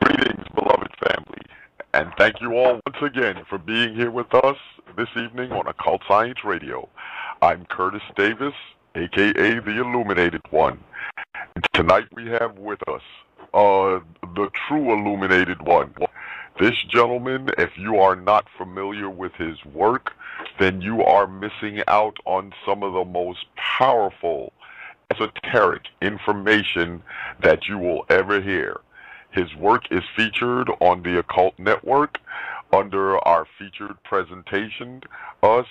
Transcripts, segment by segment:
Greetings, beloved family, and thank you all once again for being here with us this evening on Occult Science Radio. I'm Curtis Davis, aka the Illuminated One. And tonight we have with us the true Illuminated One. This gentleman, if you are not familiar with his work, then you are missing out on some of the most powerful esoteric information that you will ever hear. His work is featured on the Occult Network under our featured presentation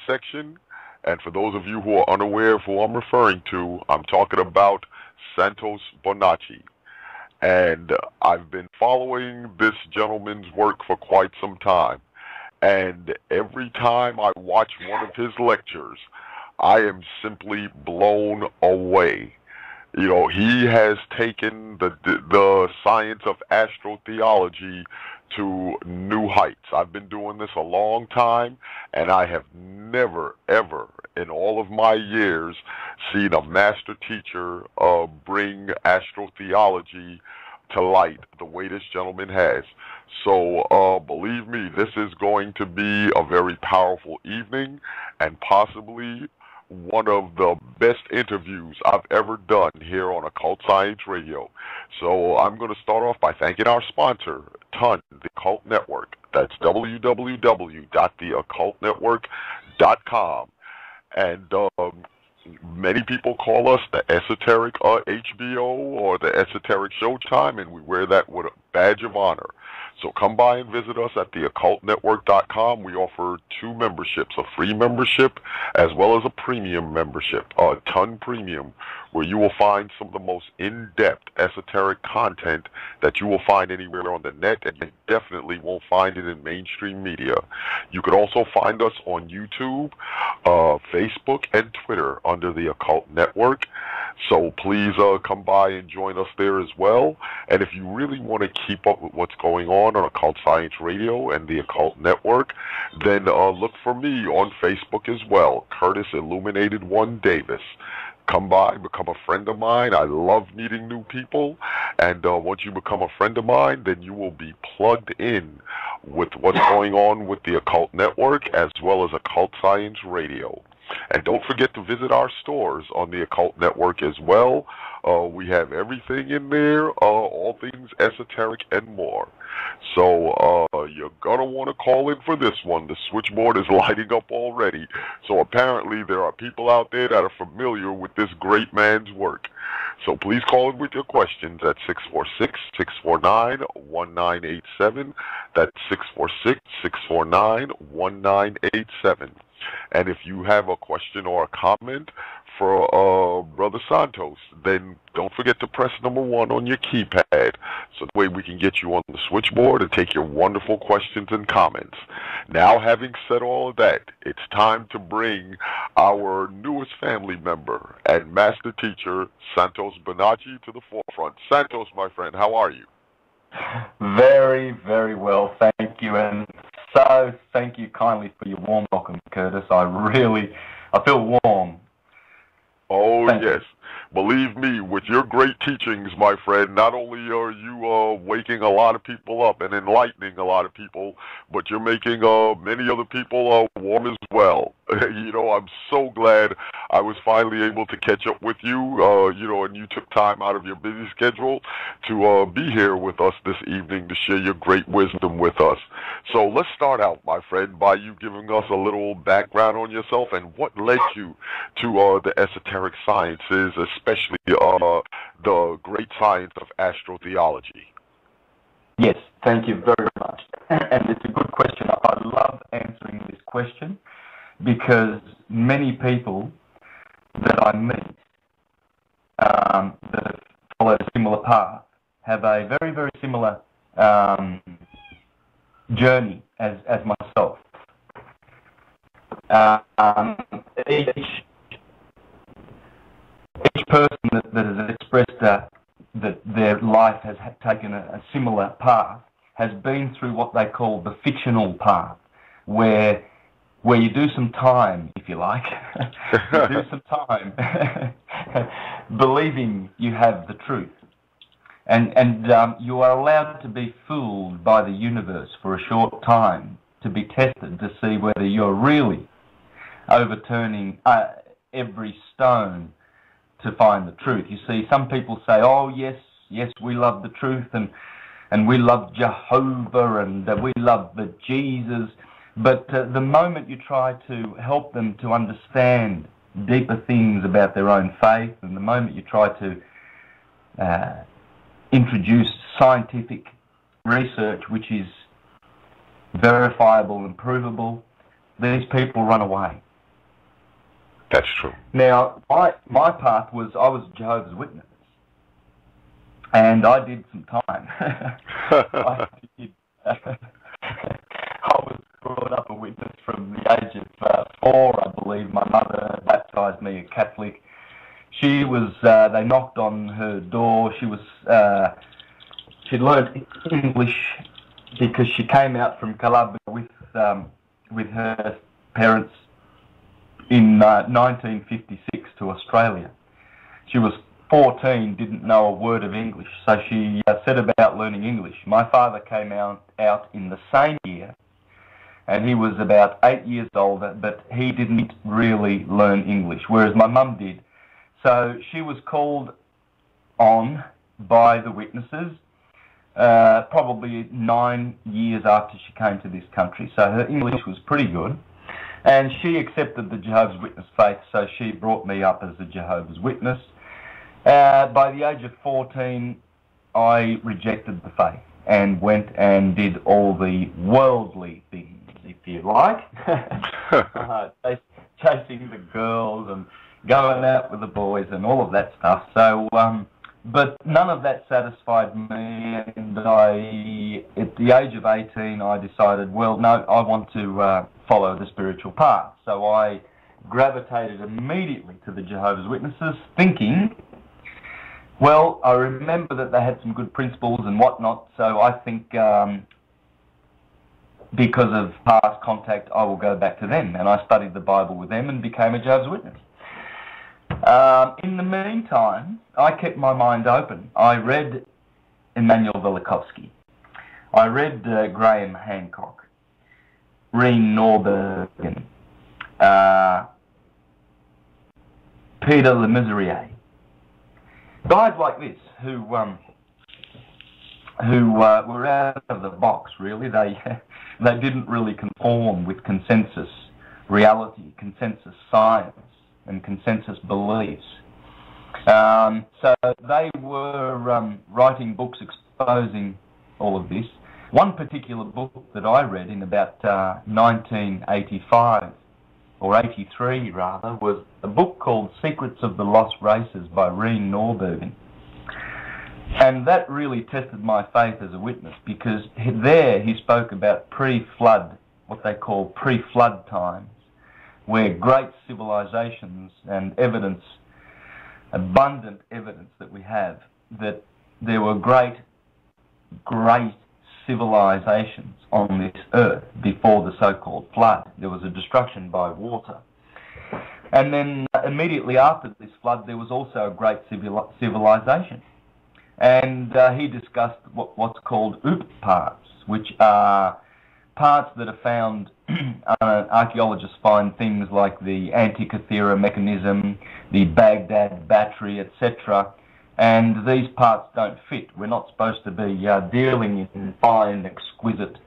section. And for those of you who are unaware of who I'm referring to, I'm talking about Santos Bonacci. And I've been following this gentleman's work for quite some time. And every time I watch one of his lectures, I am simply blown away. You know, he has taken the science of astrotheology to new heights. I've been doing this a long time, and I have never, ever, in all of my years, seen a master teacher bring astrotheology to light the way this gentleman has. So believe me, this is going to be a very powerful evening, and possibly one of the best interviews I've ever done here on Occult Science Radio. So I'm going to start off by thanking our sponsor, TON, the Occult Network. That's www.theoccultnetwork.com. And many people call us the Esoteric HBO or the Esoteric Showtime, and we wear that with a badge of honor. So come by and visit us at theoccultnetwork.com. We offer two memberships, a free membership as well as a premium membership, a ton premium, where you will find some of the most in-depth esoteric content that you will find anywhere on the net, and you definitely won't find it in mainstream media. You could also find us on YouTube, Facebook, and Twitter under the Occult Network. So please come by and join us there as well. And if you really want to keep up with what's going on Occult Science Radio and the Occult Network, then look for me on Facebook as well, Curtis Illuminated One Davis. Come by, become a friend of mine. I love meeting new people. And once you become a friend of mine, then you will be plugged in with what's going on with the Occult Network as well as Occult Science Radio. And don't forget to visit our stores on the Occult Network as well. We have everything in there, all things esoteric and more. So you're going to want to call in for this one. The switchboard is lighting up already. So apparently there are people out there that are familiar with this great man's work. So please call in with your questions at 646-649-1987. That's 646-649-1987. And if you have a question or a comment for Brother Santos, then don't forget to press number 1 on your keypad, so that way we can get you on the switchboard and take your wonderful questions and comments. Now, having said all of that, it's time to bring our newest family member and master teacher, Santos Bonacci, to the forefront. Santos, my friend, how are you? Very, very well, thank you, and so thank you kindly for your warm welcome, Curtis. I feel warm. Oh, yes. Believe me, with your great teachings, my friend, not only are you waking a lot of people up and enlightening a lot of people, but you're making many other people warm as well. You know, I'm so glad I was finally able to catch up with you, you know, and you took time out of your busy schedule to be here with us this evening to share your great wisdom with us. So let's start out, my friend, by you giving us a little background on yourself and what led you to the esoteric sciences, especially the great science of astrotheology. Yes, thank you very much. And it's a good question. I love answering this question because many people that I meet that have followed a similar path have a very, very similar journey as myself. Each person that has expressed that their life has taken a similar path has been through what they call the fictional path, where you do some time, if you like, you do some time believing you have the truth. And you are allowed to be fooled by the universe for a short time to be tested to see whether you're really overturning every stone to find the truth. You see, some people say, oh, yes, we love the truth, and we love Jehovah, and we love the Jesus. But the moment you try to help them to understand deeper things about their own faith, and the moment you try to introduce scientific research which is verifiable and provable, these people run away. That's true. Now, my path was, I was a Jehovah's Witness, and I did some time. I was brought up a witness from the age of 4, I believe. My mother baptised me a Catholic. She was, they knocked on her door. She'd learned English because she came out from Calabria with her parents in 1956 to Australia. She was 14, didn't know a word of English, so she set about learning English. My father came out in the same year, and he was about 8 years older, but he didn't really learn English, whereas my mum did. So she was called on by the witnesses probably 9 years after she came to this country, so her English was pretty good. And she accepted the Jehovah's Witness faith, so she brought me up as a Jehovah's Witness. By the age of 14, I rejected the faith and went and did all the worldly things, if you like. Chasing the girls and going out with the boys and all of that stuff. So, but none of that satisfied me, and at the age of 18, I decided, well, no, I want to follow the spiritual path. So I gravitated immediately to the Jehovah's Witnesses, thinking, well, I remember that they had some good principles and whatnot, so I think because of past contact, I will go back to them. And I studied the Bible with them and became a Jehovah's Witness. In the meantime, I kept my mind open. I read Immanuel Velikovsky. I read Graham Hancock, Reen Norbergen, Peter Le Mesurier. Guys like this who were out of the box, really. They didn't really conform with consensus reality, consensus science, and consensus beliefs. So they were writing books exposing all of this. One particular book that I read in about 1985, or 83 rather, was a book called Secrets of the Lost Races by Reen Norbergen. And that really tested my faith as a witness, because there he spoke about pre-flood, what they call pre-flood times, where great civilizations and evidence, abundant evidence that we have, that there were great civilizations on this earth before the so-called flood. There was a destruction by water. And then immediately after this flood, there was also a great civilization. And he discussed what's called OOP parts, which are parts that are found, archaeologists find things like the Antikythera mechanism, the Baghdad battery, etc. And these parts don't fit. We're not supposed to be dealing in fine, exquisite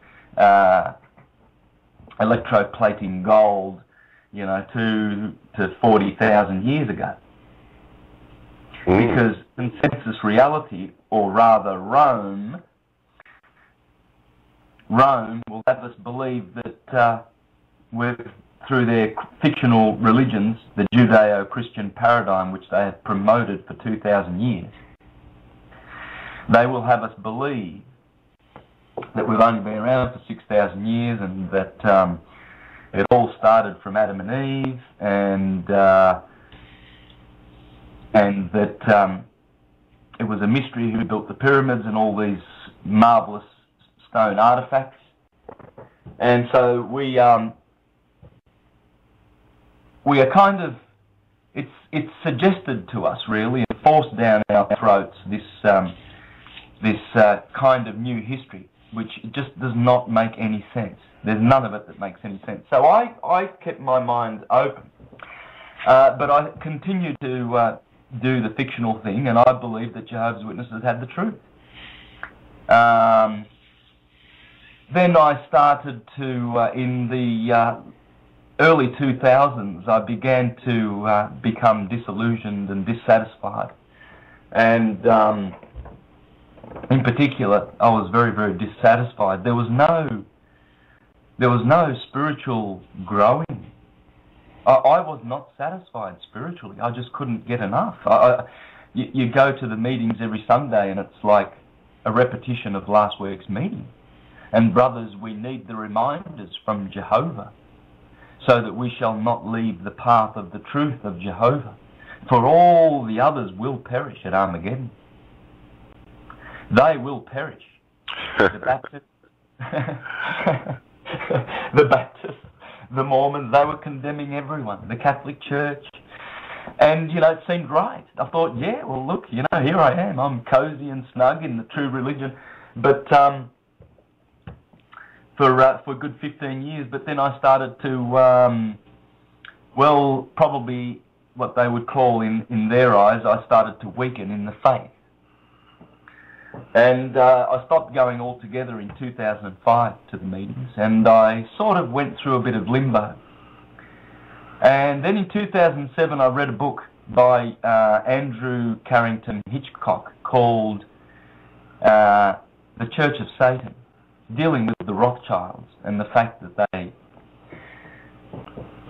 electroplating gold, you know, to 40,000 years ago. Because consensus reality, or rather Rome will have us believe that through their fictional religions, the Judeo-Christian paradigm which they have promoted for 2,000 years, they will have us believe that we've only been around for 6,000 years, and that it all started from Adam and Eve, and that it was a mystery who built the pyramids and all these marvellous stone artifacts. And so we are kind of, it's suggested to us really, and forced down our throats, this kind of new history, which just does not make any sense. There's none of it that makes any sense. So I kept my mind open, but I continued to do the fictional thing, and I believe that Jehovah's Witnesses had the truth. Then I started to, in the early 2000s, I began to become disillusioned and dissatisfied. And in particular, I was very, very dissatisfied. There was no spiritual growing. I was not satisfied spiritually. I just couldn't get enough. You go to the meetings every Sunday and it's like a repetition of last week's meeting. And brothers, we need the reminders from Jehovah so that we shall not leave the path of the truth of Jehovah. For all the others will perish at Armageddon. They will perish. The Baptists, the Mormons, they were condemning everyone. The Catholic Church. And, it seemed right. I thought, yeah, well, look, here I am. I'm cozy and snug in the true religion. But for a good 15 years. But then I started to, probably what they would call in their eyes, I started to weaken in the faith. And I stopped going altogether in 2005 to the meetings, and I sort of went through a bit of limbo. And then in 2007 I read a book by Andrew Carrington Hitchcock called The Church of Satan, dealing with the Rothschilds and the fact that they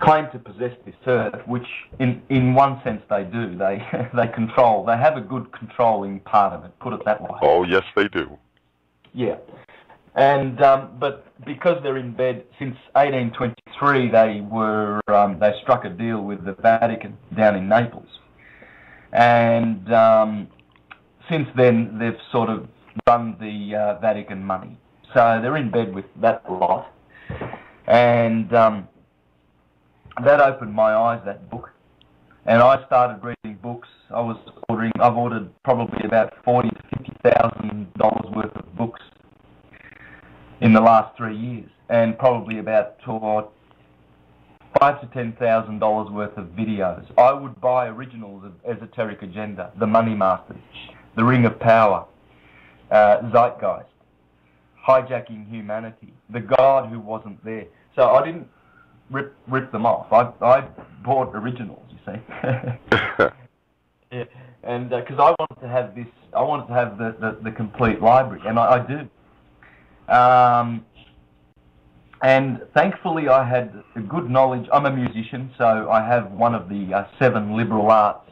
claim to possess this earth, which in one sense they do. They control. They have a good controlling part of it, put it that way. Oh, yes, they do. Yeah. And but because they're in bed since 1823, they struck a deal with the Vatican down in Naples, and since then they've sort of run the Vatican money. So they're in bed with that lot, and that opened my eyes, that book, and I started reading books. I've ordered probably about $40,000 to $50,000 worth of books in the last 3 years, and probably about $5,000 to $10,000 worth of videos. I would buy originals of Esoteric Agenda, The Money Masters, The Ring of Power, Zeitgeist, Hijacking Humanity, The God Who Wasn't There. So I didn't rip them off. I bought originals, you see. Yeah, and because I wanted to have this, I wanted to have the complete library, and I do. And thankfully I had a good knowledge. I'm a musician, so I have one of the 7 liberal arts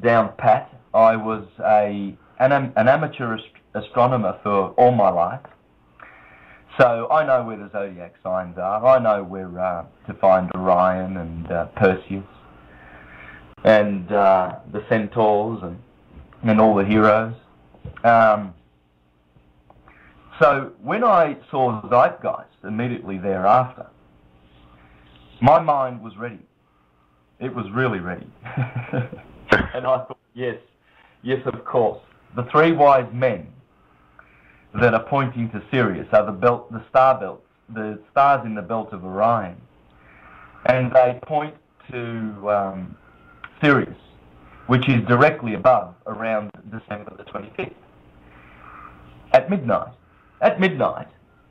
down pat. I was an amateur astronomer for all my life. So I know where the zodiac signs are. I know where to find Orion and Perseus and the centaurs and all the heroes. So when I saw Zeitgeist immediately thereafter, my mind was ready. It was really ready. And I thought, yes, of course. The 3 wise men that are pointing to Sirius are the star belts, the stars in the belt of Orion. And they point to Sirius, which is directly above around December the 25th. At midnight,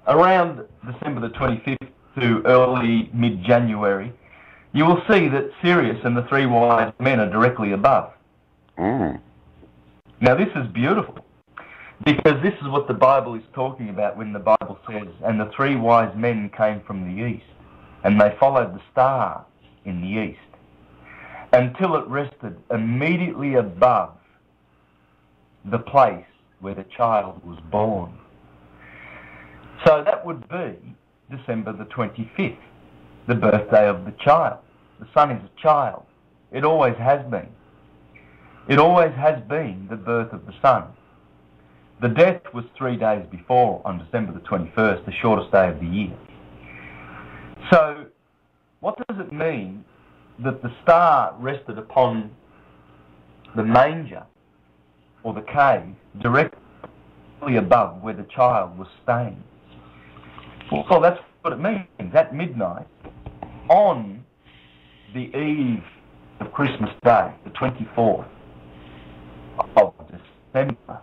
around December the 25th to early mid-January, you will see that Sirius and the 3 wise men are directly above. Mm. Now this is beautiful, because this is what the Bible is talking about when the Bible says, and the 3 wise men came from the east, and they followed the star in the east, until it rested immediately above the place where the child was born. So that would be December the 25th, the birthday of the child. The sun is a child. It always has been. It always has been the birth of the sun. The death was 3 days before, on December the 21st, the shortest day of the year. So what does it mean that the star rested upon the manger, or the cave, directly directly above where the child was staying. Well, that's what it means. At midnight, on the eve of Christmas Day, the 24th of December,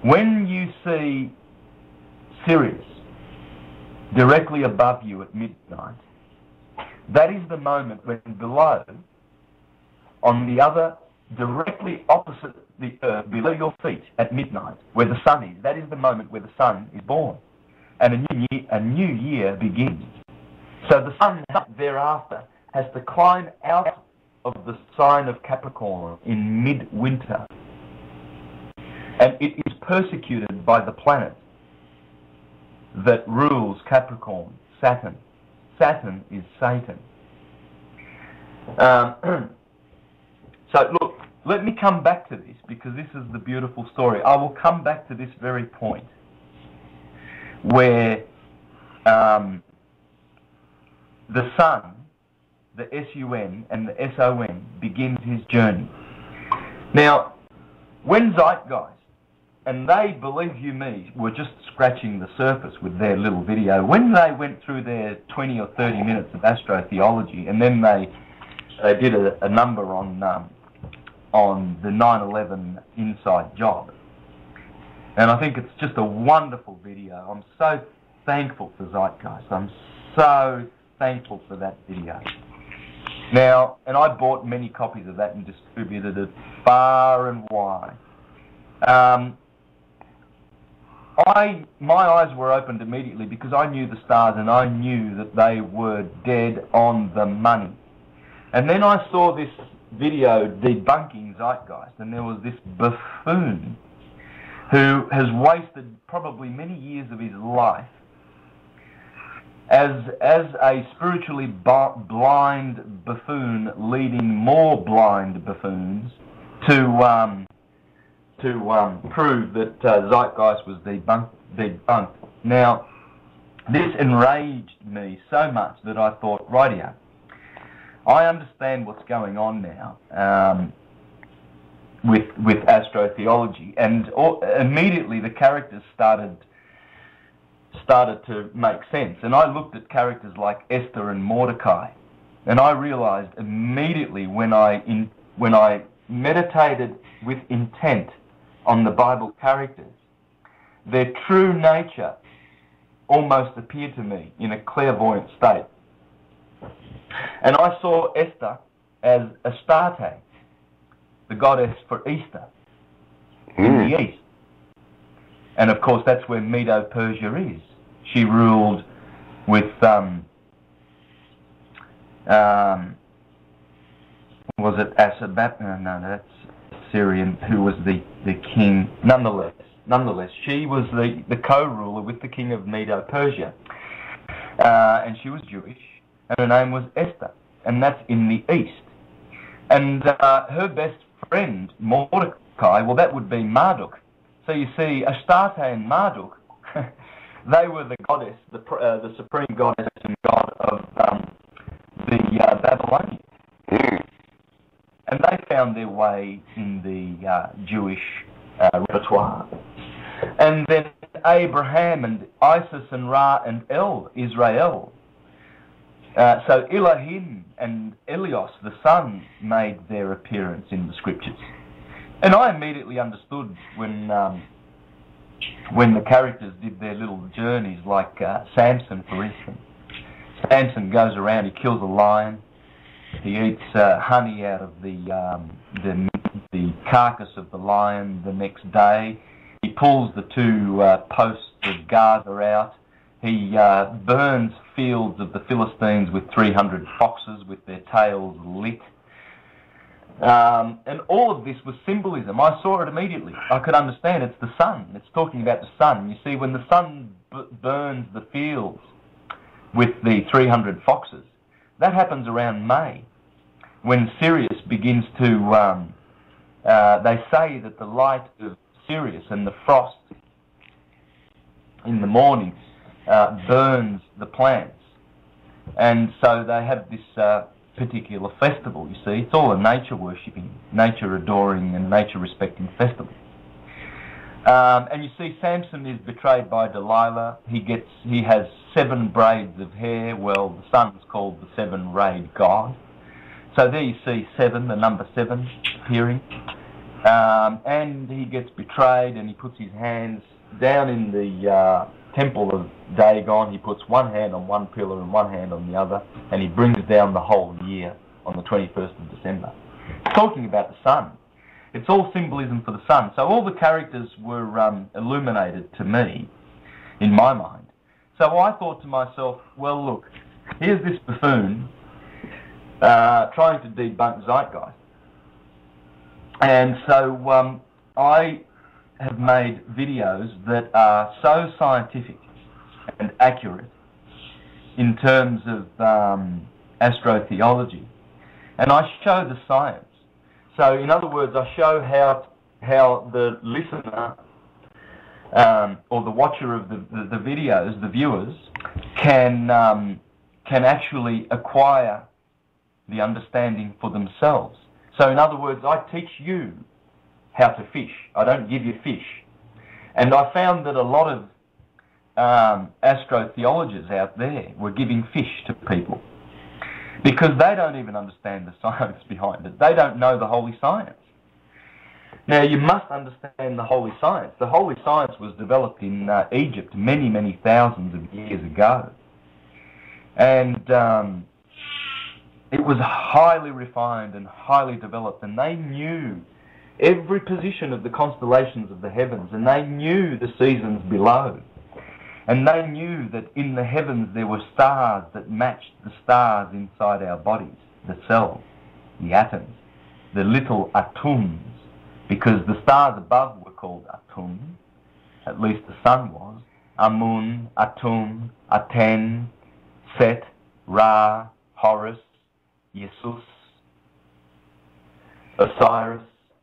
when you see Sirius directly above you at midnight, that is the moment when below, on the other, directly opposite the earth, below your feet at midnight, where the sun is, that is the moment where the sun is born. And a new year begins. So the sun thereafter has to climb out of the sign of Capricorn in midwinter. And it is persecuted by the planet that rules Capricorn, Saturn. Saturn is Satan. So look, let me come back to this because this is the beautiful story. I will come back to this very point where the sun, the S-U-N and the S-O-N begins his journey. Now, when Zeitgeist, and they, believe you me, were just scratching the surface with their little video, when they went through their 20 or 30 minutes of astrotheology, and then they did a number on the 9/11 inside job. And I think it's just a wonderful video. I'm so thankful for Zeitgeist. I'm so thankful for that video. Now, and I bought many copies of that and distributed it far and wide. My eyes were opened immediately because I knew the stars and I knew that they were dead on the money. And then I saw this video debunking Zeitgeist, and there was this buffoon who has wasted probably many years of his life as a spiritually blind buffoon leading more blind buffoons to prove that Zeitgeist was debunked. Now, this enraged me so much that I thought, rightio, I understand what's going on now with astrotheology, and immediately the characters started to make sense. And I looked at characters like Esther and Mordecai, and I realized immediately when I meditated with intent on the Bible characters, their true nature almost appeared to me in a clairvoyant state. And I saw Esther as Astarte, the goddess for Easter, in the east. And of course that's where Medo-Persia is. She ruled with, was it Asabat? No, that's Syrian, who was the king. Nonetheless, she was the co-ruler with the king of Medo-Persia. And she was Jewish, and her name was Esther, and that's in the east. And her best friend, Mordecai, well, that would be Marduk. So you see, Astarte and Marduk, they were the goddess, the supreme goddess and god of the Babylonians. And they found their way in the Jewish repertoire. And then Abraham and Isis and Ra and Israel. So Elohim and Elios, the sun, made their appearance in the scriptures. And I immediately understood when the characters did their little journeys, like Samson, for instance. Samson goes around, he kills a lion, he eats honey out of the carcass of the lion the next day. He pulls the two posts of Gaza out. He burns fields of the Philistines with 300 foxes with their tails lit. And all of this was symbolism. I saw it immediately. I could understand it's the sun. It's talking about the sun. You see, when the sun burns the fields with the 300 foxes, that happens around May, when Sirius begins to, they say that the light of Sirius and the frost in the morning burns the plants. And so they have this particular festival, you see. It's all a nature worshipping, nature adoring and nature respecting festival. And you see, Samson is betrayed by Delilah. He has 7 braids of hair. Well, the sun's called the 7-rayed god. So there you see 7, the number 7 appearing. And he gets betrayed, and he puts his hands down in the temple of Dagon. He puts one hand on one pillar and one hand on the other, and he brings down the whole year on the 21st of December. Talking about the sun. It's all symbolism for the sun. So all the characters were illuminated to me, in my mind. So I thought to myself, well, look, here's this buffoon trying to debunk Zeitgeist. And so I have made videos that are so scientific and accurate in terms of astrotheology. And I show the science. So in other words, I show how the listener or the watcher of the videos, the viewers, can actually acquire the understanding for themselves. So in other words, I teach you how to fish. I don't give you fish. And I found that a lot of astrotheologists out there were giving fish to people because they don't even understand the science behind it. They don't know the holy science. Now, you must understand the holy science. The holy science was developed in Egypt many, many thousands of years ago. And it was highly refined and highly developed, and they knew every position of the constellations of the heavens, and they knew the seasons below. And they knew that in the heavens there were stars that matched the stars inside our bodies, the cells, the atoms, the little atoms, because the stars above were called atum, at least the sun was. Amun, Atum, Aten, Set, Ra, Horus, Jesus, Osiris.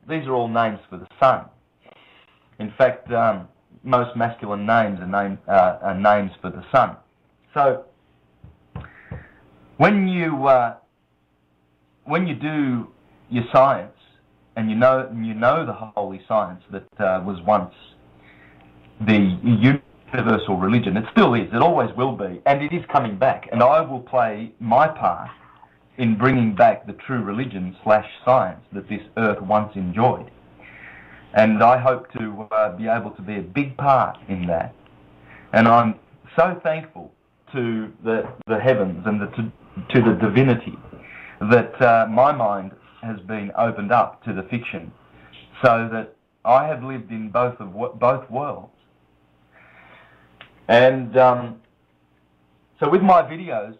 These are all names for the sun. In fact, most masculine names are names for the sun. So when you do your science, and you know the holy science that was once the universal religion, it still is, it always will be, and it is coming back, and I will play my part in bringing back the true religion / science that this earth once enjoyed. And I hope to be able to be a big part in that. And I'm so thankful to the heavens and to the divinity that my mind has been opened up to the fiction, so that I have lived in both worlds. And so with my videos,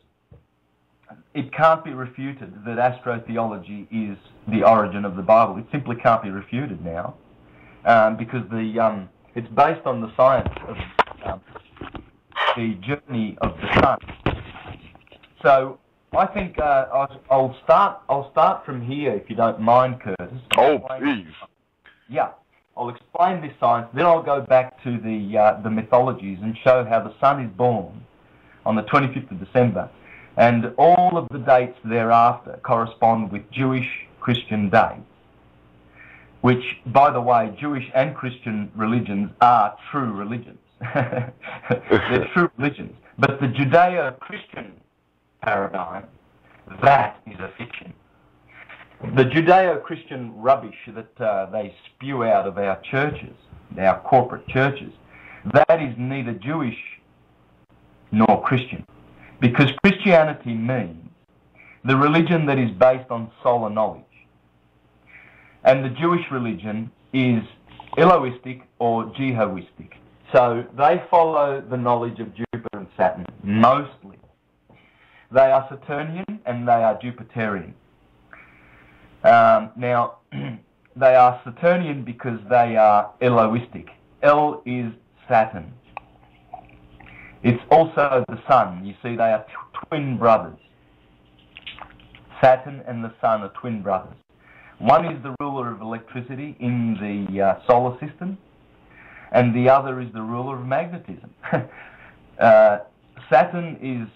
it can't be refuted that astrotheology is the origin of the Bible. It simply can't be refuted now, because it's based on the science of the journey of the sun. So I think I'll start from here, if you don't mind, Curtis. Oh, please. Yeah, I'll explain this science, then I'll go back to the mythologies and show how the sun is born on the 25th of December. And all of the dates thereafter correspond with Jewish Christian dates, which, by the way, Jewish and Christian religions are true religions. They're true religions. But the Judeo-Christian paradigm, that is a fiction. The Judeo-Christian rubbish that they spew out of our churches, our corporate churches, that is neither Jewish nor Christian. Because Christianity means the religion that is based on solar knowledge. And the Jewish religion is Elohistic or Jehoistic. So they follow the knowledge of Jupiter and Saturn, mostly. They are Saturnian and they are Jupiterian. Now, they are Saturnian because they are Elohistic. El is Saturn. It's also the sun. You see, they are twin brothers. Saturn and the sun are twin brothers. One is the ruler of electricity in the solar system, and the other is the ruler of magnetism. Saturn is,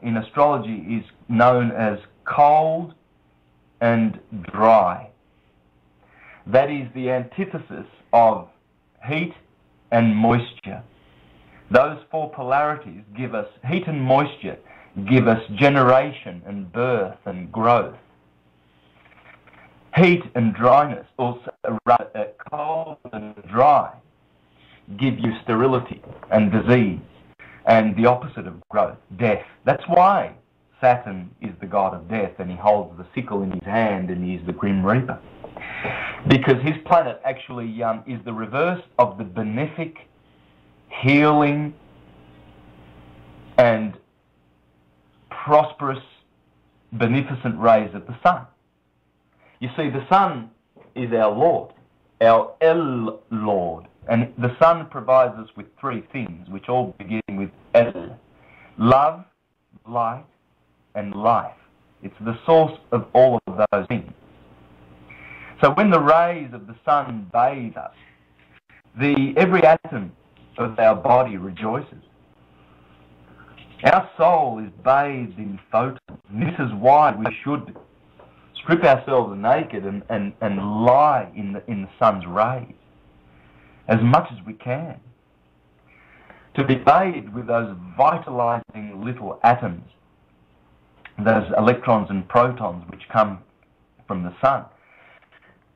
in astrology, is known as cold and dry. That is the antithesis of heat and moisture. Those four polarities give us heat and moisture, give us generation and birth and growth. Heat and dryness, also cold and dry, give you sterility and disease, and the opposite of growth, death. That's why Saturn is the god of death, and he holds the sickle in his hand, and he is the Grim Reaper. Because his planet actually is the reverse of the benefic, healing, and prosperous, beneficent rays of the sun. You see, the sun is our Lord, our El Lord, and the sun provides us with three things, which all begin with El: love, light, and life. It's the source of all of those things. So when the rays of the sun bathe us, every atom of our body rejoices. Our soul is bathed in photons. And this is why we should strip ourselves naked and lie in the sun's rays as much as we can. To be bathed with those vitalizing little atoms, those electrons and protons which come from the sun.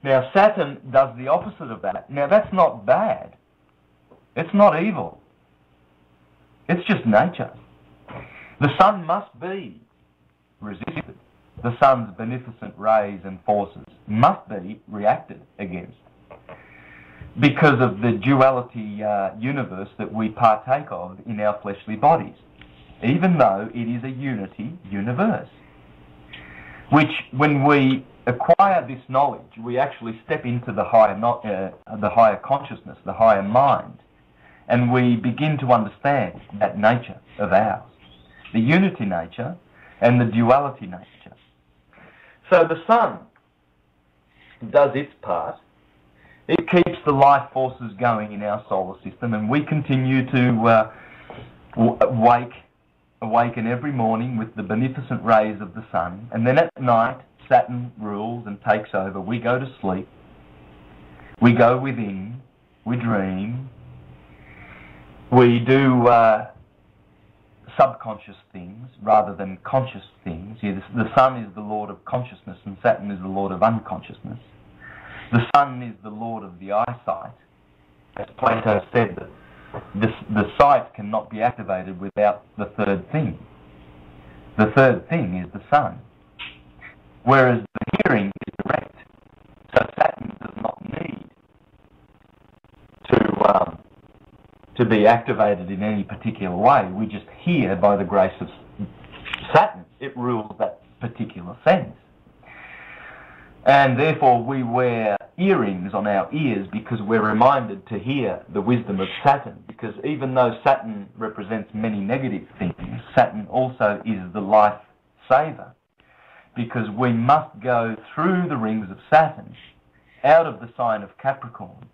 Now Saturn does the opposite of that. Now that's not bad. It's not evil. It's just nature. The sun must be resisted. The sun's beneficent rays and forces must be reacted against because of the duality universe that we partake of in our fleshly bodies, even though it is a unity universe, which when we acquire this knowledge, we actually step into the higher consciousness, the higher mind, and we begin to understand that nature of ours, the unity nature and the duality nature. So the sun does its part. It keeps the life forces going in our solar system, and we continue to awaken every morning with the beneficent rays of the sun, and then at night Saturn rules and takes over. We go to sleep, we go within, we dream, we do subconscious things rather than conscious things. The sun is the lord of consciousness and Saturn is the lord of unconsciousness. The sun is the lord of the eyesight. As Plato said, that the sight cannot be activated without the third thing. The third thing is the sun. Whereas the hearing is direct. So Saturn does not need to be activated in any particular way. We just hear by the grace of Saturn. It rules that particular sense. And therefore we wear earrings on our ears because we're reminded to hear the wisdom of Saturn. Because even though Saturn represents many negative things, Saturn also is the life saver. Because we must go through the rings of Saturn, out of the sign of Capricorn,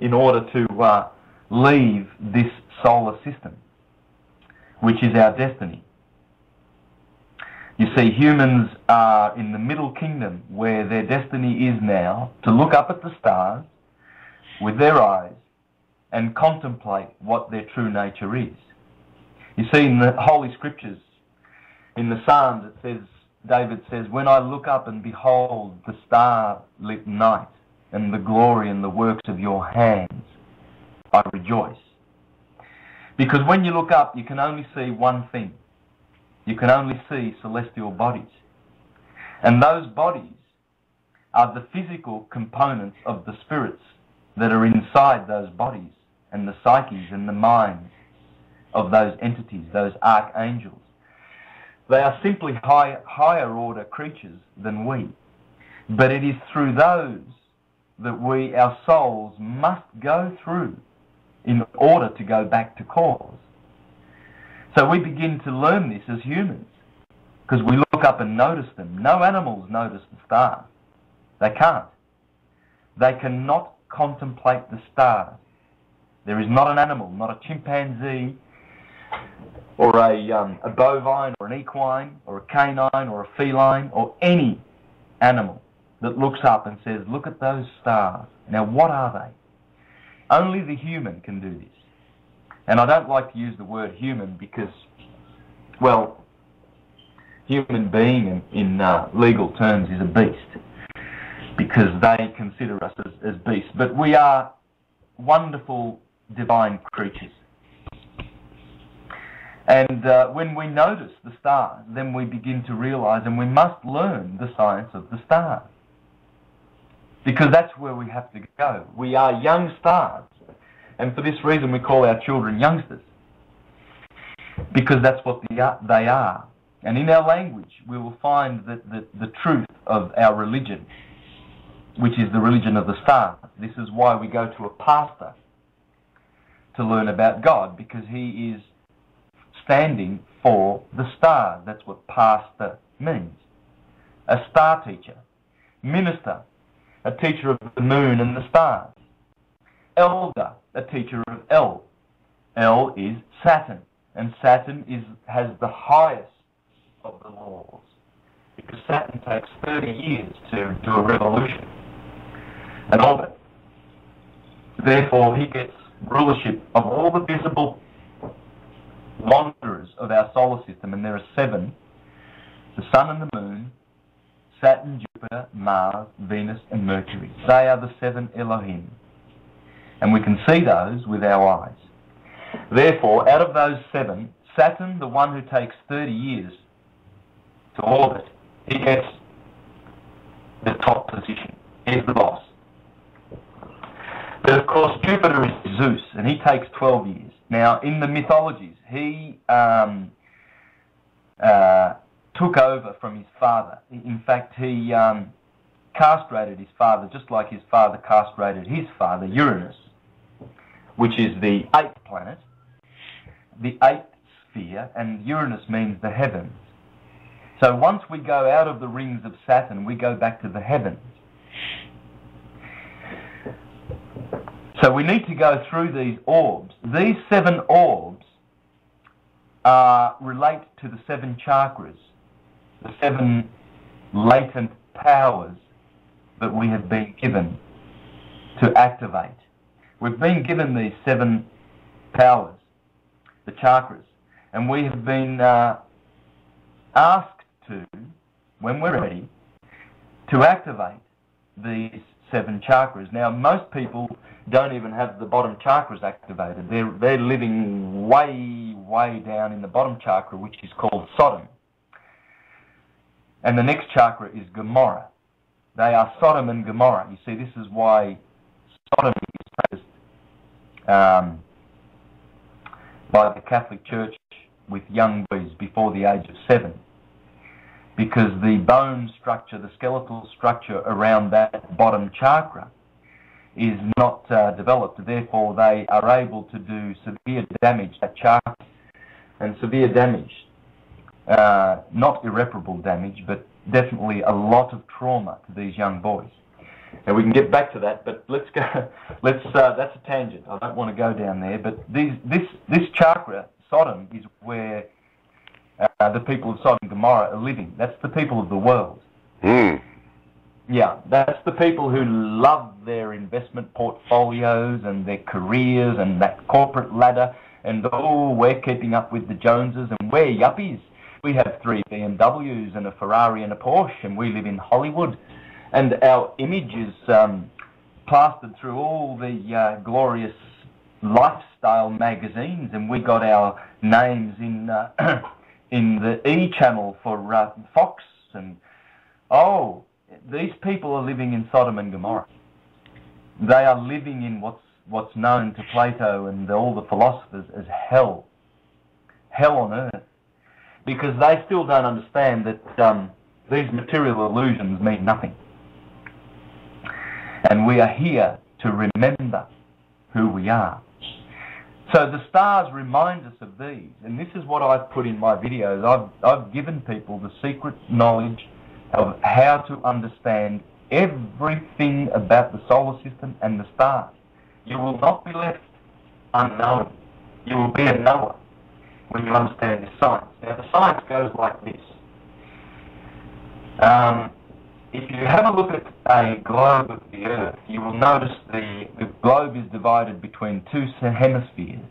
in order to leave this solar system, which is our destiny. You see, humans are in the middle kingdom where their destiny is now to look up at the stars with their eyes and contemplate what their true nature is. You see, in the Holy Scriptures, in the Psalms, it says, David says, when I look up and behold the star-lit night and the glory and the works of your hands, I rejoice. Because when you look up, you can only see one thing. You can only see celestial bodies. And those bodies are the physical components of the spirits that are inside those bodies and the psyches and the minds of those entities, those archangels. They are simply higher order creatures than we. But it is through those that our souls must go through in order to go back to cause. So we begin to learn this as humans, because we look up and notice them. No animals notice the stars. They can't. They cannot contemplate the stars. There is not an animal, not a chimpanzee, or a bovine, or an equine, or a canine, or a feline, or any animal that looks up and says, look at those stars. Now, what are they? Only the human can do this. And I don't like to use the word human because, well, human being in legal terms is a beast, because they consider us as beasts. But we are wonderful divine creatures. And when we notice the stars, then we begin to realize, and we must learn the science of the stars, because that's where we have to go. We are young stars, and for this reason we call our children youngsters, because that's what they are. And in our language we will find that the truth of our religion, which is the religion of the stars. This is why we go to a pastor to learn about God, because he is standing for the stars. That's what pastor means. A star teacher. Minister, a teacher of the moon and the stars. Elder, a teacher of El. El is Saturn, and Saturn has the highest of the laws, because Saturn takes 30 years to do a revolution, an orbit. Therefore, he gets rulership of all the visible wanderers of our solar system, and there are 7: the Sun and the Moon, Saturn, Jupiter, Mars, Venus, and Mercury. They are the 7 Elohim, and we can see those with our eyes. Therefore, out of those 7, Saturn, the one who takes 30 years to orbit, he gets the top position. He's the boss. But of course, Jupiter is Zeus, and he takes 12 years. Now, in the mythologies, he took over from his father. In fact, he castrated his father, just like his father castrated his father, Uranus, which is the 8th planet, the 8th sphere, and Uranus means the heavens. So once we go out of the rings of Saturn, we go back to the heavens. So we need to go through these orbs. These 7 orbs relate to the 7 chakras, the 7 latent powers that we have been given to activate. We've been given these 7 powers, the chakras, and we have been asked to, when we're ready, to activate these 7 chakras. Now, most people don't even have the bottom chakras activated. They're living way down in the bottom chakra, which is called Sodom. And the next chakra is Gomorrah. They are Sodom and Gomorrah. You see, this is why Sodom is practiced by the Catholic Church with young boys before the age of 7. Because the bone structure, the skeletal structure around that bottom chakra is not developed. Therefore, they are able to do severe damage to that chakra. And severe damage, not irreparable damage, but definitely a lot of trauma to these young boys. And we can get back to that, but let's go. That's a tangent. I don't want to go down there. But this chakra, Sodom, is where the people of Sodom and Gomorrah are living. That's the people of the world. Yeah, that's the people who love their investment portfolios and their careers and that corporate ladder, and we're keeping up with the Joneses, and we're yuppies. We have 3 BMWs and a Ferrari and a Porsche, and we live in Hollywood, and our image is plastered through all the glorious lifestyle magazines, and we got our names in the E channel for Fox, and these people are living in Sodom and Gomorrah. They are living in what's known to Plato and all the philosophers as hell on earth, because they still don't understand that these material illusions mean nothing. And we are here to remember who we are. So the stars remind us of these, and this is what I've put in my videos. I've given people the secret knowledge of how to understand everything about the solar system and the stars. You will not be left unknown. You will be a knower when you understand this science. Now, the science goes like this. if you have a look at a globe of the Earth, you will notice the globe is divided between two hemispheres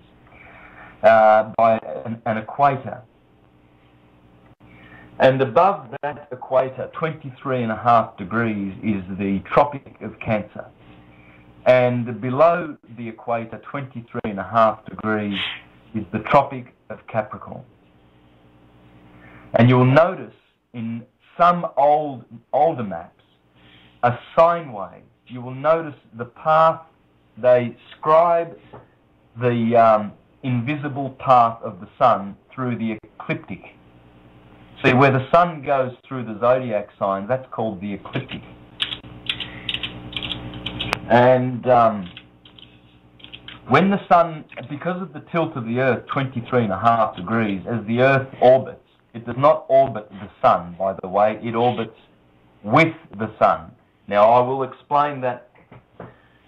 by an equator. And above that equator, 23.5 degrees, is the Tropic of Cancer. And below the equator, 23.5 degrees, is the Tropic of Capricorn. And you'll notice in some older maps, a sine wave. You will notice the path, they scribe the invisible path of the sun through the ecliptic. See, where the sun goes through the zodiac sign, that's called the ecliptic. And when the sun, because of the tilt of the Earth, 23.5 degrees, as the Earth orbits, it does not orbit the sun, by the way, it orbits with the sun. Now, I will explain that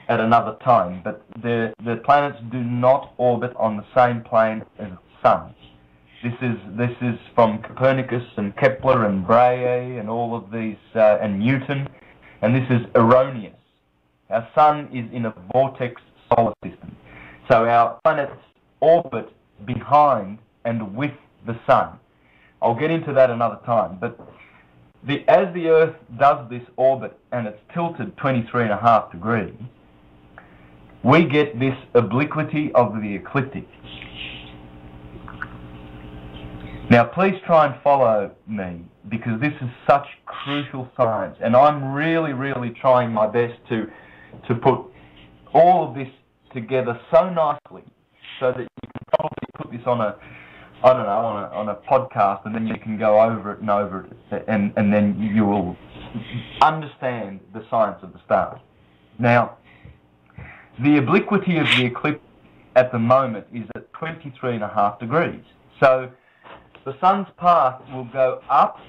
at another time, but the planets do not orbit on the same plane as the sun. This is from Copernicus and Kepler and Brahe and all of these, and Newton, and this is erroneous. Our sun is in a vortex solar system. So our planets orbit behind and with the sun. I'll get into that another time. But as the Earth does this orbit and it's tilted 23.5 degrees, we get this obliquity of the ecliptic. Now please try and follow me, because this is such crucial science, and I'm really, really trying my best to put all of this together so nicely so that you can probably put this on a, I don't know, on a podcast, and then you can go over it and over it, and then you will understand the science of the stars. Now, the obliquity of the eclipse at the moment is at 23.5 degrees. So the sun's path will go up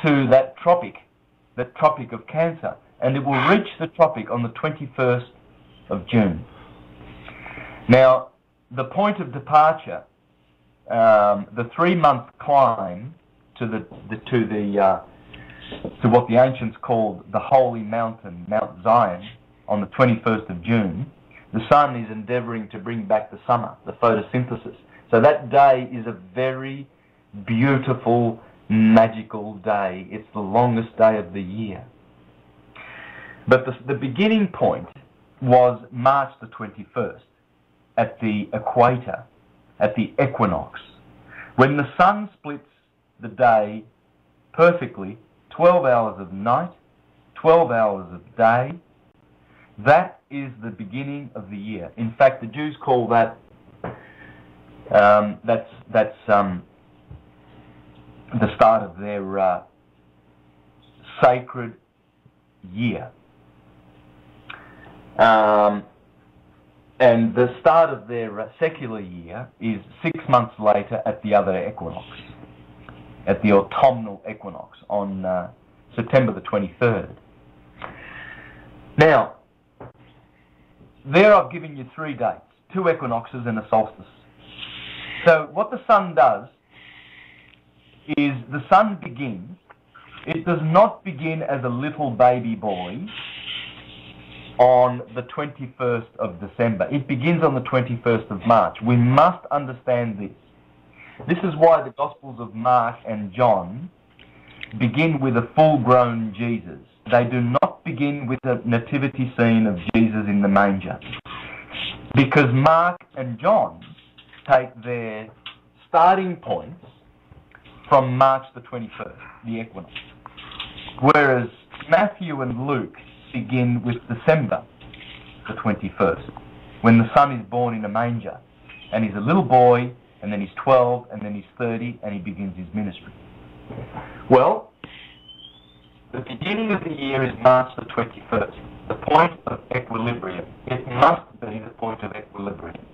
to that tropic of Cancer, and it will reach the tropic on the 21st of June. Now, the point of departure, the 3-month climb to what the ancients called the Holy Mountain, Mount Zion, on the 21st of June, the sun is endeavouring to bring back the summer, the photosynthesis. So that day is a very beautiful, magical day. It's the longest day of the year. But the beginning point was March the 21st, at the equator, at the equinox, when the sun splits the day perfectly, 12 hours of night, 12 hours of day. That is the beginning of the year. In fact, the Jews call that that's the start of their sacred year. And the start of their secular year is 6 months later at the other equinox, at the autumnal equinox on September the 23rd. Now, there I've given you 3 dates, 2 equinoxes and a solstice. So what the sun does is the sun begins, it does not begin as a little baby boy on the 21st of December. It begins on the 21st of March. We must understand this. This is why the Gospels of Mark and John begin with a full-grown Jesus. They do not begin with a nativity scene of Jesus in the manger, because Mark and John take their starting points from March the 21st, the equinox, whereas Matthew and Luke begin with December the 21st, when the Son is born in a manger, and he's a little boy, and then he's 12, and then he's 30, and he begins his ministry. Well, the beginning of the year is March the 21st, the point of equilibrium. It must be the point of equilibrium.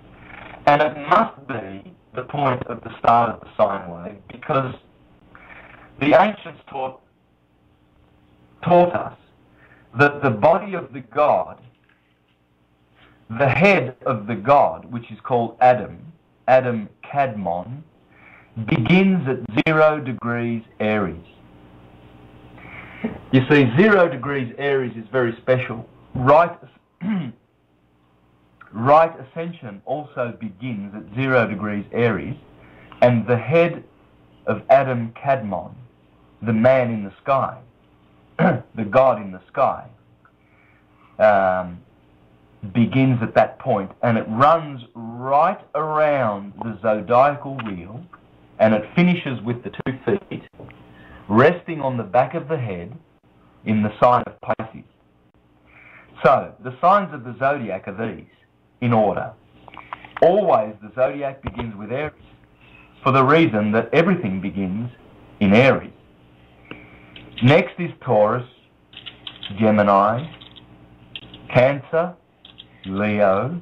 And it must be the point of the start of the sine wave, because the ancients taught us that the body of the god, the head of the god, which is called Adam Kadmon, begins at 0 degrees Aries. You see, 0 degrees Aries is very special. Right ascension also begins at 0 degrees Aries, and the head of Adam Kadmon, the man in the sky, the God in the sky, begins at that point, and it runs right around the zodiacal wheel, and it finishes with the 2 feet resting on the back of the head in the sign of Pisces. So, the signs of the zodiac are these, in order. Always the zodiac begins with Aries, for the reason that everything begins in Aries. Next is Taurus, Gemini, Cancer, Leo,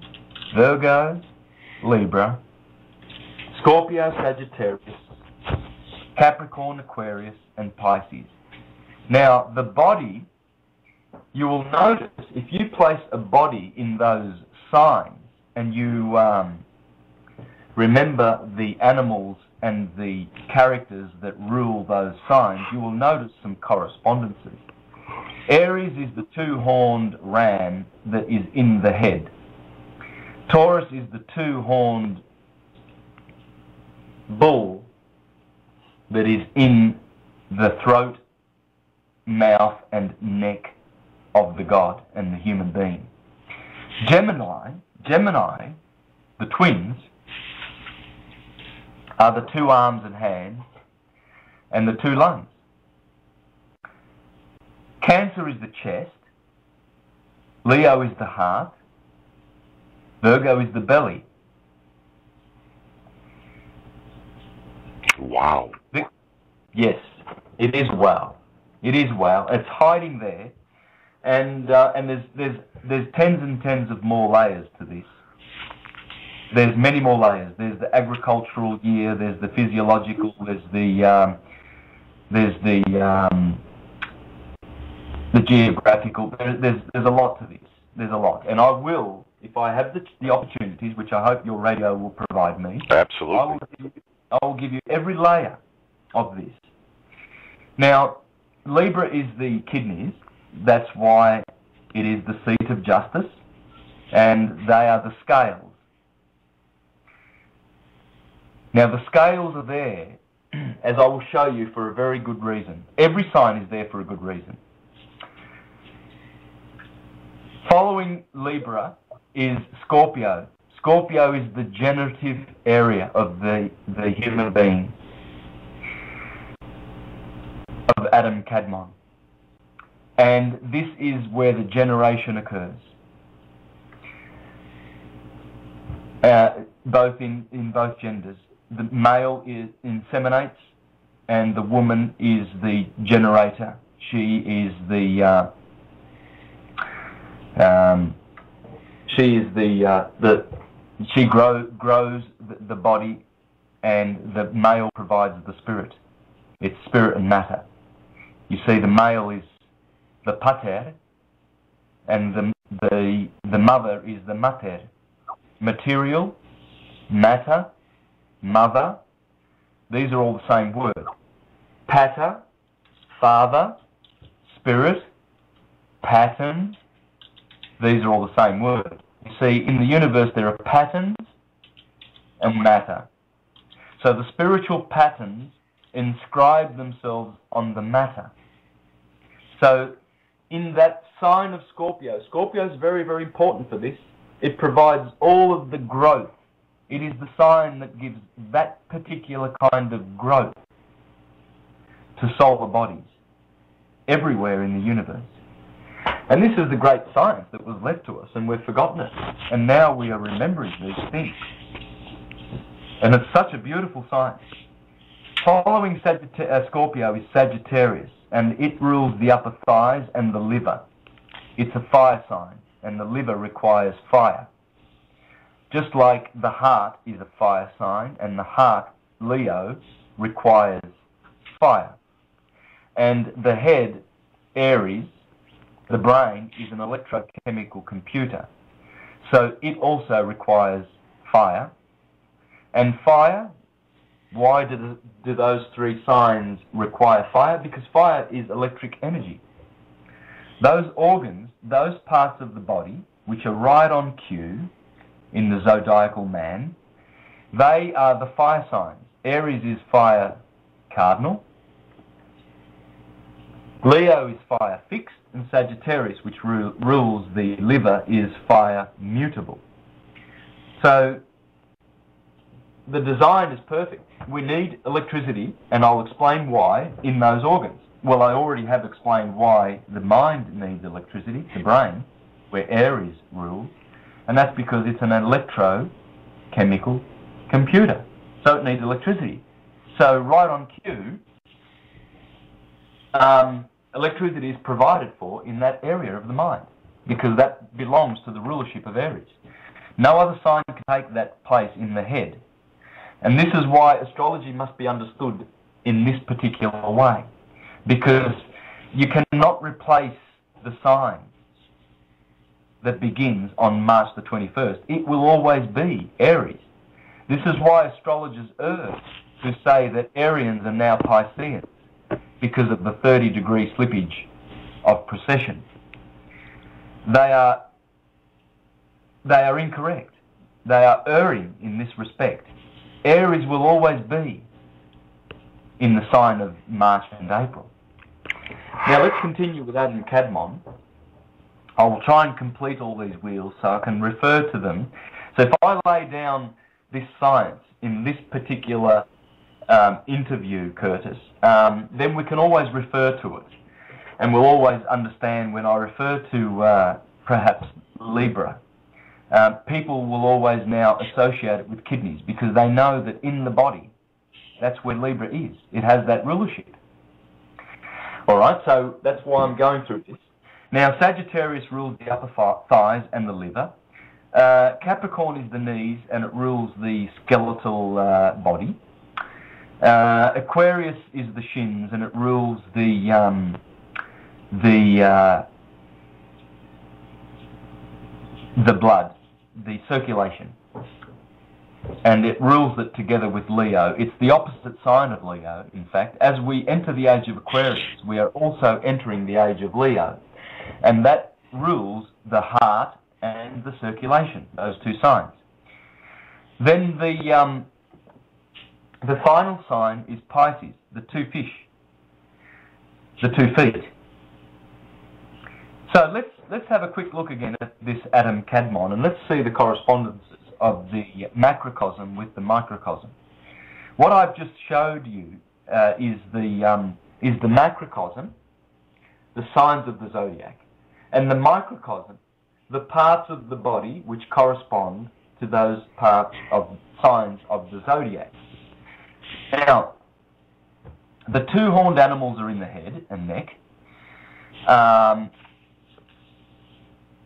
Virgo, Libra, Scorpio, Sagittarius, Capricorn, Aquarius, and Pisces. Now, the body, you will notice, if you place a body in those signs and you remember the animals and the characters that rule those signs, you will notice some correspondences. Aries is the 2-horned ram that is in the head. Taurus is the 2-horned bull that is in the throat, mouth, and neck of the god and the human being. Gemini, the twins, are the 2 arms and hands and the 2 lungs. Cancer is the chest, Leo is the heart, Virgo is the belly. Wow. Yes, it is wow. It is wow. It's hiding there, and there's tens and tens of more layers to this. There's many more layers. There's the agricultural year. There's the physiological. There's the geographical. There's a lot to this. There's a lot, and I will, if I have the opportunities, which I hope your radio will provide me. Absolutely. I will give you every layer of this. Now, Libra is the kidneys. That's why it is the seat of justice, and they are the scales. Now, the scales are there, as I will show you, for a very good reason. Every sign is there for a good reason. Following Libra is Scorpio. Scorpio is the generative area of the human being, of Adam Kadmon. And this is where the generation occurs. Both in both genders. The male inseminates, and the woman is the generator. She is she grows the body, and the male provides the spirit. It's spirit and matter. You see, the male is the pater, and the mother is the mater. Material, matter, mother, these are all the same word. Pater, father, spirit, pattern, these are all the same word. You see, in the universe there are patterns and matter. So the spiritual patterns inscribe themselves on the matter. So in that sign of Scorpio, Scorpio is very, very important for this. It provides all of the growth. It is the sign that gives that particular kind of growth to solar bodies everywhere in the universe. And this is the great science that was left to us, and we've forgotten it. And now we are remembering these things. And it's such a beautiful science. Following Scorpio is Sagittarius, and it rules the upper thighs and the liver. It's a fire sign, and the liver requires fire. Just like the heart is a fire sign, and the heart, Leo, requires fire. And the head, Aries, the brain, is an electrochemical computer. So it also requires fire. And fire Why do those three signs require fire? Because fire is electric energy. Those organs, those parts of the body, which are right on cue in the zodiacal man, they are the fire signs. Aries is fire cardinal, Leo is fire fixed, and Sagittarius, which rules the liver, is fire mutable. So the design is perfect. We need electricity, and I'll explain why, in those organs. Well, I already have explained why the mind needs electricity, the brain, where Aries rules, and that's because it's an electrochemical computer, so it needs electricity. So right on cue, electricity is provided for in that area of the mind, because that belongs to the rulership of Aries. No other sign can take that place in the head. And this is why astrology must be understood in this particular way, because you cannot replace the sign that begins on March the 21st. It will always be Aries. This is why astrologers err to say that Arians are now Pisceans, because of the 30-degree slippage of precession. They are incorrect. They are erring in this respect. Aries will always be in the sign of March and April. Now let's continue with Adam Kadmon. I will try and complete all these wheels so I can refer to them. So if I lay down this science in this particular interview, Curtis, then we can always refer to it. And we'll always understand when I refer to perhaps Libra. People will always now associate it with kidneys because they know that in the body, that's where Libra is. It has that rulership. All right, so that's why I'm going through this. Now, Sagittarius rules the upper thighs and the liver. Capricorn is the knees and it rules the skeletal body. Aquarius is the shins and it rules the blood, the circulation, and it rules it together with Leo. It's the opposite sign of Leo, in fact. As we enter the age of Aquarius, we are also entering the age of Leo, and that rules the heart and the circulation, those two signs. Then the final sign is Pisces, the two fish, the 2 feet. So let's have a quick look again at this Adam Kadmon, and let's see the correspondences of the macrocosm with the microcosm. What I've just showed you is the macrocosm, the signs of the zodiac, and the microcosm, the parts of the body which correspond to those parts of signs of the zodiac. Now, the two horned animals are in the head and neck.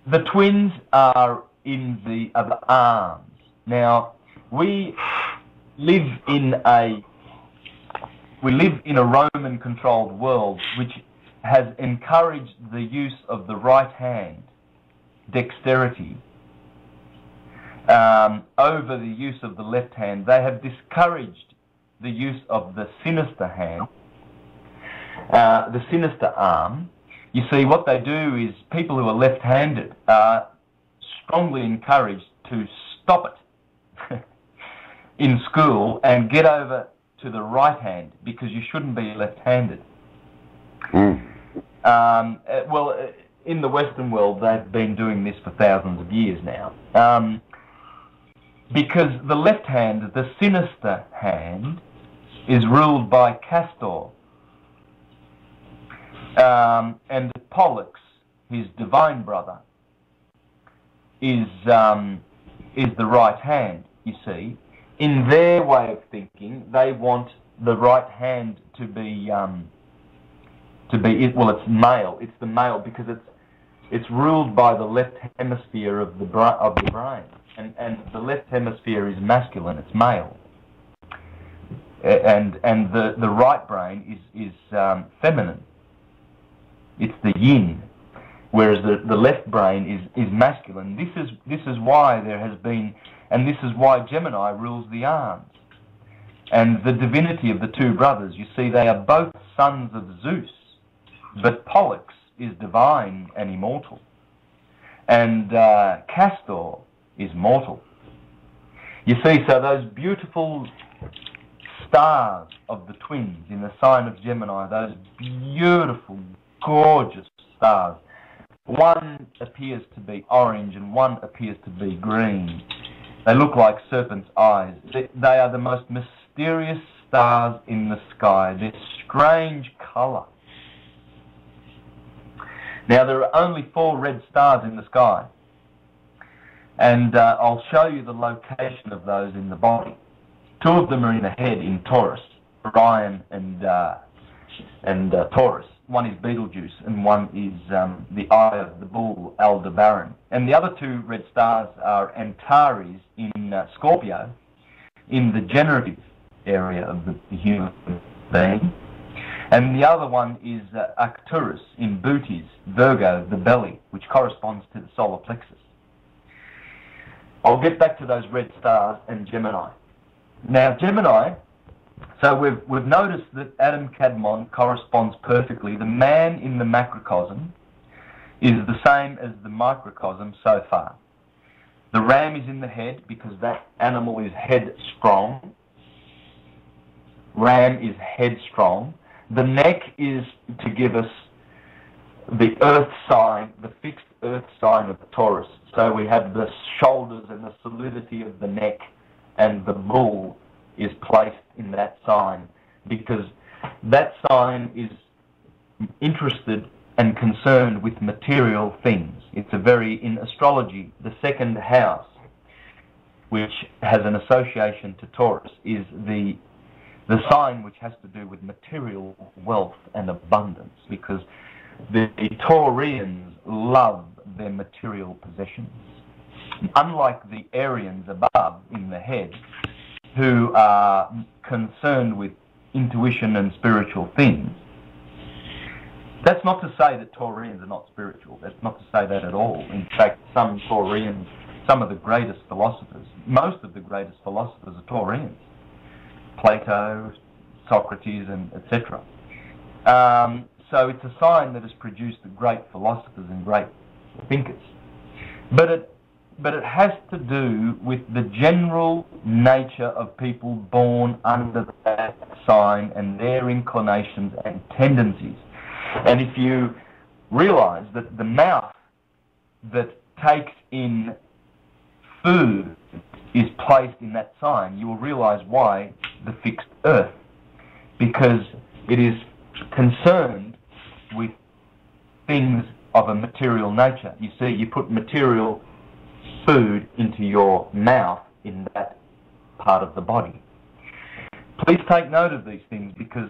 The twins are in the arms. Now, we live in a Roman-controlled world which has encouraged the use of the right hand, dexterity, over the use of the left hand. They have discouraged the use of the sinister hand, the sinister arm. You see, what they do is people who are left-handed are strongly encouraged to stop it in school and get over to the right hand because you shouldn't be left-handed. Well, in the Western world, they've been doing this for thousands of years now. Because the left hand, the sinister hand, is ruled by Castor. And Pollux, his divine brother, is the right hand, you see. In their way of thinking, they want the right hand to be well, it's male. It's the male because it's ruled by the left hemisphere of the brain, and the left hemisphere is masculine. It's male, and the right brain is feminine. It's the yin, whereas the left brain is masculine. This is why there has been, and this is why Gemini rules the arms, and the divinity of the two brothers. You see, they are both sons of Zeus, but Pollux is divine and immortal, and Castor is mortal. You see, so those beautiful stars of the twins in the sign of Gemini, those beautiful, gorgeous stars, one appears to be orange and one appears to be green. They look like serpent's eyes. They are the most mysterious stars in the sky. They're strange colour. Now, there are only 4 red stars in the sky, and I'll show you the location of those in the body. 2 of them are in the head in Taurus, Orion and Taurus. One is Betelgeuse and one is the Eye of the Bull, Aldebaran. And the other 2 red stars are Antares in Scorpio, in the generative area of the human being. And the other one is Arcturus in Bootes, Virgo, the belly, which corresponds to the solar plexus. I'll get back to those red stars and Gemini. Now, Gemini, so we've noticed that Adam Kadmon corresponds perfectly. The man in the macrocosm is the same as the microcosm so far. The ram is in the head because that animal is headstrong. Ram is headstrong. The neck is to give us the earth sign, the fixed earth sign of the Taurus. So we have the shoulders and the solidity of the neck, and the bull is placed in that sign because that sign is interested and concerned with material things. It's in astrology, the second house, which has an association to Taurus, is the sign which has to do with material wealth and abundance, because the Taurians love their material possessions. Unlike the Arians above in the head, who are concerned with intuition and spiritual things. That's not to say that Taurians are not spiritual. That's not to say that at all. In fact, some Taurians, some of the greatest philosophers, most of the greatest philosophers are Taurians. Plato, Socrates, and etc. So it's a sign that has produced great philosophers and great thinkers. But it has to do with the general nature of people born under that sign and their inclinations and tendencies. And if you realize that the mouth that takes in food is placed in that sign, you will realize why the fixed earth, because it is concerned with things of a material nature. You see, you put material food into your mouth in that part of the body. Please take note of these things, because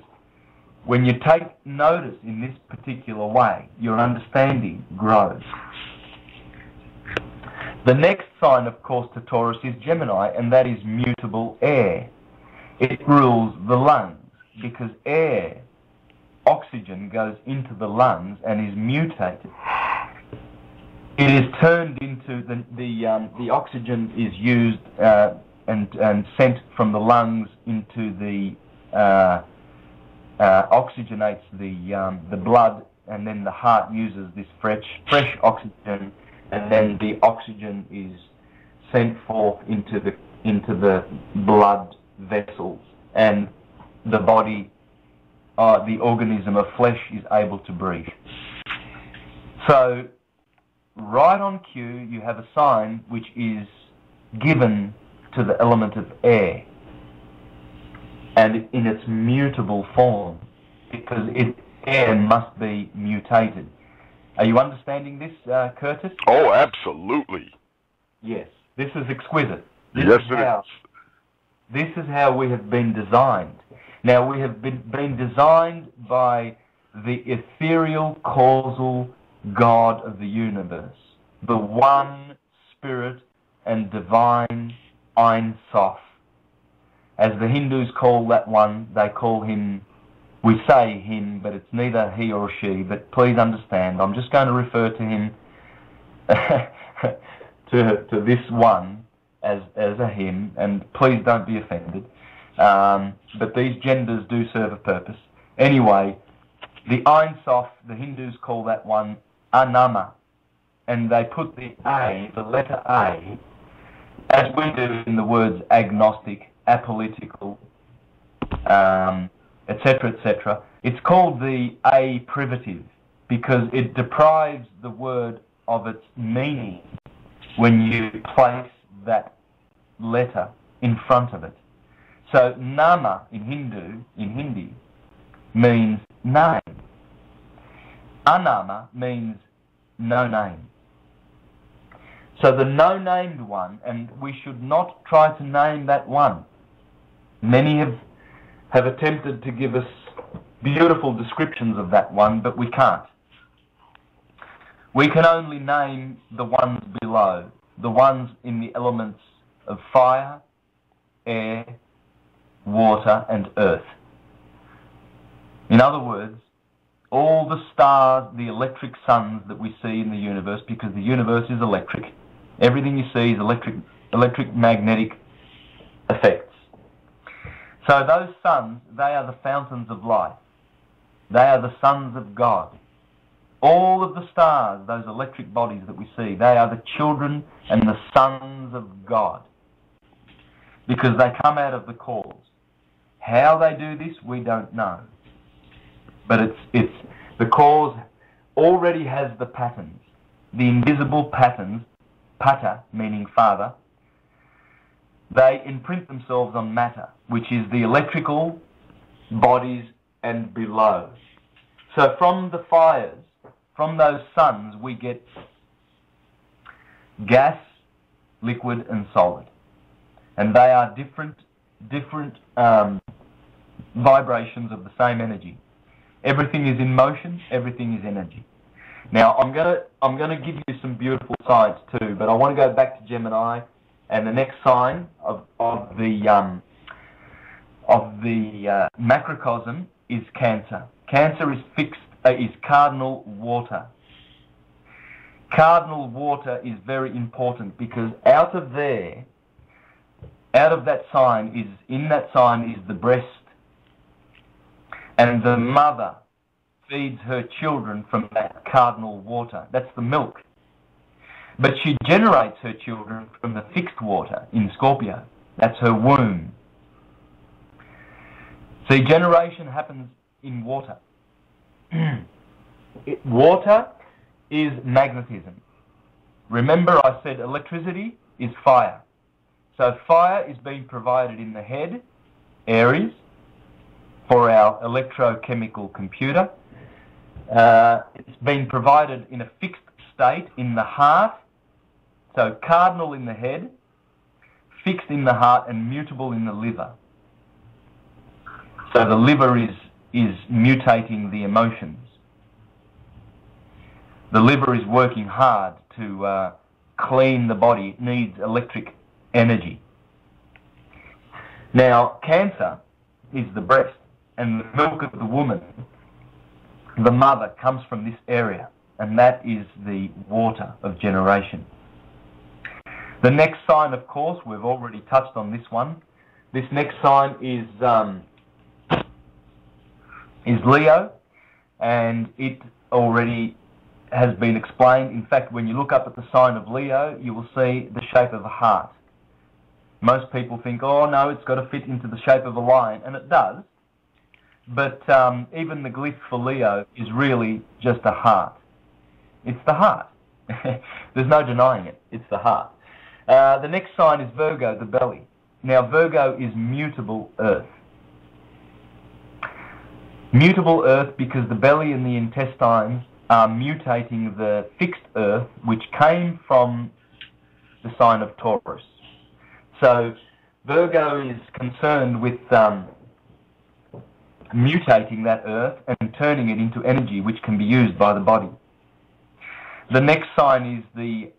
when you take notice in this particular way, your understanding grows. The next sign, of course, to Taurus is Gemini, and that is mutable air. It rules the lungs, because air, oxygen, goes into the lungs and is mutated. It is turned into the oxygen is used and sent from the lungs into the oxygenates the blood, and then the heart uses this fresh oxygen, and then the oxygen is sent forth into the blood vessels, and the body, the organism of flesh, is able to breathe. So, right on cue, you have a sign which is given to the element of air, and in its mutable form, because air must be mutated. Are you understanding this, Curtis? Oh, absolutely. Yes, this is exquisite. Yes, it is. This is how we have been designed. Now, we have been designed by the ethereal, causal God of the universe, the one spirit and divine Ein Sof. As the Hindus call that one, they call him, we say him, but it's neither he or she, but please understand, I'm just going to refer to him, to this one as a him, and please don't be offended. But these genders do serve a purpose. Anyway, the Ein Sof, the Hindus call that one Anama, and they put the A, the letter A, as we do in the words agnostic, apolitical, etc., etc. It's called the A privative because it deprives the word of its meaning when you place that letter in front of it. So Nama in Hindi, means name. Anama means no name. So the no-named one, and we should not try to name that one. Many have attempted to give us beautiful descriptions of that one, but we can't. We can only name the ones below, the ones in the elements of fire, air, water, and earth. In other words, all the stars, the electric suns that we see in the universe, because the universe is electric. Everything you see is electric magnetic effects. So those suns, they are the fountains of life. They are the sons of God. All of the stars, those electric bodies that we see, they are the children and the sons of God, because they come out of the cause. How they do this, we don't know. But it's the cause already has the patterns, the invisible patterns, pata meaning father. They imprint themselves on matter, which is the electrical bodies and below. So from the fires, from those suns, we get gas, liquid, and solid, and they are different vibrations of the same energy. Everything is in motion. Everything is energy. Now I'm gonna give you some beautiful signs too, but I want to go back to Gemini, and the next sign of the macrocosm is Cancer. Cancer is is cardinal water. Cardinal water is very important because out of that sign is the breast. And the mother feeds her children from that cardinal water. That's the milk. But she generates her children from the fixed water in Scorpio. That's her womb. See, generation happens in water. Water is magnetism. Remember I said electricity is fire. So fire is being provided in the head, Aries, for our electrochemical computer. It's been provided in a fixed state in the heart, so cardinal in the head, fixed in the heart, and mutable in the liver. So the liver is mutating the emotions. The liver is working hard to clean the body. It needs electric energy. Now, Cancer is the breast. And the milk of the woman, the mother, comes from this area, and that is the water of generation. The next sign, of course, we've already touched on this one. This next sign is Leo, and it already has been explained. In fact, when you look up at the sign of Leo, you will see the shape of a heart. Most people think, oh no, it's got to fit into the shape of a lion, and it does. But even the glyph for Leo is really just a heart. It's the heart. There's no denying it. It's the heart. The next sign is Virgo, the belly. Now, Virgo is mutable earth. Mutable earth because the belly and the intestines are mutating the fixed earth, which came from the sign of Taurus. So Virgo is concerned with mutating that earth and turning it into energy which can be used by the body. The next sign is the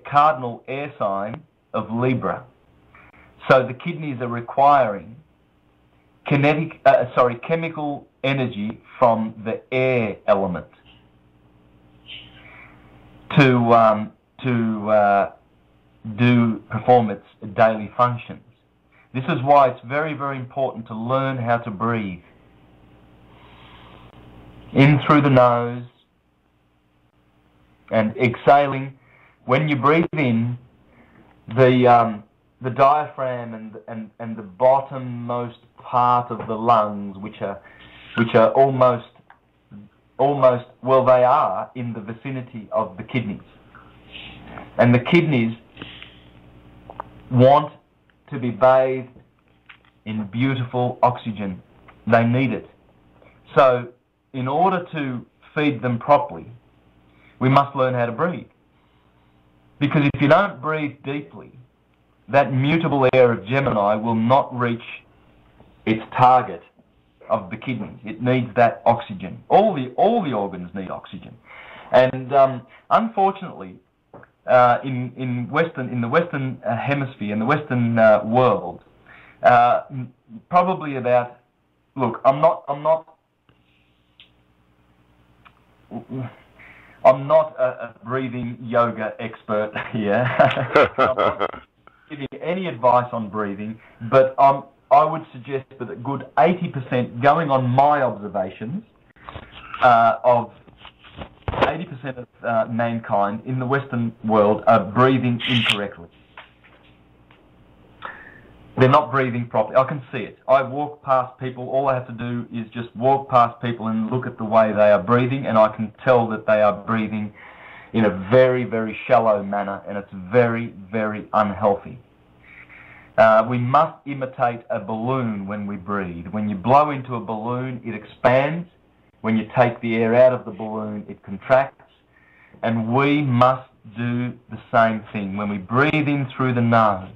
cardinal air sign of Libra. So the kidneys are requiring chemical energy from the air element to perform its daily functions. This is why it's very, very important to learn how to breathe. In through the nose and exhaling. When you breathe in, the diaphragm and the bottommost part of the lungs, which are almost well, they are in the vicinity of the kidneys, and the kidneys want to be bathed in beautiful oxygen. They need it. So in order to feed them properly, we must learn how to breathe. Because if you don't breathe deeply, that mutable air of Gemini will not reach its target of the kidneys. It needs that oxygen. All the organs need oxygen. And unfortunately, in the Western hemisphere, in the Western world, probably about, look, I'm not a breathing yoga expert here. I'm not giving any advice on breathing, but I would suggest that a good 80%, going on my observations, of 80% of mankind in the Western world are breathing incorrectly. They're not breathing properly. I can see it. I walk past people. All I have to do is just walk past people and look at the way they are breathing, and I can tell that they are breathing in a very, very shallow manner, and it's very, very unhealthy. We must imitate a balloon when we breathe. When you blow into a balloon, it expands. When you take the air out of the balloon, it contracts. And we must do the same thing. When we breathe in through the nose,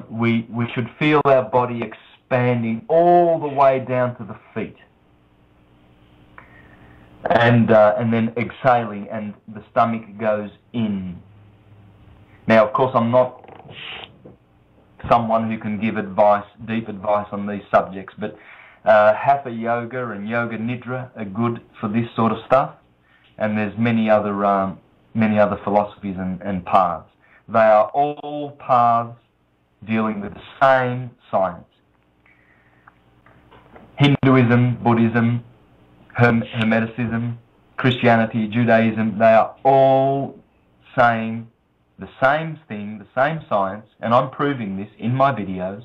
we should feel our body expanding all the way down to the feet. And then exhaling, and the stomach goes in. Now, of course, I'm not someone who can give advice, deep advice on these subjects, but Hatha Yoga and Yoga Nidra are good for this sort of stuff, and there's many other philosophies and paths. They are all paths dealing with the same science. Hinduism, Buddhism, Hermeticism, Christianity, Judaism, they are all saying the same thing, the same science, and I'm proving this in my videos.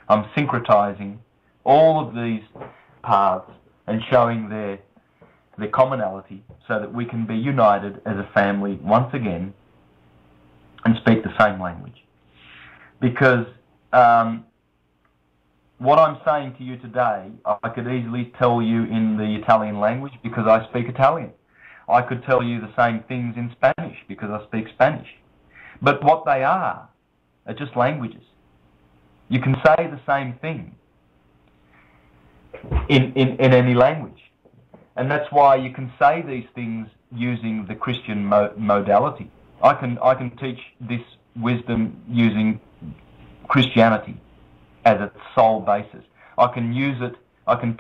I'm syncretizing all of these paths and showing their commonality so that we can be united as a family once again and speak the same language. Because what I'm saying to you today, I could easily tell you in the Italian language because I speak Italian. I could tell you the same things in Spanish because I speak Spanish. But what they are just languages. You can say the same thing in any language. And that's why you can say these things using the Christian modality. I can teach this wisdom using Christianity as its sole basis. I can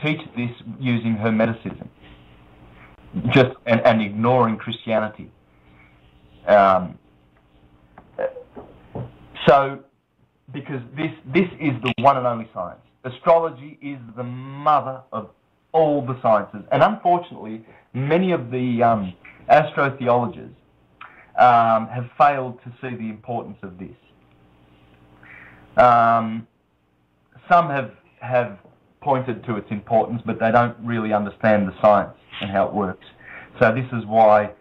teach this using Hermeticism, just and ignoring Christianity. So, because this is the one and only science. Astrology is the mother of all the sciences, and unfortunately, many of the astrotheologists have failed to see the importance of this. Some have pointed to its importance, but they don't really understand the science and how it works. So this is why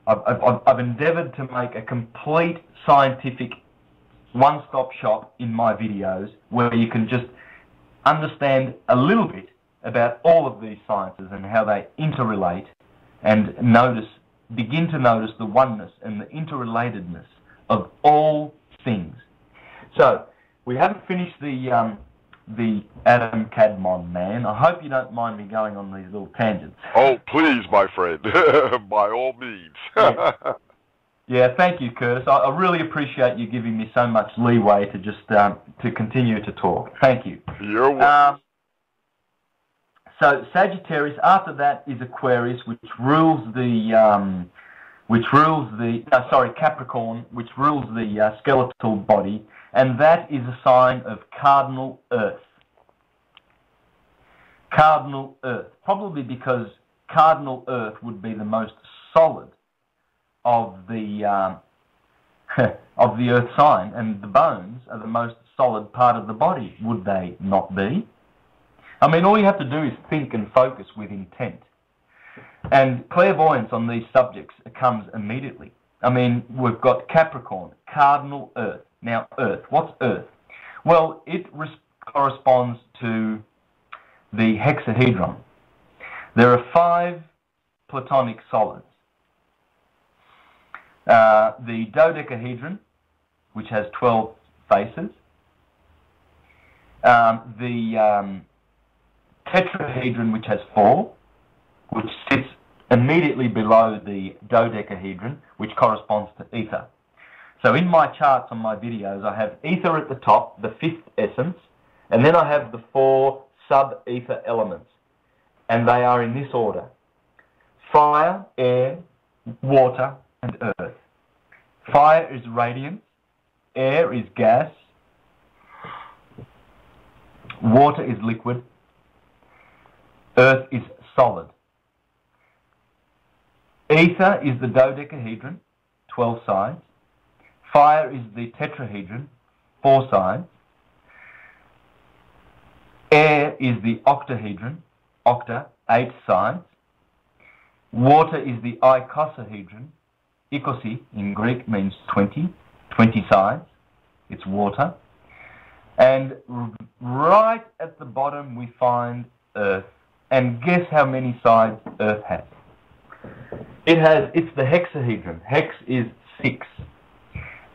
I've endeavoured to make a complete scientific one-stop shop in my videos where you can just understand a little bit about all of these sciences and how they interrelate, and begin to notice the oneness and the interrelatedness of all things. So we haven't finished the Adam Kadmon man. I hope you don't mind me going on these little tangents. Oh, please, my friend. By all means. Yeah, thank you, Curtis. I really appreciate you giving me so much leeway to just to continue to talk. Thank you. You're welcome. So Sagittarius, after that is Aquarius, which rules the which rules Capricorn, which rules the skeletal body, and that is a sign of cardinal Earth. Cardinal Earth, probably because cardinal Earth would be the most solid of the of the Earth sign, and the bones are the most solid part of the body, would they not be? I mean, all you have to do is think and focus with intent. And clairvoyance on these subjects comes immediately. I mean, we've got Capricorn, cardinal Earth. Now, Earth, what's Earth? Well, it corresponds to the hexahedron. There are 5 platonic solids. The dodecahedron, which has 12 faces. The tetrahedron, which has 4, which sits immediately below the dodecahedron, which corresponds to ether. So in my charts on my videos, I have ether at the top, the 5th essence, and then I have the 4 sub-ether elements, and they are in this order: fire, air, water, and earth. Fire is radiance, air is gas, water is liquid, earth is solid. Ether is the dodecahedron, 12 sides. Fire is the tetrahedron, 4 sides. Air is the octahedron, 8 sides. Water is the icosahedron. Ikosi in Greek means 20 sides. It's water. And right at the bottom we find Earth. And guess how many sides Earth has? It's the hexahedron. Hex is 6.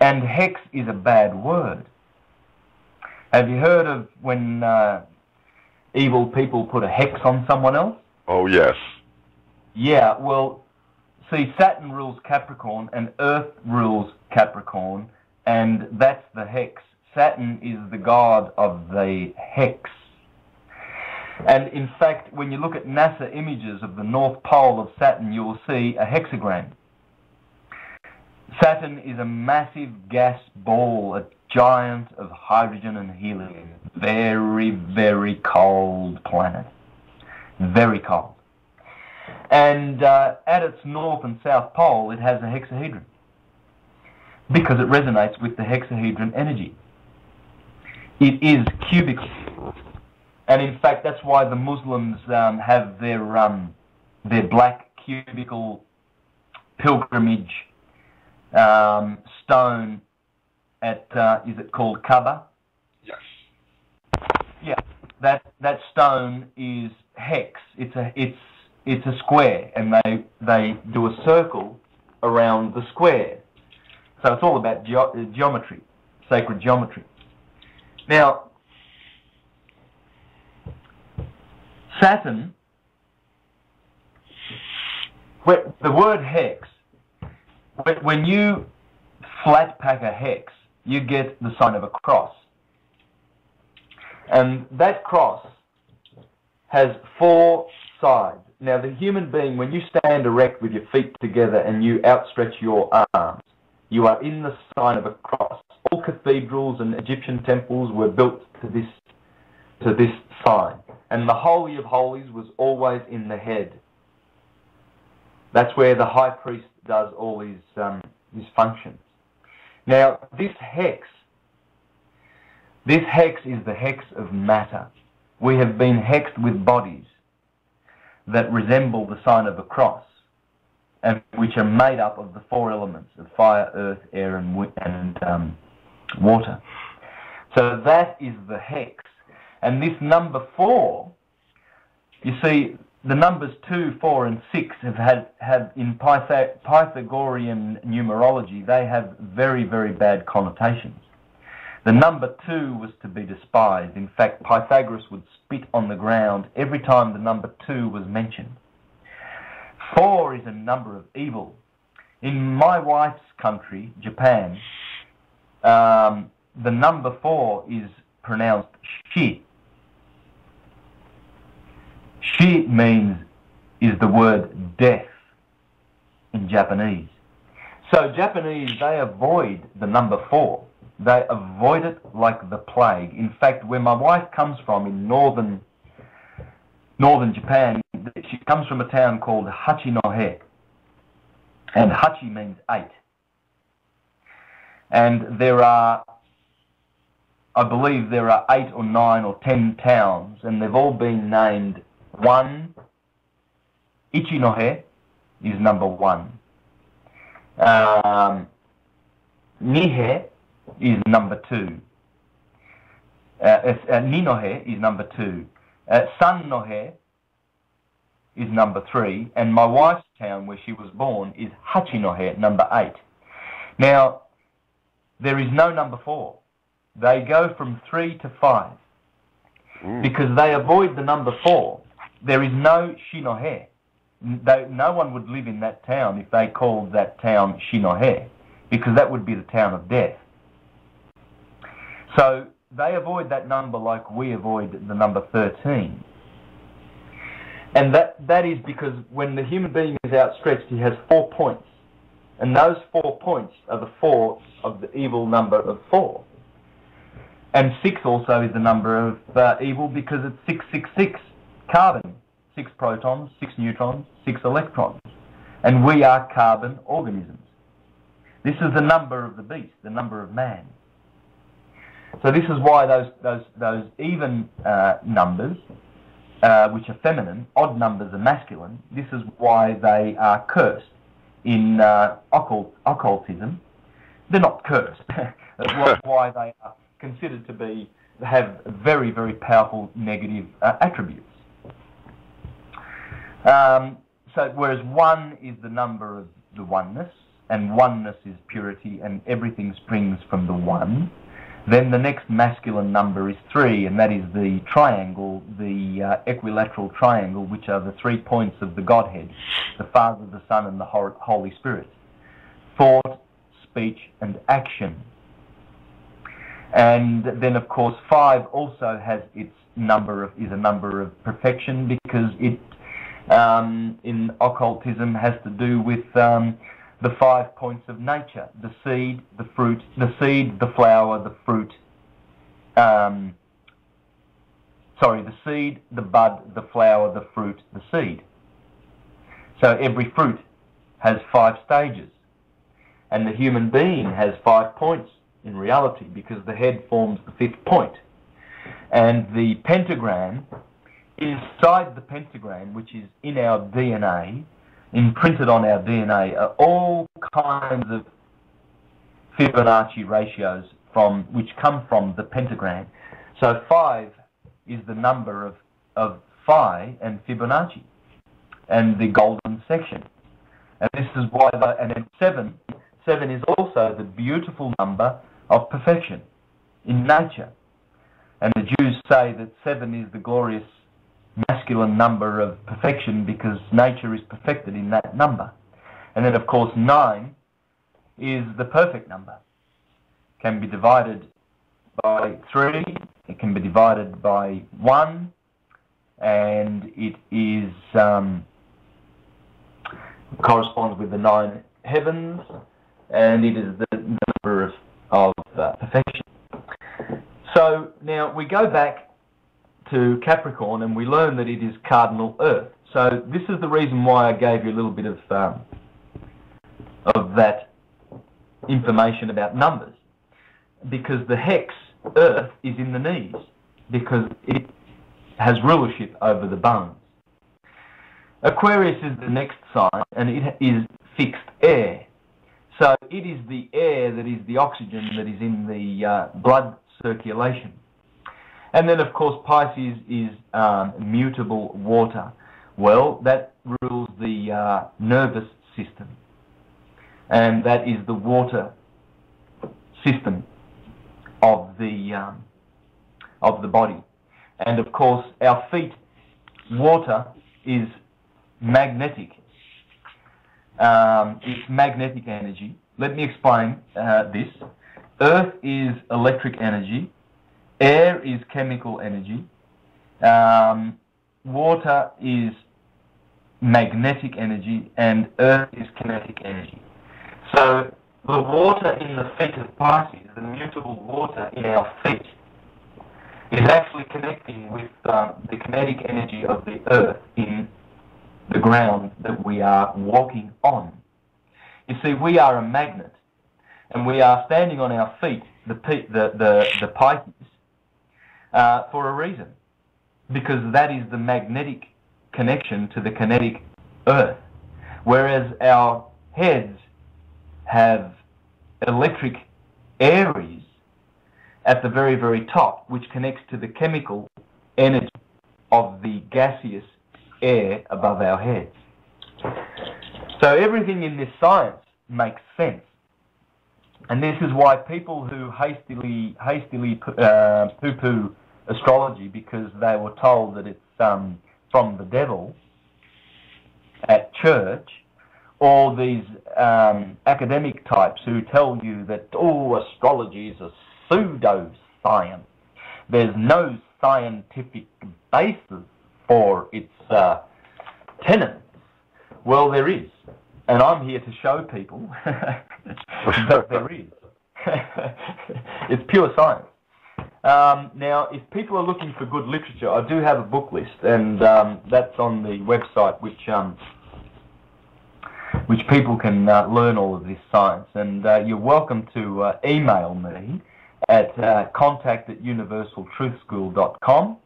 And hex is a bad word. Have you heard of when evil people put a hex on someone else? Oh, yes. Yeah, well, see, Saturn rules Capricorn and Earth rules Capricorn, and that's the hex. Saturn is the god of the hex. And in fact, when you look at NASA images of the North Pole of Saturn, you will see a hexagram. Saturn is a massive gas ball, a giant of hydrogen and helium. Very, very cold planet. Very cold. And at its north and south pole, it has a hexahedron, because it resonates with the hexahedron energy. It is cubical. And in fact, that's why the Muslims have their black cubical pilgrimage stone at, is it called Kaaba? Yes. Yeah, that stone is hex. It's a square, and they do a circle around the square. So it's all about geometry, sacred geometry. Now, Saturn, the word hex, when you flat pack a hex, you get the sign of a cross. And that cross has 4 sides. Now, the human being, when you stand erect with your feet together and you outstretch your arms, you are in the sign of a cross. All cathedrals and Egyptian temples were built to this sign. And the Holy of Holies was always in the head. That's where the high priest does all his functions. Now, this hex is the hex of matter. We have been hexed with bodies that resemble the sign of a cross, and which are made up of the 4 elements of fire, earth, air, and water. So that is the hex. And this number 4, you see, the numbers 2, 4, and 6 have in Pythagorean numerology, they have very, very bad connotations. The number 2 was to be despised. In fact, Pythagoras would spit on the ground every time the number 2 was mentioned. 4 is a number of evil. In my wife's country, Japan, the number 4 is pronounced shi. Shi is the word death in Japanese. So Japanese, they avoid the number 4. They avoid it like the plague. In fact, where my wife comes from in northern Japan, she comes from a town called Hachinohe. And Hachi means 8. And there are, I believe there are 8 or 9 or 10 towns, and they've all been named 1. Ichinohe is number 1. Nihe is number 2. Ninohe is number 2. Sannohe is number 3. And my wife's town, where she was born, is Hachinohe, number 8. Now, there is no number 4. They go from 3 to 5. Because they avoid the number 4. There is no Shinohe. No one would live in that town if they called that town Shinohe, because that would be the town of death. So they avoid that number like we avoid the number 13. And that is because when the human being is outstretched, he has 4 points. And those 4 points are the 4 of the evil number of 4. And 6 also is the number of evil because it's 666 carbon. 6 protons, 6 neutrons, 6 electrons. And we are carbon organisms. This is the number of the beast, the number of man. So this is why those even numbers, which are feminine, odd numbers are masculine, this is why they are cursed. In occultism, they're not cursed. That's why they are considered to have very, very powerful negative attributes. So whereas 1 is the number of the oneness, and oneness is purity, and everything springs from the 1, then the next masculine number is 3, and that is the triangle, the equilateral triangle, which are the 3 points of the Godhead, the Father, the Son, and the Holy Spirit. Thought, speech, and action. And then, of course, 5 also has its is a number of perfection, because it in occultism has to do with the 5 points of nature: the seed, the fruit, the seed, the flower, the fruit. The seed, the bud, the flower, the fruit, the seed. So every fruit has 5 stages, and the human being has 5 points in reality, because the head forms the 5th point. And the pentagram, inside the pentagram, which is in our DNA, imprinted on our DNA, are all kinds of Fibonacci ratios which come from the pentagram. So 5 is the number of Phi and Fibonacci, and the golden section. And this is why, and then 7 is also the beautiful number of perfection in nature. And the Jews say that 7 is the glorious masculine number of perfection, because nature is perfected in that number. And then, of course, 9 is the perfect number. It can be divided by 3, it can be divided by 1, and it is corresponds with the 9 heavens, and it is the number of perfection. So now we go back to Capricorn, and we learn that it is cardinal Earth. So this is the reason why I gave you a little bit of that information about numbers, because the hex Earth is in the knees, because it has rulership over the bones. Aquarius is the next sign, and it is fixed air. So it is the air that is the oxygen that is in the blood circulation. And then, of course, Pisces is mutable water. Well, that rules the nervous system, and that is the water system of the body. And of course, our feet, water is magnetic. It's magnetic energy. Let me explain this. Earth is electric energy. Air is chemical energy. Water is magnetic energy, and earth is kinetic energy. So the water in the feet of Pisces, the mutable water in our feet, is actually connecting with the kinetic energy of the earth in the ground that we are walking on. You see, we are a magnet, and we are standing on our feet, the Pisces, for a reason, because that is the magnetic connection to the kinetic earth, whereas our heads have electric Aries at the very, very top, which connects to the chemical energy of the gaseous air above our heads. So everything in this science makes sense. And this is why people who hastily poo-poo astrology because they were told that it's from the devil at church, or these academic types who tell you that, oh, astrology is a pseudo-science. There's no scientific basis for its tenets. Well, there is. And I'm here to show people that there is. It's pure science. Now, if people are looking for good literature, I do have a book list, and that's on the website, which people can learn all of this science. And you're welcome to email me at contact@universaltruthschool.com,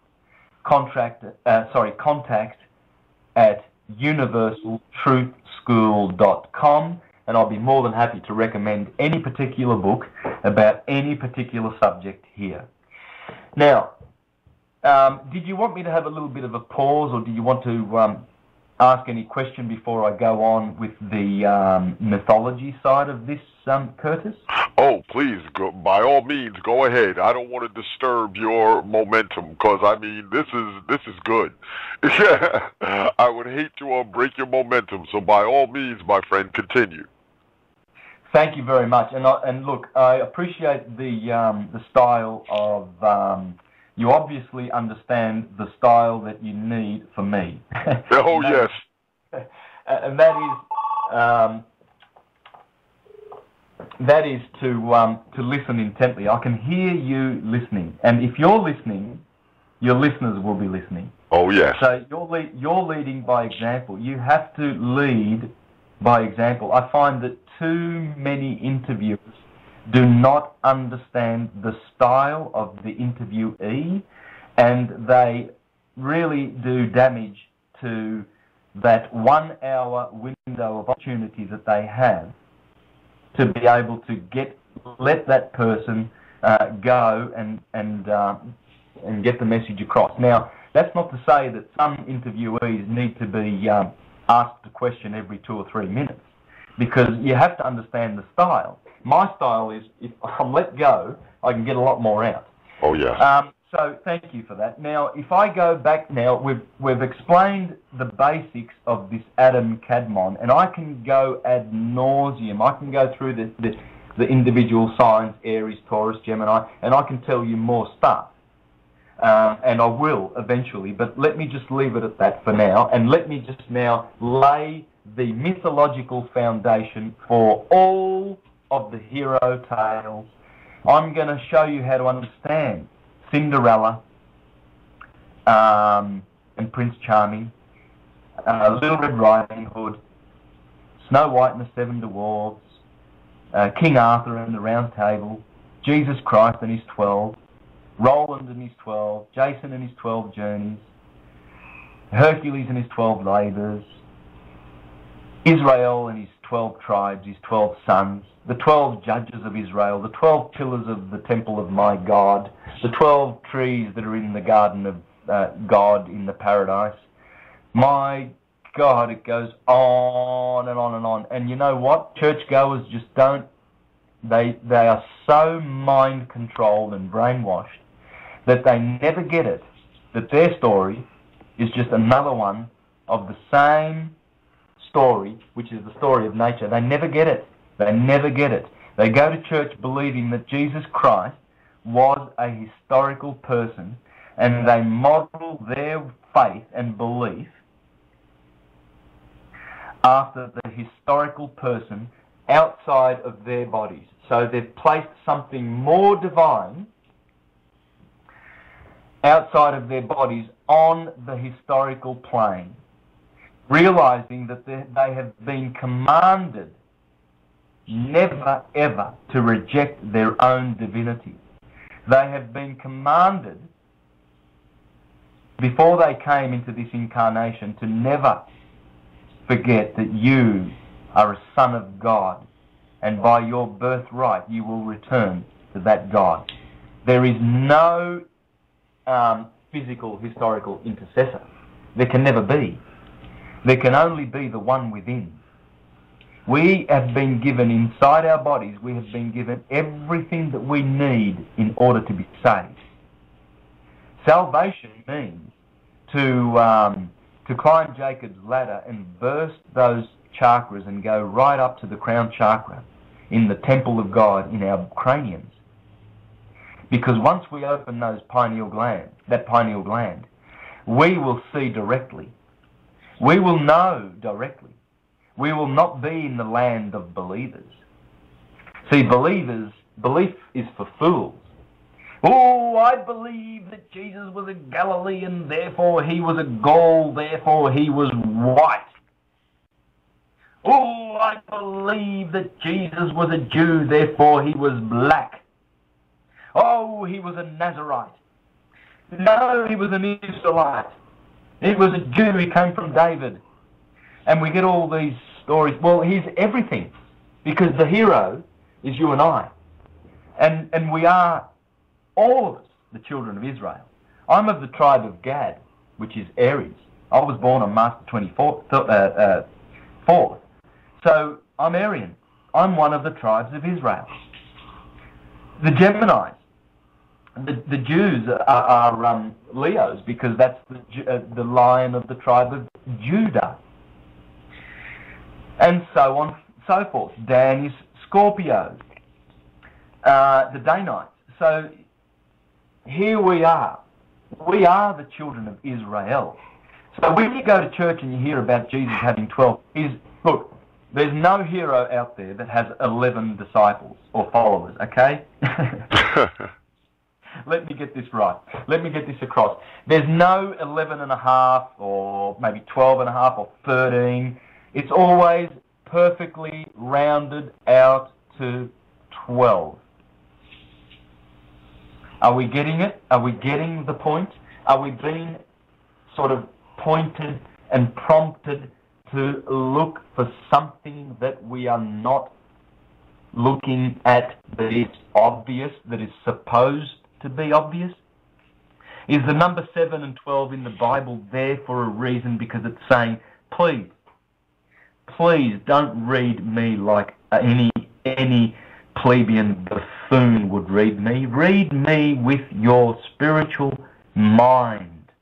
contact at universaltruthschool.com, and I'll be more than happy to recommend any particular book about any particular subject here. Now, did you want me to have a little bit of a pause, or do you want to ask any question before I go on with the mythology side of this, Curtis? Oh, please, go, by all means, go ahead. I don't want to disturb your momentum, because, I mean, this is good. I would hate to break your momentum, so by all means, my friend, continue. Thank you very much. And look, I appreciate the style of... you obviously understand the style that you need for me. Oh, yes. And that is to listen intently. I can hear you listening, and if you're listening, your listeners will be listening. Oh, yes. So you're leading by example. You have to lead by example. I find that too many interviewers do not understand the style of the interviewee, and they really do damage to that 1 hour window of opportunity that they have to be able to let that person go and get the message across. Now, that's not to say that some interviewees need to be asked a question every 2 or 3 minutes, because you have to understand the style. My style is, if I'm let go, I can get a lot more out. Oh, yeah. So thank you for that. Now, if I go back now, we've explained the basics of this Adam Kadmon, and I can go ad nauseum. I can go through the individual signs, Aries, Taurus, Gemini, and I can tell you more stuff. And I will eventually, but let me just leave it at that for now, and let me just now lay the mythological foundation for all of the hero tales. I'm going to show you how to understand Cinderella and Prince Charming, Little Red Riding Hood, Snow White and the Seven Dwarfs, King Arthur and the Round Table, Jesus Christ and his 12, Roland and his 12, Jason and his 12 journeys, Hercules and his 12 labours, Israel and his 12 tribes, his 12 sons, the 12 judges of Israel, the 12 pillars of the temple of my God, the 12 trees that are in the garden of God in the paradise. My God, it goes on and on and on. And you know what? Churchgoers just don't, they are so mind-controlled and brainwashed that they never get it, that their story is just another one of the same story, which is the story of nature. They never get it. They never get it. They go to church believing that Jesus Christ was a historical person, and they model their faith and belief after the historical person outside of their bodies. So they've placed something more divine outside of their bodies on the historical plane, realizing that they have been commanded never ever to reject their own divinity. They have been commanded, before they came into this incarnation, to never forget that you are a son of God, and by your birthright you will return to that God. There is no physical, historical intercessor. There can never be. There can only be the one within. We have been given, inside our bodies, we have been given everything that we need in order to be saved. Salvation means to climb Jacob's ladder and burst those chakras and go right up to the crown chakra in the temple of God in our craniums. Because once we open that pineal gland, we will see directly. We will know directly. We will not be in the land of believers. See, belief is for fools. Oh, I believe that Jesus was a Galilean, therefore he was a Gaul, therefore he was white. Oh, I believe that Jesus was a Jew, therefore he was black. Oh, he was a Nazarite. No, he was an Israelite. He was a Jew, he came from David. And we get all these stories. Well, he's everything, because the hero is you and I. And we are, all of us, the children of Israel. I'm of the tribe of Gad, which is Aries. I was born on March 4th. So I'm Aryan. I'm one of the tribes of Israel. The Geminis, the Jews are Leos, because that's the lion of the tribe of Judah. And so on, so forth. Dan is Scorpio. The Danites. So here we are. We are the children of Israel. So when you go to church and you hear about Jesus having 12, look, there's no hero out there that has 11 disciples or followers, okay? Let me get this right. Let me get this across. There's no 11 and a half or maybe 12 and a half or 13. It's always perfectly rounded out to 12. Are we getting it? Are we getting the point? Are we being sort of pointed and prompted to look for something that we are not looking at, that is obvious, that is supposed to be obvious? Is the number 7 and 12 in the Bible there for a reason? Because it's saying, please don't read me like any plebeian buffoon would read me. Read me with your spiritual mind.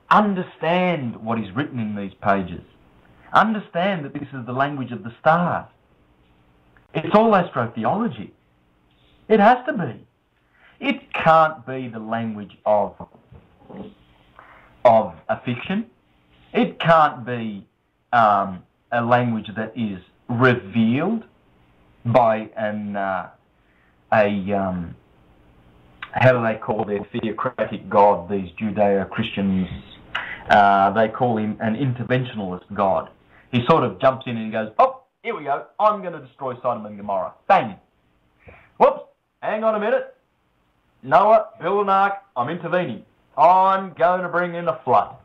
Understand what is written in these pages. Understand that this is the language of the stars. It's all astrotheology. It has to be. It can't be the language of a fiction. It can't be a language that is revealed by how do they call their theocratic god, these Judeo-Christians? They call him an interventionalist god. He sort of jumps in and he goes, oh, here we go, I'm going to destroy Sodom and Gomorrah. Bang! Whoops, hang on a minute. Noah, build an ark, I'm intervening. I'm going to bring in a flood.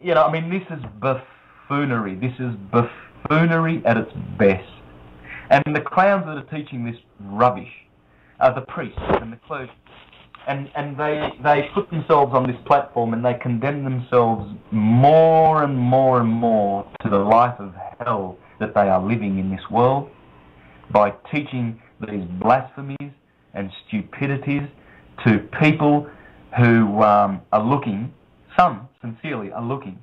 You know, I mean, this is buffoonery. This is buffoonery at its best. And the clowns that are teaching this rubbish are the priests and the clergy. And they put themselves on this platform and they condemn themselves more and more and more to the life of hell that they are living in this world by teaching these blasphemies and stupidities to people who are looking, some sincerely are looking,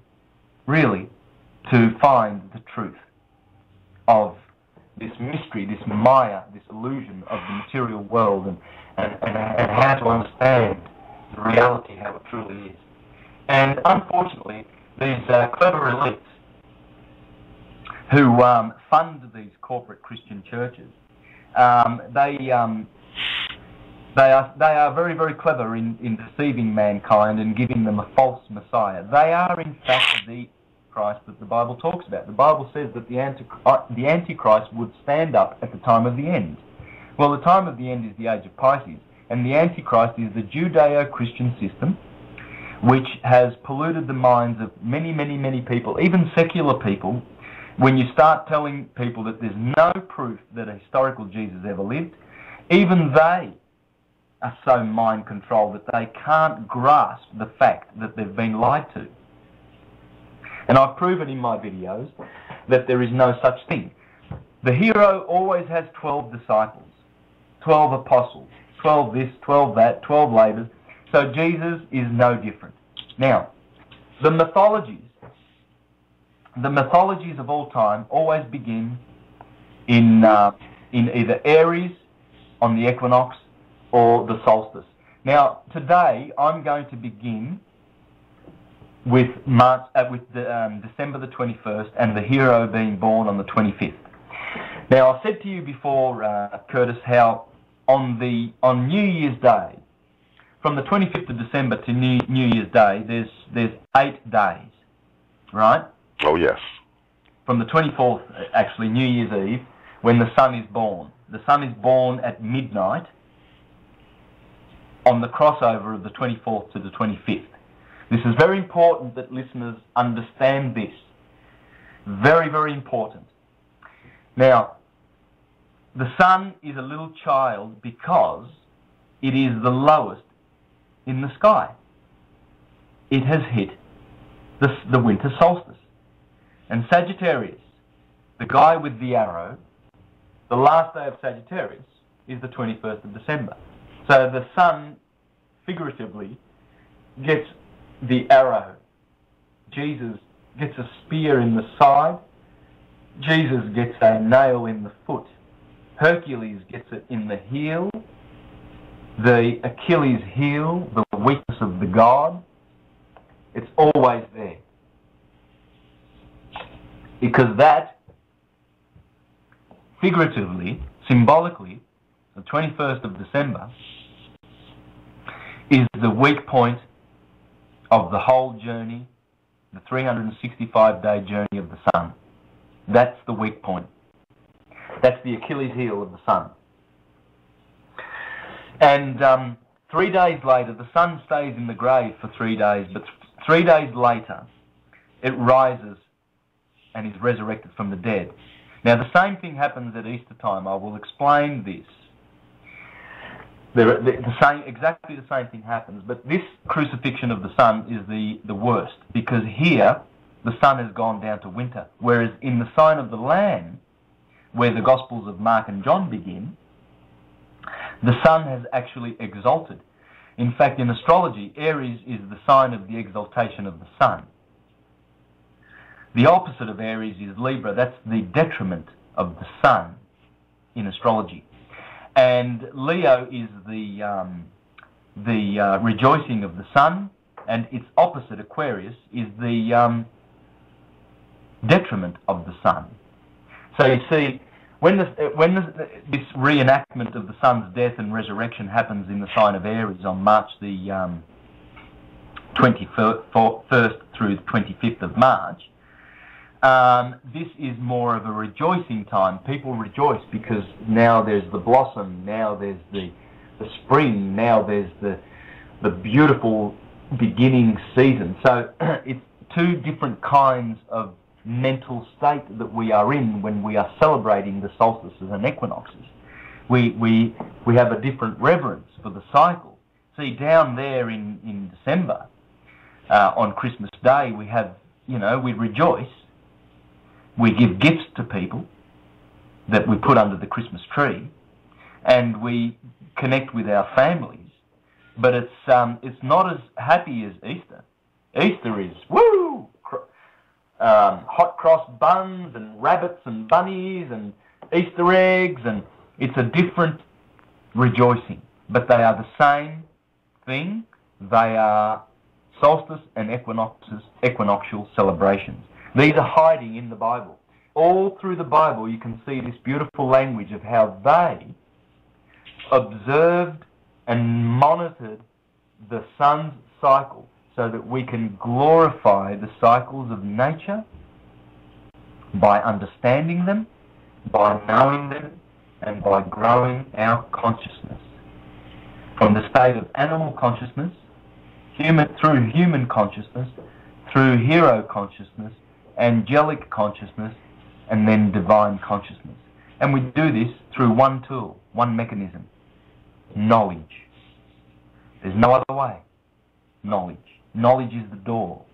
really, to find the truth of this mystery, this Maya, this illusion of the material world, and how to understand the reality, how it truly is. And unfortunately, these clever elites who fund these corporate Christian churches, they are very, very clever in deceiving mankind and giving them a false Messiah. They are, in fact, the Christ that the Bible talks about. The Bible says that the Antichrist would stand up at the time of the end. Well, the time of the end is the age of Pisces, and the Antichrist is the Judeo-Christian system which has polluted the minds of many, many, many people, even secular people. When you start telling people that there's no proof that a historical Jesus ever lived, even they are so mind-controlled that they can't grasp the fact that they've been lied to. And I've proven in my videos that there is no such thing. The hero always has 12 disciples, 12 apostles, 12 this, 12 that, 12 labours. So Jesus is no different. Now, the mythologies of all time always begin in either Aries on the equinox or the solstice. Now, today I'm going to begin with December the 21st and the hero being born on the 25th. Now, I said to you before, Curtis, how on New Year's Day, from the 25th of December to New Year's Day, there's 8 days, right? Oh, yes. From the 24th, actually, New Year's Eve, when the sun is born. The sun is born at midnight on the crossover of the 24th to the 25th. This is very important that listeners understand this. Very, very important. Now, the sun is a little child because it is the lowest in the sky. It has hit the winter solstice. And Sagittarius, the guy with the arrow, the last day of Sagittarius is the 21st of December. So the sun, figuratively, gets the arrow. Jesus gets a spear in the side. Jesus gets a nail in the foot. Hercules gets it in the heel. The Achilles heel, the weakness of the god, it's always there. Because that, figuratively, symbolically, the 21st of December, is the weak point of the whole journey, the 365-day journey of the sun. That's the weak point. That's the Achilles heel of the sun. And 3 days later, the sun stays in the grave for 3 days, but 3 days later, it rises and is resurrected from the dead. Now, the same thing happens at Easter time. I will explain this. Exactly the same thing happens, but this crucifixion of the sun is the worst, because here the sun has gone down to winter, whereas in the sign of the Lamb, where the Gospels of Mark and John begin, the sun has actually exalted. In fact, in astrology, Aries is the sign of the exaltation of the sun. The opposite of Aries is Libra. That's the detriment of the sun in astrology. And Leo is the rejoicing of the sun, and its opposite, Aquarius, is the detriment of the sun. So you see, when this reenactment of the sun's death and resurrection happens in the sign of Aries on March the 21st through the 25th of March, this is more of a rejoicing time. People rejoice because now there's the blossom, now there's the spring, now there's the beautiful beginning season. So it's two different kinds of mental state that we are in when we are celebrating the solstices and equinoxes. We have a different reverence for the cycle. See, down there in December, on Christmas Day, we have, we rejoice. We give gifts to people that we put under the Christmas tree, and we connect with our families. But it's not as happy as Easter. Easter is, woo! Hot cross buns and rabbits and bunnies and Easter eggs, and it's a different rejoicing. But they are the same thing. They are solstice and equinoxial celebrations. These are hiding in the Bible. all through the Bible, you can see this beautiful language of how they observed and monitored the sun's cycle so that we can glorify the cycles of nature by understanding them, by knowing them, and by growing our consciousness. From the state of animal consciousness, through human consciousness, through hero consciousness, angelic consciousness, and then divine consciousness. And we do this through one tool, one mechanism: knowledge. There's no other way. Knowledge. Knowledge is the door.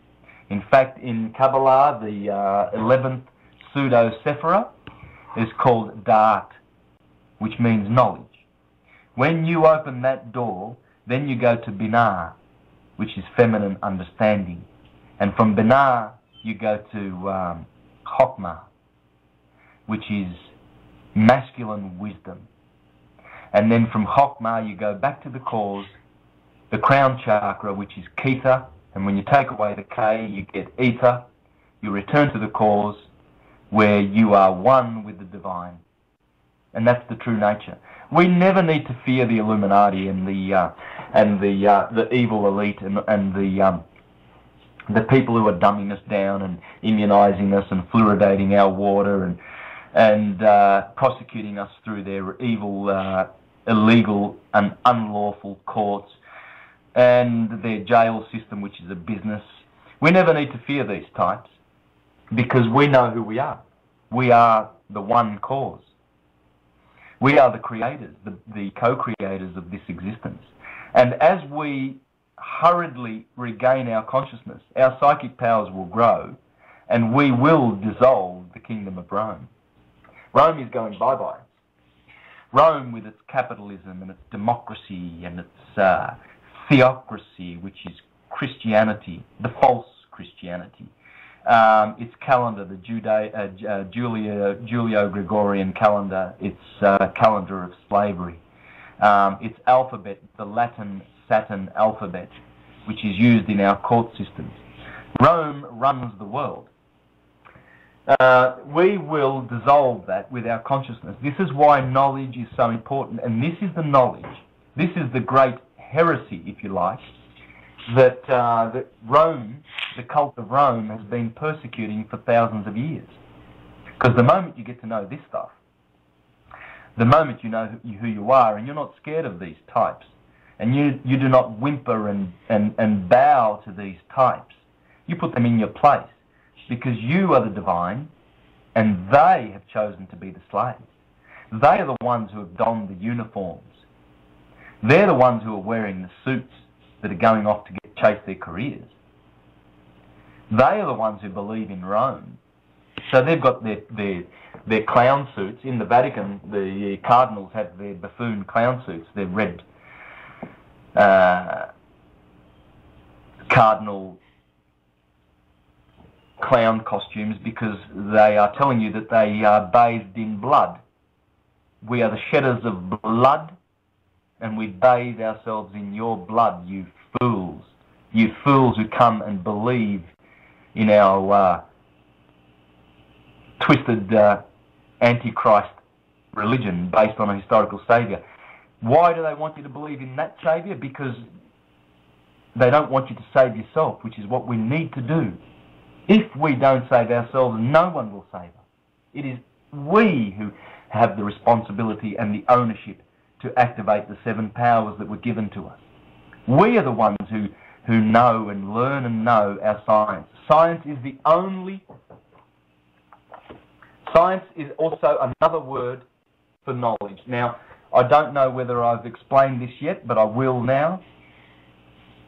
In fact, in Kabbalah, the 11th pseudo-sephira is called Da'at, which means knowledge. When you open that door, then you go to Binah, which is feminine understanding. And from Binah, you go to Chokmah, which is masculine wisdom. And then from Chokmah, you go back to the cause, the crown chakra, which is Ketha. And when you take away the K, you get Ether. You return to the cause, where you are one with the divine. And that's the true nature. We never need to fear the Illuminati and the evil elite and the people who are dumbing us down and immunizing us and fluoridating our water and prosecuting us through their evil, illegal and unlawful courts and their jail system, which is a business. We never need to fear these types because we know who we are. We are the one cause. We are the creators, the co-creators of this existence. And as we hurriedly regain our consciousness, our psychic powers will grow and we will dissolve the kingdom of Rome. Rome is going bye-bye. Rome, with its capitalism and its democracy and its theocracy, which is Christianity, the false Christianity, its calendar, the Julio-Gregorian calendar, its calendar of slavery, its alphabet, the Latin Saturn alphabet, which is used in our court systems. Rome runs the world. We will dissolve that with our consciousness. This is why knowledge is so important, and this is the knowledge. This is the great heresy, if you like, that Rome, the cult of Rome, has been persecuting for thousands of years. Because the moment you get to know this stuff, the moment you know who you are, and you're not scared of these types, and you do not whimper and bow to these types, you put them in your place, because you are the divine, and they have chosen to be the slaves. They are the ones who have donned the uniforms. They're the ones who are wearing the suits that are going off to chase their careers. They are the ones who believe in Rome. So they've got their clown suits. In the Vatican, the cardinals have their buffoon clown suits, their red cardinal clown costumes, because they are telling you that they are bathed in blood. We are the shedders of blood, and we bathe ourselves in your blood, you fools. You fools who come and believe in our twisted antichrist religion based on a historical saviour. Why do they want you to believe in that saviour? Because they don't want you to save yourself, which is what we need to do. If we don't save ourselves, no one will save us. It is we who have the responsibility and the ownership to activate the 7 powers that were given to us. We are the ones who know and learn and know our science. Science is also another word for knowledge. Now, I don't know whether I've explained this yet, but I will now.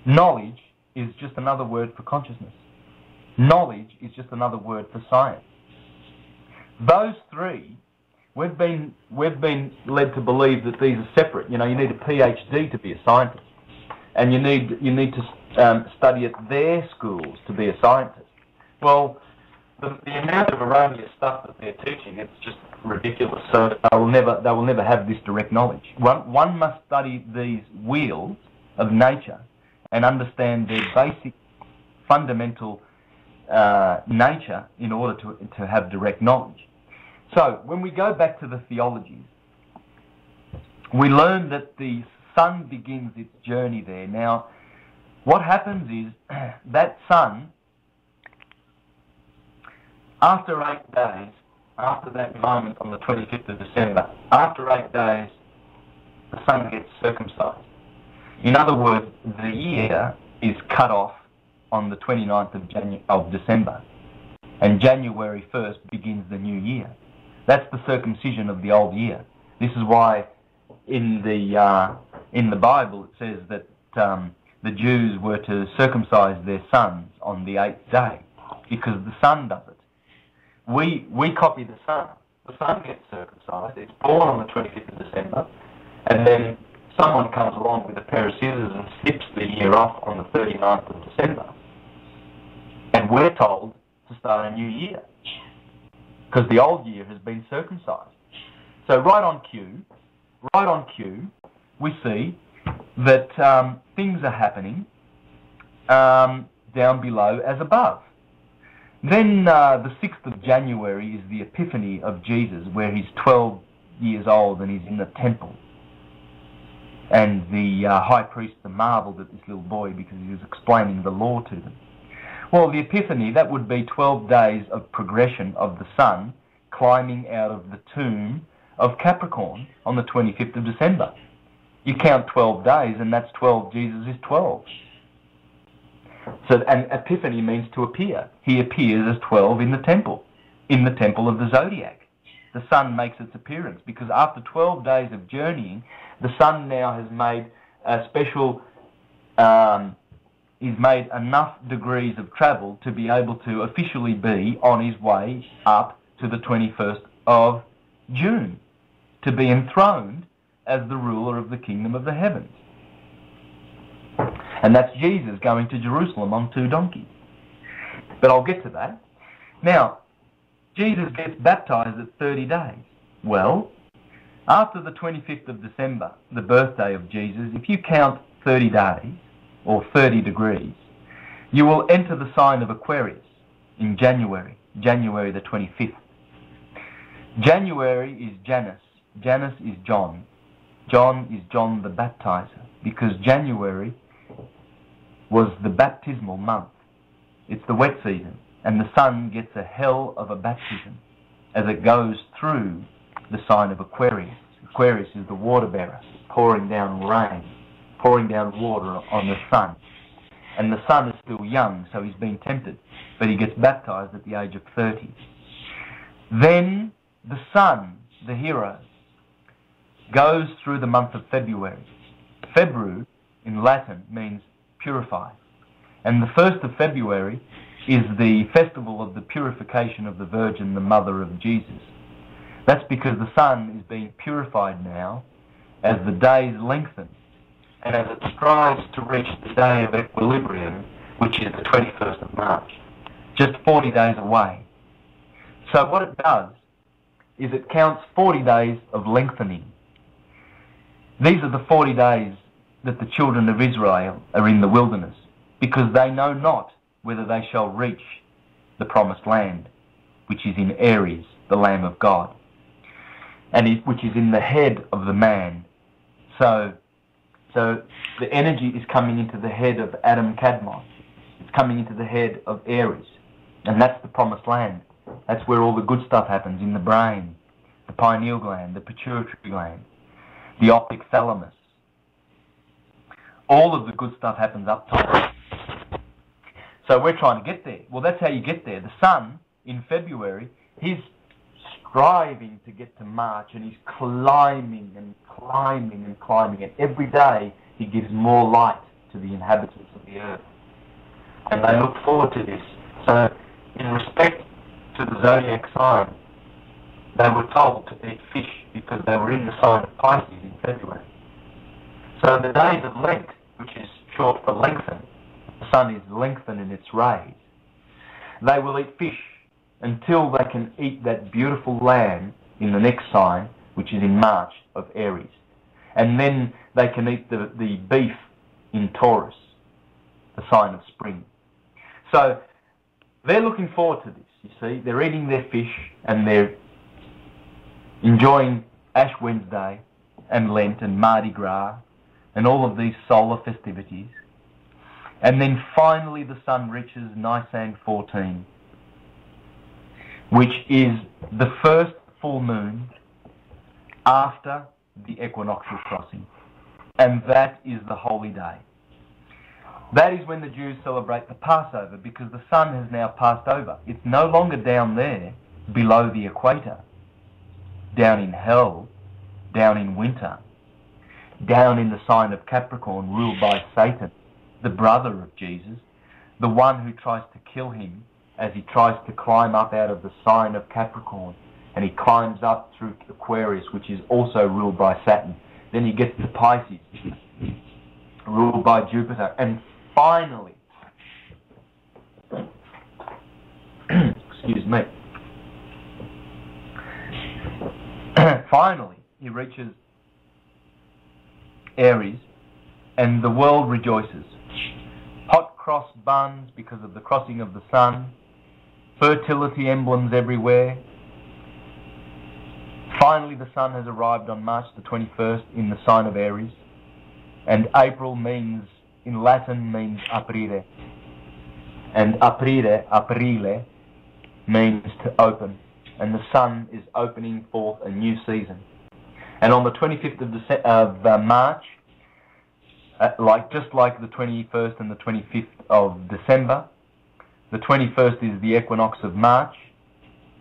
Knowledge is just another word for consciousness. Knowledge is just another word for science. Those three, we've been led to believe that these are separate. You know, you need a PhD to be a scientist, and you need to study at their schools to be a scientist. Well, the amount of erroneous stuff that they're teaching, it's just ridiculous. So they will never have this direct knowledge. One must study these wheels of nature and understand their basic, fundamental nature in order to have direct knowledge. So when we go back to the theologies, we learn that the sun begins its journey there. Now, what happens is that sun, after 8 days, after that moment on the 25th of December, after 8 days, the sun gets circumcised. In other words, the year is cut off on the 29th of December, and January 1st begins the new year. That's the circumcision of the old year. This is why in the Bible it says that the Jews were to circumcise their sons on the 8th day, because the sun does it. We copy the sun. The sun gets circumcised. It's born on the 25th of December, and then someone comes along with a pair of scissors and snips the year off on the 39th of December. And we're told to start a new year, because the old year has been circumcised. So right on cue, we see that things are happening down below as above. Then the 6th of January is the Epiphany of Jesus, where he's 12 years old and he's in the temple. And the high priest marveled at this little boy because he was explaining the law to them. Well, the Epiphany, that would be 12 days of progression of the sun climbing out of the tomb of Capricorn on the 25th of December. You count 12 days and that's 12, Jesus is 12. So, and Epiphany means to appear. He appears as 12 in the temple of the zodiac. The sun makes its appearance because after 12 days of journeying, the sun now has made a special, he's made enough degrees of travel to be able to officially be on his way up to the 21st of June, to be enthroned as the ruler of the kingdom of the heavens. And that's Jesus going to Jerusalem on 2 donkeys. But I'll get to that. Now, Jesus gets baptized at 30 days. Well, after the 25th of December, the birthday of Jesus, if you count 30 days, or 30 degrees, you will enter the sign of Aquarius in January the 25th. January is Janus. Janus is John. John is John the Baptizer, because January was the baptismal month. It's the wet season, and the sun gets a hell of a baptism as it goes through the sign of Aquarius. Aquarius is the water bearer, pouring down rain, pouring down water on the sun. And the sun is still young, so he's been tempted, but he gets baptized at the age of 30. Then the sun, the hero, goes through the month of February. February in Latin means purify. And the 1st of February is the festival of the purification of the Virgin, the mother of Jesus. That's because the sun is being purified now as the days lengthen and as it strives to reach the day of equilibrium, which is the 21st of March, just 40 days away. So what it does is it counts 40 days of lengthening. These are the 40 days that the children of Israel are in the wilderness, because they know not whether they shall reach the promised land, which is in Aries, the Lamb of God, and which is in the head of the man. So the energy is coming into the head of Adam Kadmon. It's coming into the head of Aries, and that's the promised land. That's where all the good stuff happens, in the brain, the pineal gland, the pituitary gland, the optic thalamus. All of the good stuff happens up top. So we're trying to get there. Well, that's how you get there. The sun, in February, he's striving to get to March, and he's climbing and climbing and climbing. And every day, he gives more light to the inhabitants of the earth. And they look forward to this. So, in respect to the zodiac sign, they were told to eat fish because they were in the sign of Pisces in February. So the days of Lent, which is short for lengthen, the sun is lengthened in its rays, they will eat fish until they can eat that beautiful lamb in the next sign, which is in March of Aries. And then they can eat the beef in Taurus, the sign of spring. So they're looking forward to this, you see. They're eating their fish and they're enjoying Ash Wednesday and Lent and Mardi Gras and all of these solar festivities. And then finally the sun reaches Nisan 14, which is the first full moon after the equinoctial crossing. And that is the holy day. That is when the Jews celebrate the Passover, because the sun has now passed over. It's no longer down there below the equator, down in hell, down in winter, down in the sign of Capricorn, ruled by Satan, the brother of Jesus, the one who tries to kill him as he tries to climb up out of the sign of Capricorn. And he climbs up through Aquarius, which is also ruled by Saturn. Then he gets to Pisces, ruled by Jupiter. And finally, excuse me, finally he reaches Aries, and the world rejoices. Hot cross buns because of the crossing of the sun, fertility emblems everywhere. Finally, the sun has arrived on March the 21st in the sign of Aries, and April means, in Latin, means aprire, and aprile, means to open, and the sun is opening forth a new season. And on the 25th of March, just like the 21st and the 25th of December, the 21st is the equinox of March,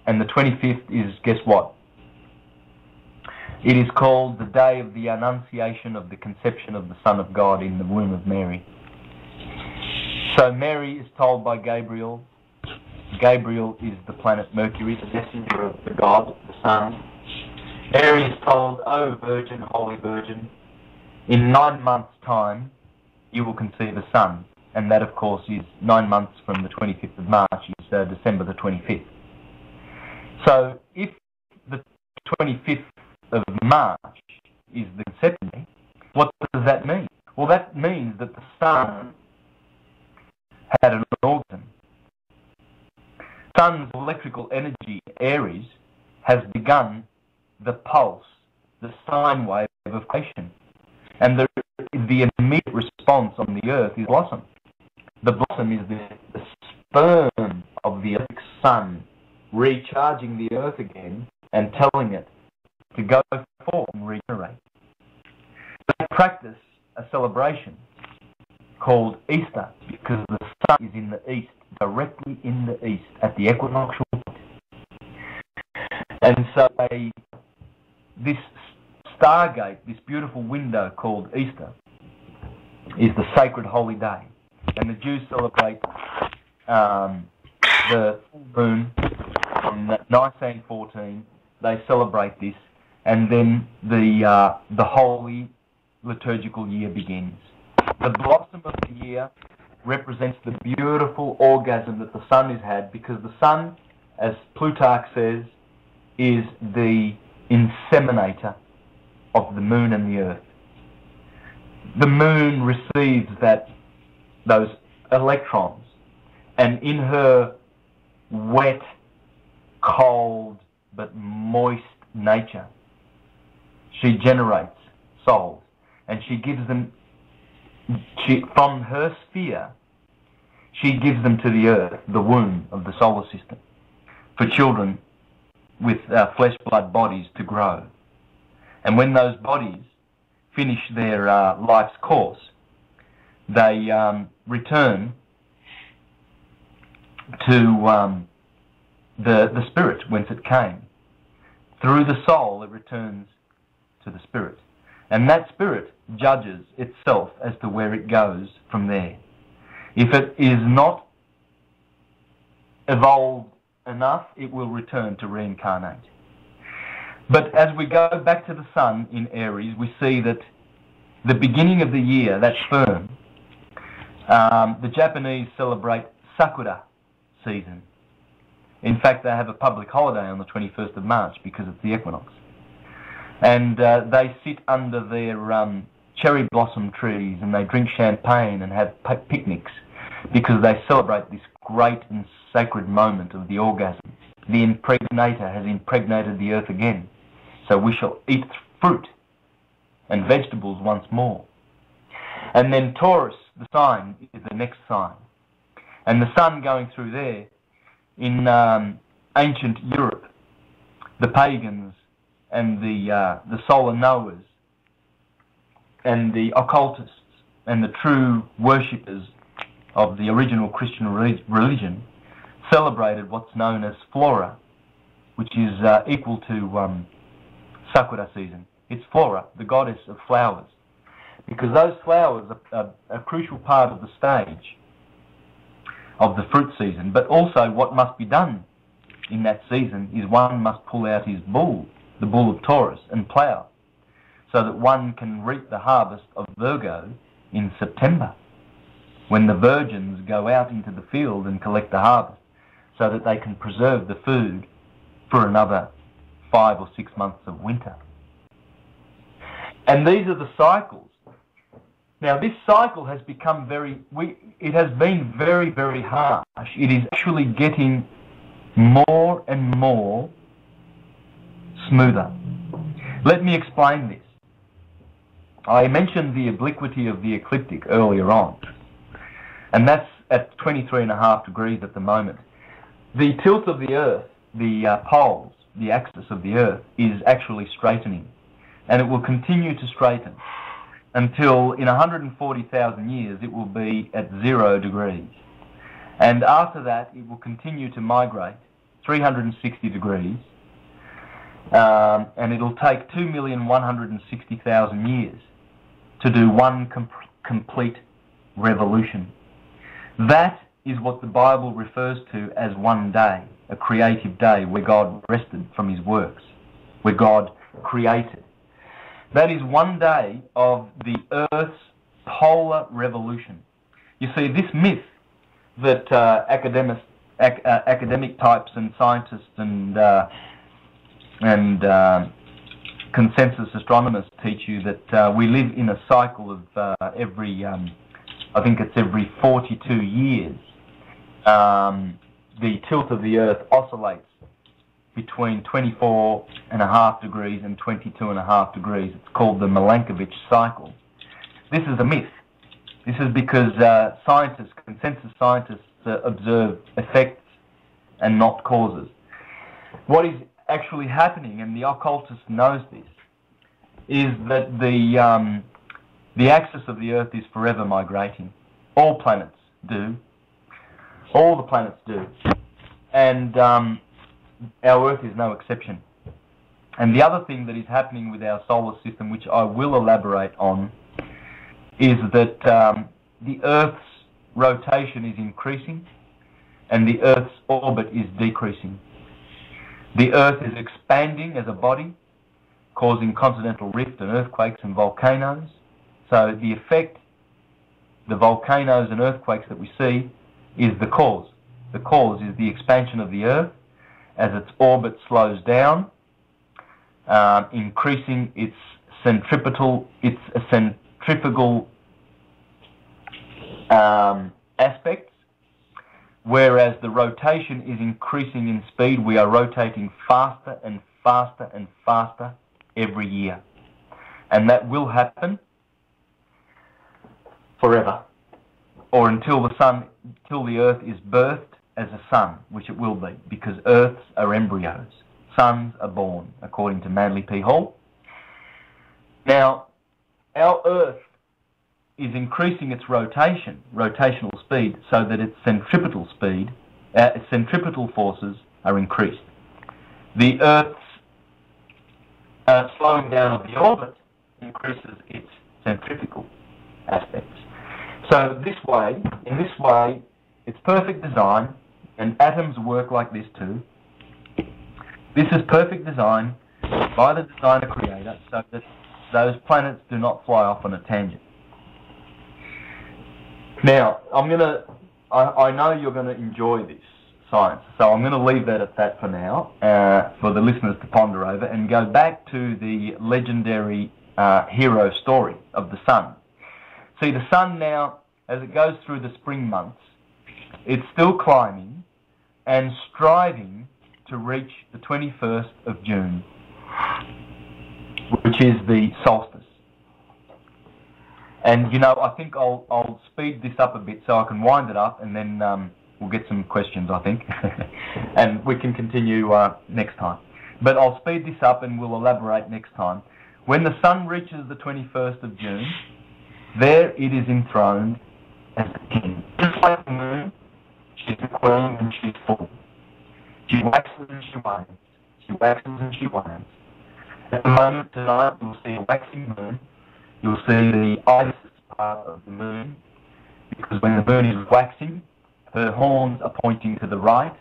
and the 25th is, guess what? It is called the day of the Annunciation of the conception of the Son of God in the womb of Mary. So Mary is told by Gabriel. Gabriel is the planet Mercury, the messenger of the God, the Sun. Mary is told, "O Virgin, Holy Virgin, in 9 months' time you will conceive a son." And that, of course, is 9 months from the 25th of March, is December the 25th. So if the 25th of March is the conception day, what does that mean? Well, that means that the sun had an orgasm. Sun's electrical energy, Aries, has begun the pulse, the sine wave of creation. And the immediate response on the earth is blossom. The blossom is the sperm of the electric sun recharging the earth again and telling it to go forth and regenerate. They practice a celebration called Easter because the sun is in the east, directly in the east, at the equinoctial point. And so this stargate, this beautiful window called Easter, is the sacred holy day. And the Jews celebrate the full moon on Nisan 14. They celebrate this, and then the holy liturgical year begins. The blossom of the year represents the beautiful orgasm that the sun has had, because the sun, as Plutarch says, is the inseminator of the moon and the earth. The moon receives those electrons, and in her wet, cold, but moist nature, she generates souls, and she gives them, from her sphere, she gives them to the earth, the womb of the solar system, for children with flesh, blood bodies to grow. And when those bodies finish their life's course, they return to the spirit whence it came. Through the soul, it returns to the spirit. And that spirit judges itself as to where it goes from there. If it is not evolved enough, it will return to reincarnate. But as we go back to the sun in Aries, we see that the beginning of the year, that sperm, the Japanese celebrate Sakura season. In fact, they have a public holiday on the 21st of March because it's the equinox. And they sit under their cherry blossom trees and they drink champagne and have picnics because they celebrate this great and sacred moment of the orgasm. The impregnator has impregnated the earth again, so we shall eat fruit and vegetables once more. And then Taurus, the sign, is the next sign. And the sun going through there, in ancient Europe, the pagans and the solar knowers and the occultists and the true worshippers of the original Christian religion celebrated what's known as Flora, which is equal to Sakura season. It's Flora, the goddess of flowers, because those flowers are a crucial part of the stage of the fruit season. But also what must be done in that season is one must pull out his bull, the bull of Taurus, and plough, so that one can reap the harvest of Virgo in September, when the virgins go out into the field and collect the harvest, so that they can preserve the food for another 5 or 6 months of winter. And these are the cycles. Now, this cycle has become it has been very, very harsh. It is actually getting more and more smoother. Let me explain this. I mentioned the obliquity of the ecliptic earlier on, and that's at 23.5 degrees at the moment. The tilt of the Earth, the poles, the axis of the Earth, is actually straightening, and it will continue to straighten until in 140,000 years it will be at 0 degrees. And after that it will continue to migrate 360 degrees, and it'll take 2,160,000 years to do one complete revolution. That is what the Bible refers to as one day, a creative day where God rested from his works, where God created. That is one day of the Earth's polar revolution. You see, this myth that academic types and scientists and consensus astronomers teach you, that we live in a cycle of every 42 years. The tilt of the Earth oscillates between 24.5 degrees and 22.5 degrees. It's called the Milankovitch cycle. This is a myth. This is because consensus scientists observe effects and not causes. What is actually happening, and the occultist knows this, is that the axis of the Earth is forever migrating. All planets do. All the planets do. And our Earth is no exception. And the other thing that is happening with our solar system, which I will elaborate on, is that the Earth's rotation is increasing and the Earth's orbit is decreasing. The Earth is expanding as a body, causing continental rift and earthquakes and volcanoes. So the effect, the volcanoes and earthquakes that we see, is the cause. The cause is the expansion of the Earth as its orbit slows down, increasing its centrifugal aspects, whereas the rotation is increasing in speed. We are rotating faster and faster and faster every year, and that will happen forever, or until the Earth is birthed as a sun, which it will be, because Earths are embryos. Suns are born, according to Manly P. Hall. Now, our Earth is increasing its rotational speed, so that its centripetal forces are increased. The Earth's slowing down of the orbit increases its centrifugal aspects. So in this way, it's perfect design, and atoms work like this too. This is perfect design by the designer creator, so that those planets do not fly off on a tangent. Now, I know you're going to enjoy this science, so I'm going to leave that at that for now, for the listeners to ponder over, and go back to the legendary hero story of the sun. See, the sun now, as it goes through the spring months, It's still climbing and striving to reach the 21st of June, which is the solstice. And, you know, I think I'll speed this up a bit so I can wind it up, and then we'll get some questions, I think. And we can continue next time. But I'll speed this up and we'll elaborate next time. When the sun reaches the 21st of June, there it is enthroned as the king. Just like the moon, she's the queen and she's full. She waxes and she wanes. She waxes and she wanes. At the moment tonight, you'll see a waxing moon. You'll see the Isis part of the moon, because when the moon is waxing, her horns are pointing to the right,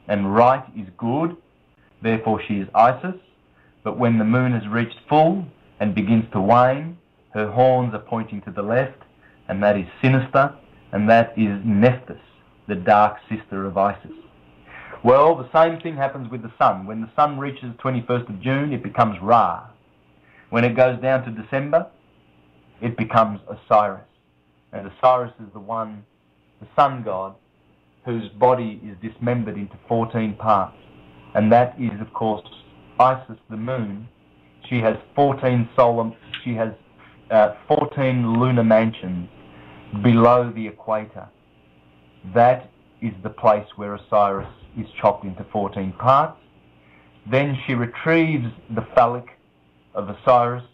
and right is good, therefore she is Isis. But when the moon has reached full and begins to wane, her horns are pointing to the left, and that is sinister, and that is Nephthys, the dark sister of Isis. Well, the same thing happens with the sun. When the sun reaches 21st of June, it becomes Ra. When it goes down to December, it becomes Osiris. And Osiris is the one, the sun god, whose body is dismembered into 14 parts. And that is, of course, Isis, the moon. She has 14 lunar mansions below the equator. That is the place where Osiris is chopped into 14 parts. Then she retrieves the phallic of Osiris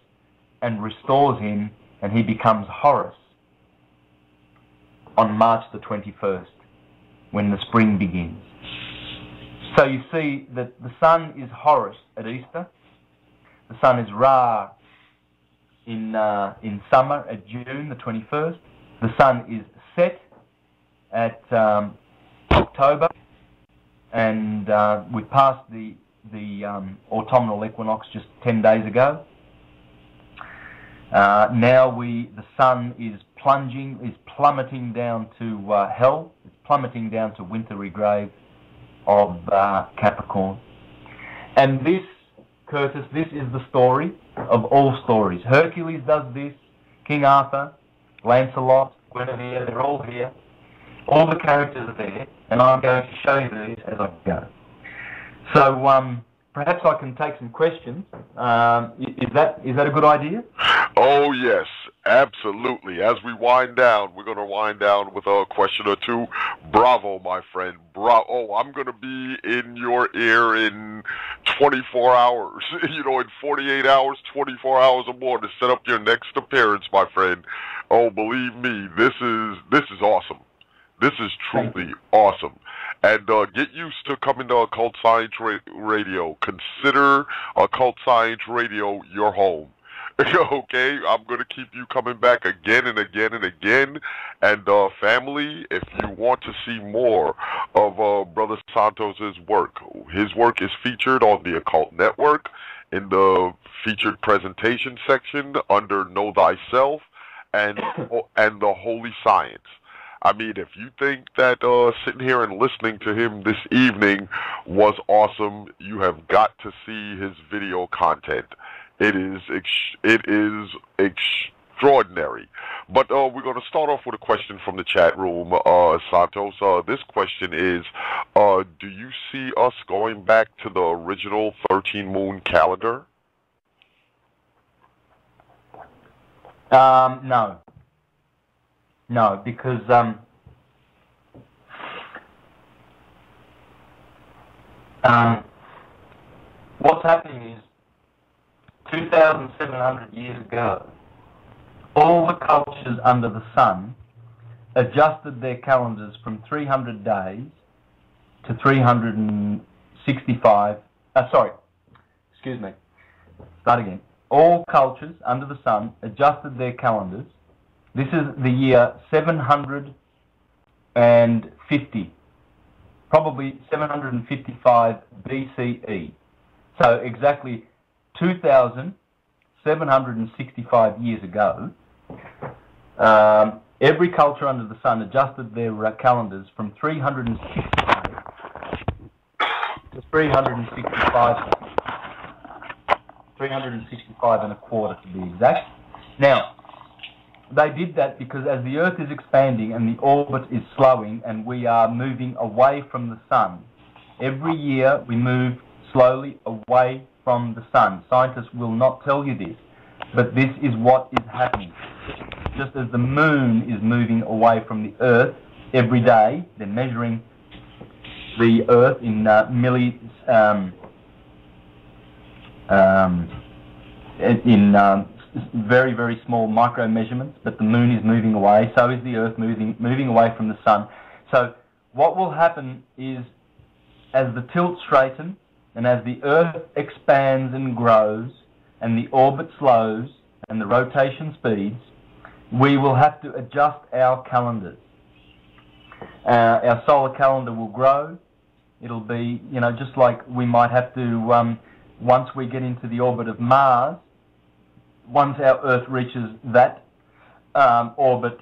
and restores him, and he becomes Horus on March the 21st, when the spring begins. So you see that the sun is Horus at Easter, the sun is Ra in summer at June the 21st, the sun is Set at October, and we passed the autumnal equinox just 10 days ago. Now the sun is plummeting down to hell. It's plummeting down to wintry grave of Capricorn. And this, Curtis, this is the story of all stories. Hercules does this, King Arthur, Lancelot, Guinevere, they're all here. All the characters are there, and I'm going to show you these as I go. So perhaps I can take some questions. Is that a good idea? Oh, yes, absolutely. As we wind down, we're going to wind down with a question or two. Bravo, my friend. Bravo. Oh, I'm going to be in your ear in 24 hours. You know, in 48 hours, 24 hours or more to set up your next appearance, my friend. Oh, believe me, this is awesome. This is truly awesome. And get used to coming to Occult Science Radio. Consider Occult Science Radio your home. Okay, I'm going to keep you coming back again and again and again. And family, if you want to see more of Brother Santos's work, his work is featured on the Occult Network in the featured presentation section under Know Thyself and the Holy Science. I mean, if you think that sitting here and listening to him this evening was awesome, you have got to see his video content. It is extraordinary. But we're going to start off with a question from the chat room, Santos. This question is, do you see us going back to the original 13-moon calendar? No. No, because what's happening is 2,700 years ago, all the cultures under the sun adjusted their calendars from 300 days to 365. Excuse me. Start again. All cultures under the sun adjusted their calendars. This is the year 750, probably 755 BCE. So exactly 2,765 years ago, every culture under the sun adjusted their calendars from 365 to 365 and a quarter to be exact. Now, they did that because as the Earth is expanding and the orbit is slowing and we are moving away from the Sun, every year we move slowly away from the Sun. Scientists will not tell you this, but this is what is happening. Just as the Moon is moving away from the Earth every day, they're measuring the Earth in very, very small micro measurements, but the Moon is moving away, so is the Earth moving away from the Sun. So what will happen is, as the tilt straightens and as the Earth expands and grows and the orbit slows and the rotation speeds, we will have to adjust our calendars. Our solar calendar will grow. It'll be, just like we might have to, once we get into the orbit of Mars, once our Earth reaches that orbit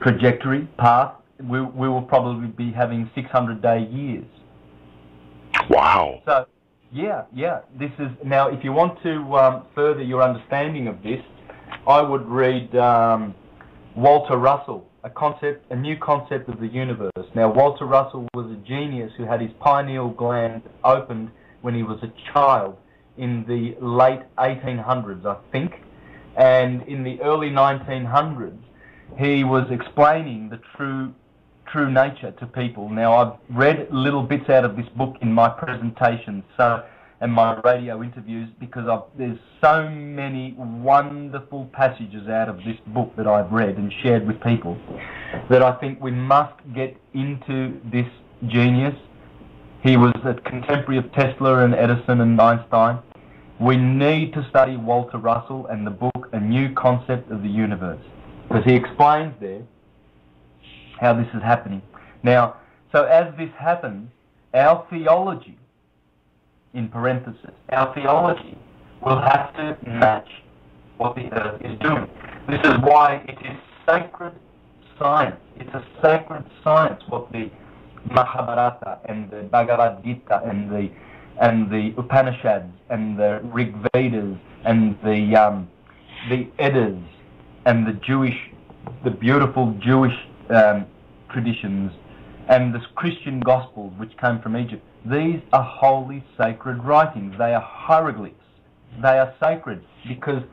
trajectory path, we will probably be having 600-day years. Wow. So, yeah. This is now. If you want to further your understanding of this, I would read Walter Russell, a new concept of the universe. Now, Walter Russell was a genius who had his pineal gland opened when he was a child in the late 1800s, I think, and in the early 1900s, he was explaining the true nature to people. Now, I've read little bits out of this book in my presentations and my radio interviews because there's so many wonderful passages out of this book that I've read and shared with people that I think we must get into this genius. He was a contemporary of Tesla and Edison and Einstein. We need to study Walter Russell and the book A New Concept of the Universe, because he explains there how this is happening. Now, so as this happens, our theology, in parenthesis, our theology will have to match what the Earth is doing. This is why it is sacred science. It's a sacred science what the Mahabharata and the Bhagavad Gita and the Upanishads and the Rig Vedas and the Eddas and the beautiful Jewish traditions and the Christian Gospels which came from Egypt. These are holy, sacred writings. They are hieroglyphs. They are sacred because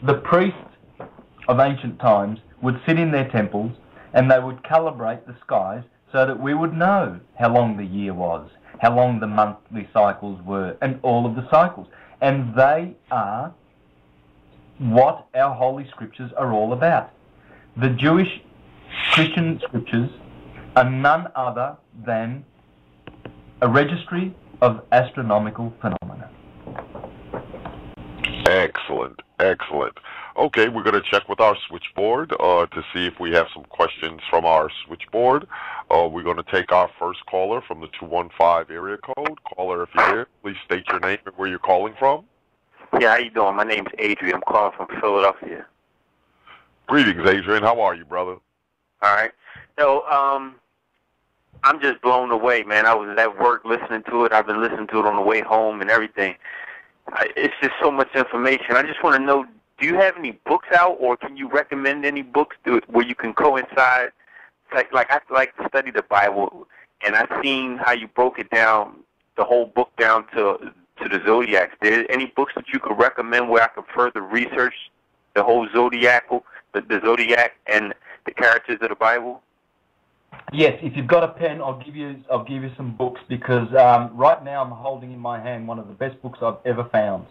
the priests of ancient times would sit in their temples and they would calibrate the skies so that we would know how long the year was, how long the monthly cycles were, and all of the cycles. And they are what our holy scriptures are all about. The Jewish Christian scriptures are none other than a registry of astronomical phenomena. Excellent. Okay, we're going to check with our switchboard to see if we have some questions from our switchboard. We're going to take our first caller from the 215 area code. Caller, if you're here, please state your name and where you're calling from. Yeah, how you doing? My name's Adrian. I'm calling from Philadelphia. Greetings, Adrian. How are you, brother? All right. So, I'm just blown away, man. I was at work listening to it. I've been listening to it on the way home and everything. It's just so much information. I just want to know, do you have any books out, or can you recommend any books where you can coincide? Like I like to study the Bible, and I've seen how you broke it down, the whole book down to the zodiacs. There any books that you could recommend where I could further research the whole zodiac and the characters of the Bible? Yes, if you've got a pen, I'll give you some books, because right now I'm holding in my hand one of the best books I've ever found,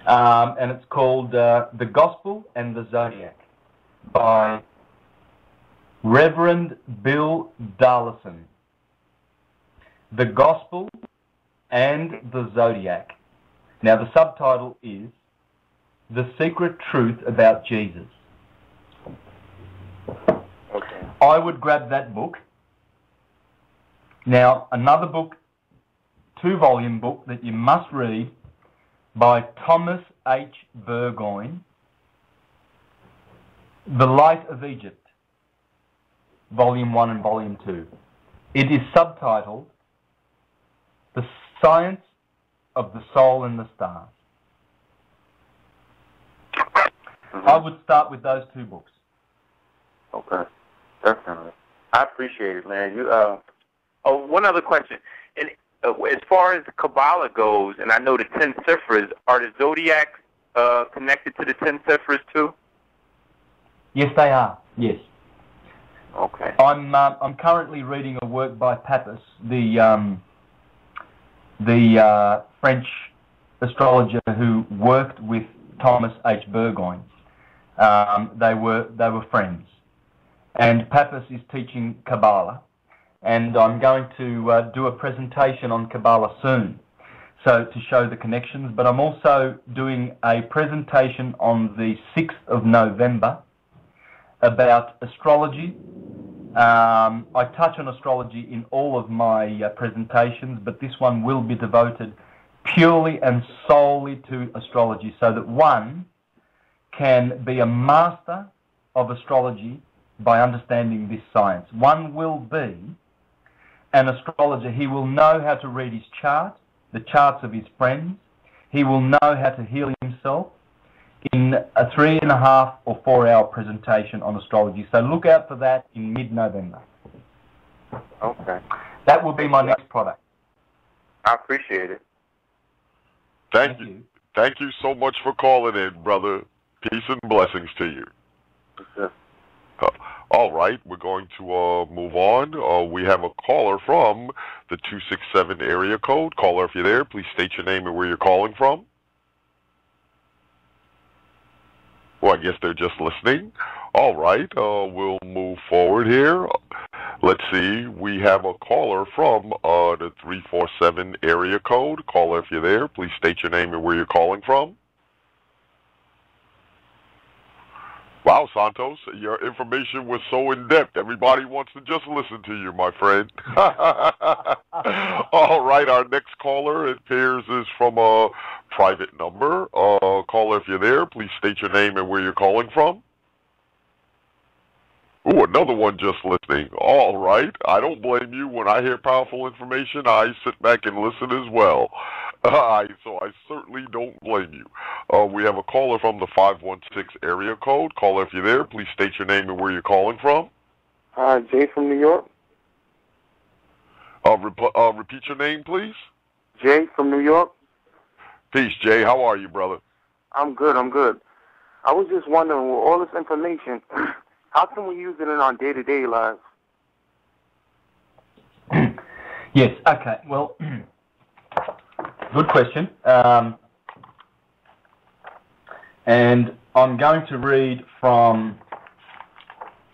and it's called The Gospel and the Zodiac by Reverend Bill Darlison. The Gospel and the Zodiac. Now the subtitle is The Secret Truth About Jesus. Okay. I would grab that book. Now, another book, 2-volume book that you must read by Thomas H. Burgoyne, The Light of Egypt, Volume 1 and Volume 2. It is subtitled The Science of the Soul and the Stars. I would start with those two books. Okay, definitely. I appreciate it, man. One other question. And as far as Kabbalah goes, and I know the 10 ciphers, are the zodiacs connected to the 10 ciphers too? Yes, they are. Yes. Okay. I'm currently reading a work by Papus, the French astrologer who worked with Thomas H. Burgoyne. They were friends, and Papus is teaching Kabbalah, and I'm going to do a presentation on Kabbalah soon, so to show the connections. But I'm also doing a presentation on the 6th of November about astrology. I touch on astrology in all of my presentations, but this one will be devoted purely and solely to astrology, so that one can be a master of astrology by understanding this science. One will be an astrologer. He will know how to read his chart, the charts of his friends. He will know how to heal himself in a 3.5 or 4 hour presentation on astrology. So look out for that in mid-November. Okay. That will be my next product. I appreciate it. Thank you. Thank you so much for calling in, brother. Peace and blessings to you. Yes. All right, we're going to move on. We have a caller from the 267 area code. Caller, if you're there, please state your name and where you're calling from. Well, I guess they're just listening. All right, we'll move forward here. Let's see, we have a caller from the 347 area code. Caller, if you're there, please state your name and where you're calling from. Wow, Santos, your information was so in-depth. Everybody wants to just listen to you, my friend. All right, our next caller, it appears, is from a private number. Caller, if you're there, please state your name and where you're calling from. Ooh, another one just listening. All right. I don't blame you. When I hear powerful information, I sit back and listen as well. So I certainly don't blame you. We have a caller from the 516 area code. Caller, if you're there, please state your name and where you're calling from. Jay from New York. Repeat your name, please. Jay from New York. Peace, Jay. How are you, brother? I'm good. I was just wondering, with all this information, how can we use it in our day-to-day lives? Yes, okay. Well, good question. And I'm going to read from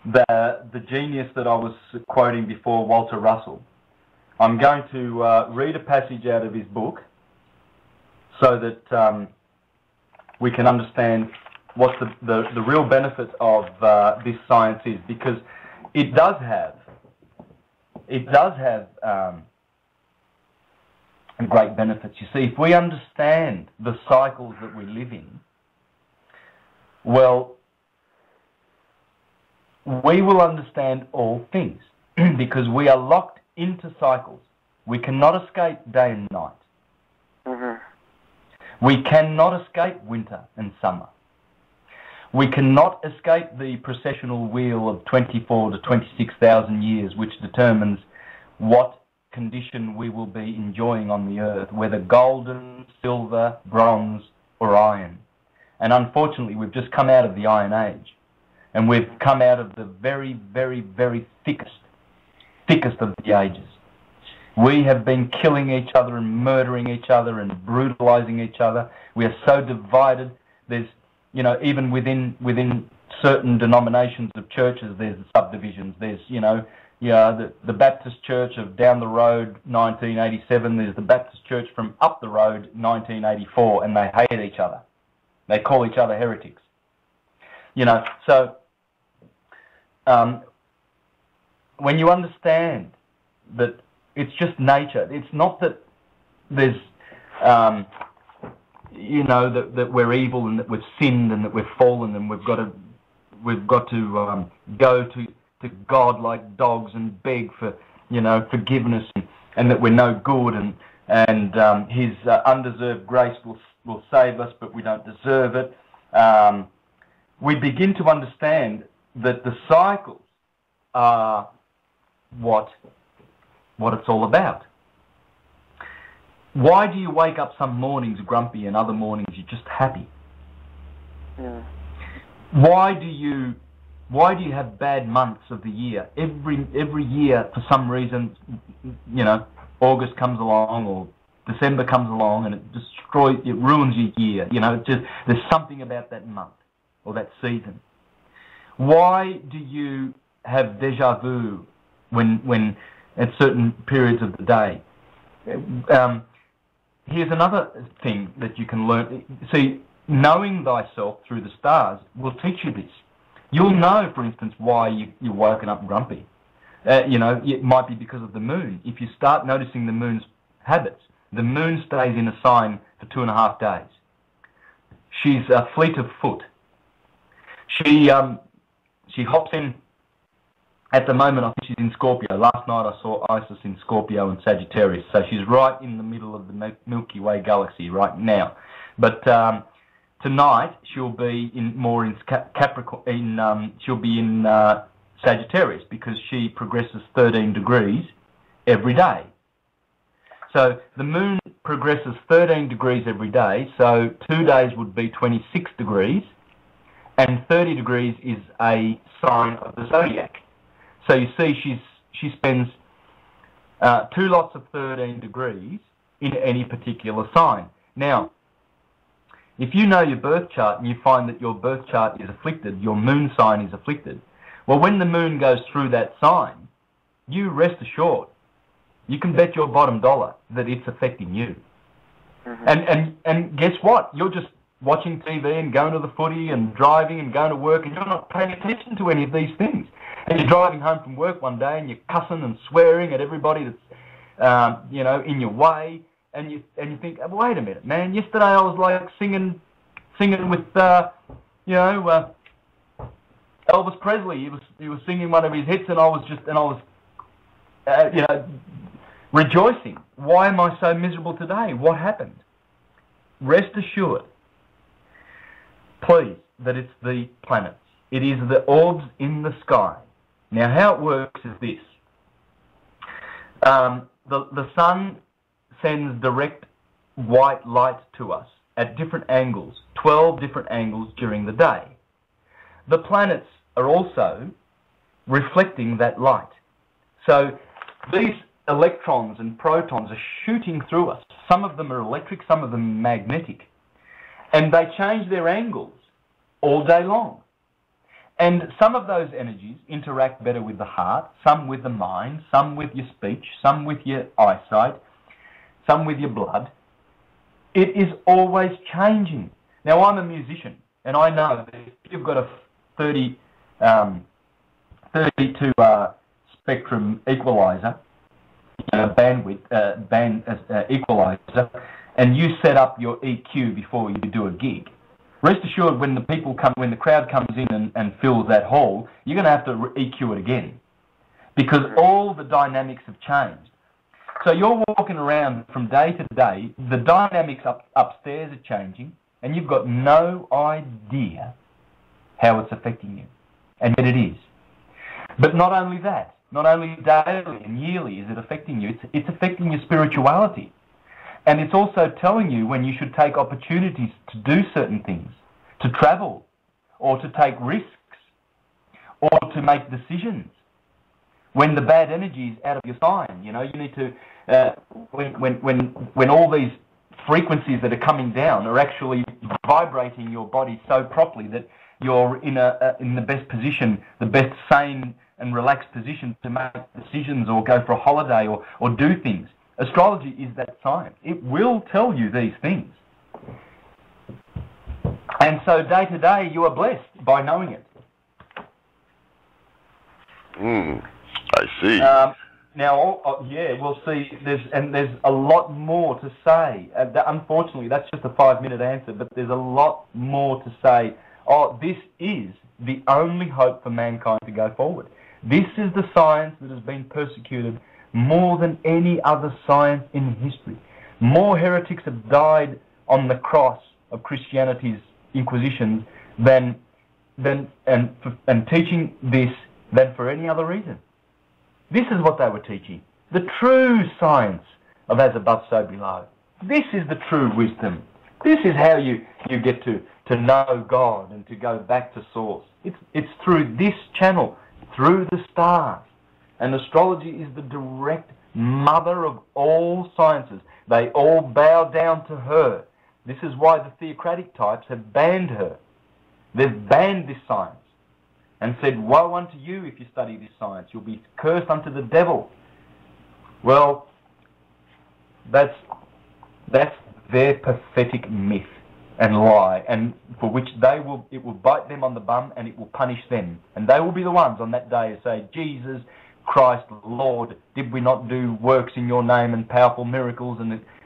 the genius that I was quoting before, Walter Russell. I'm going to read a passage out of his book so that we can understand what the real benefit of this science is, because it does have great benefits. You see, if we understand the cycles that we live in, well, we will understand all things because we are locked into cycles. We cannot escape day and night. Mm-hmm. We cannot escape winter and summer. We cannot escape the precessional wheel of 24 to 26,000 years, which determines what condition we will be enjoying on the earth, whether golden, silver, bronze, or iron. And unfortunately, we've just come out of the Iron Age, and we've come out of the very, very, very thickest of the ages. We have been killing each other and murdering each other and brutalizing each other. We are so divided. There's, you know, even within certain denominations of churches, there's subdivisions. There's, the Baptist Church of down the road, 1987. There's the Baptist Church from up the road, 1984, and they hate each other. They call each other heretics. So when you understand that it's just nature, it's not that there's that we're evil and that we've sinned and that we've fallen and we've got to go to God like dogs and beg for forgiveness and that we're no good and His undeserved grace will save us, but we don't deserve it. we begin to understand that the cycles are what it's all about. Why do you wake up some mornings grumpy and other mornings you're just happy? Yeah. Why do you have bad months of the year? Every year, for some reason, August comes along or December comes along and it ruins your year. There's something about that month or that season. Why do you have deja vu when at certain periods of the day? Here's another thing that you can learn. See, knowing thyself through the stars will teach you this. You'll know, for instance, why you're woken up grumpy. It might be because of the moon. If you start noticing the moon's habits, the moon stays in a sign for 2.5 days. She's fleet of foot. She hops in. At the moment, I think she's in Scorpio. Last night I saw Isis in Scorpio and Sagittarius, so she's right in the middle of the Milky Way galaxy right now. But tonight she'll be in Capricorn. She'll be in Sagittarius because she progresses 13 degrees every day. So the moon progresses 13 degrees every day. So 2 days would be 26 degrees, and 30 degrees is a sign of the zodiac. So you see, she spends 2 lots of 13 degrees in any particular sign. Now, if you know your birth chart and you find that your birth chart is afflicted, your moon sign is afflicted, well, when the moon goes through that sign, you rest assured, you can bet your bottom dollar that it's affecting you. Mm-hmm. And guess what? You're just watching TV and going to the footy and driving and going to work, and you're not paying attention to any of these things. And you're driving home from work one day and you're cussing and swearing at everybody that's, in your way. And you think, wait a minute, man. Yesterday I was like singing with, Elvis Presley. He was singing one of his hits, and I was rejoicing. Why am I so miserable today? What happened? Rest assured, please, that it's the planets. It is the orbs in the sky. Now, how it works is this. The sun sends direct white light to us at different angles, 12 different angles during the day. The planets are also reflecting that light. So these electrons and protons are shooting through us. Some of them are electric, some of them magnetic. And they change their angles all day long. And some of those energies interact better with the heart, some with the mind, some with your speech, some with your eyesight, some with your blood. It is always changing. Now, I'm a musician, and I know that if you've got a 32 spectrum equalizer, bandwidth equalizer, and you set up your EQ before you do a gig, rest assured when the crowd comes in and fills that hall, you're going to have to EQ it again, because all the dynamics have changed. So you're walking around from day to day, the dynamics upstairs are changing, and you've got no idea how it's affecting you. And yet it is. But not only that, not only daily and yearly is it affecting you, it's affecting your spirituality. And it's also telling you when you should take opportunities to do certain things, to travel, or to take risks, or to make decisions. When the bad energy is out of your sign, you need to, when all these frequencies that are coming down are actually vibrating your body so properly that you're in the best position, the best sane and relaxed position to make decisions or go for a holiday or do things. Astrology is that science. It will tell you these things. And so day to day you are blessed by knowing it. I see. We'll see. There's a lot more to say. Unfortunately, that's just a 5-minute answer, but there's a lot more to say. This is the only hope for mankind to go forward. This is the science that has been persecuted more than any other science in history. More heretics have died on the cross of Christianity's inquisitions than and teaching this than for any other reason. This is what they were teaching. The true science of as above, so below. This is the true wisdom. This is how you get to know God and to go back to source. It's through this channel, through the stars. And astrology is the direct mother of all sciences. They all bow down to her. This is why the theocratic types have banned her. They've banned this science and said, woe unto you if you study this science. You'll be cursed unto the devil. Well, that's their pathetic myth and lie, and for which it will bite them on the bum and it will punish them. And they will be the ones on that day who say, Jesus Christ, Lord, did we not do works in your name and powerful miracles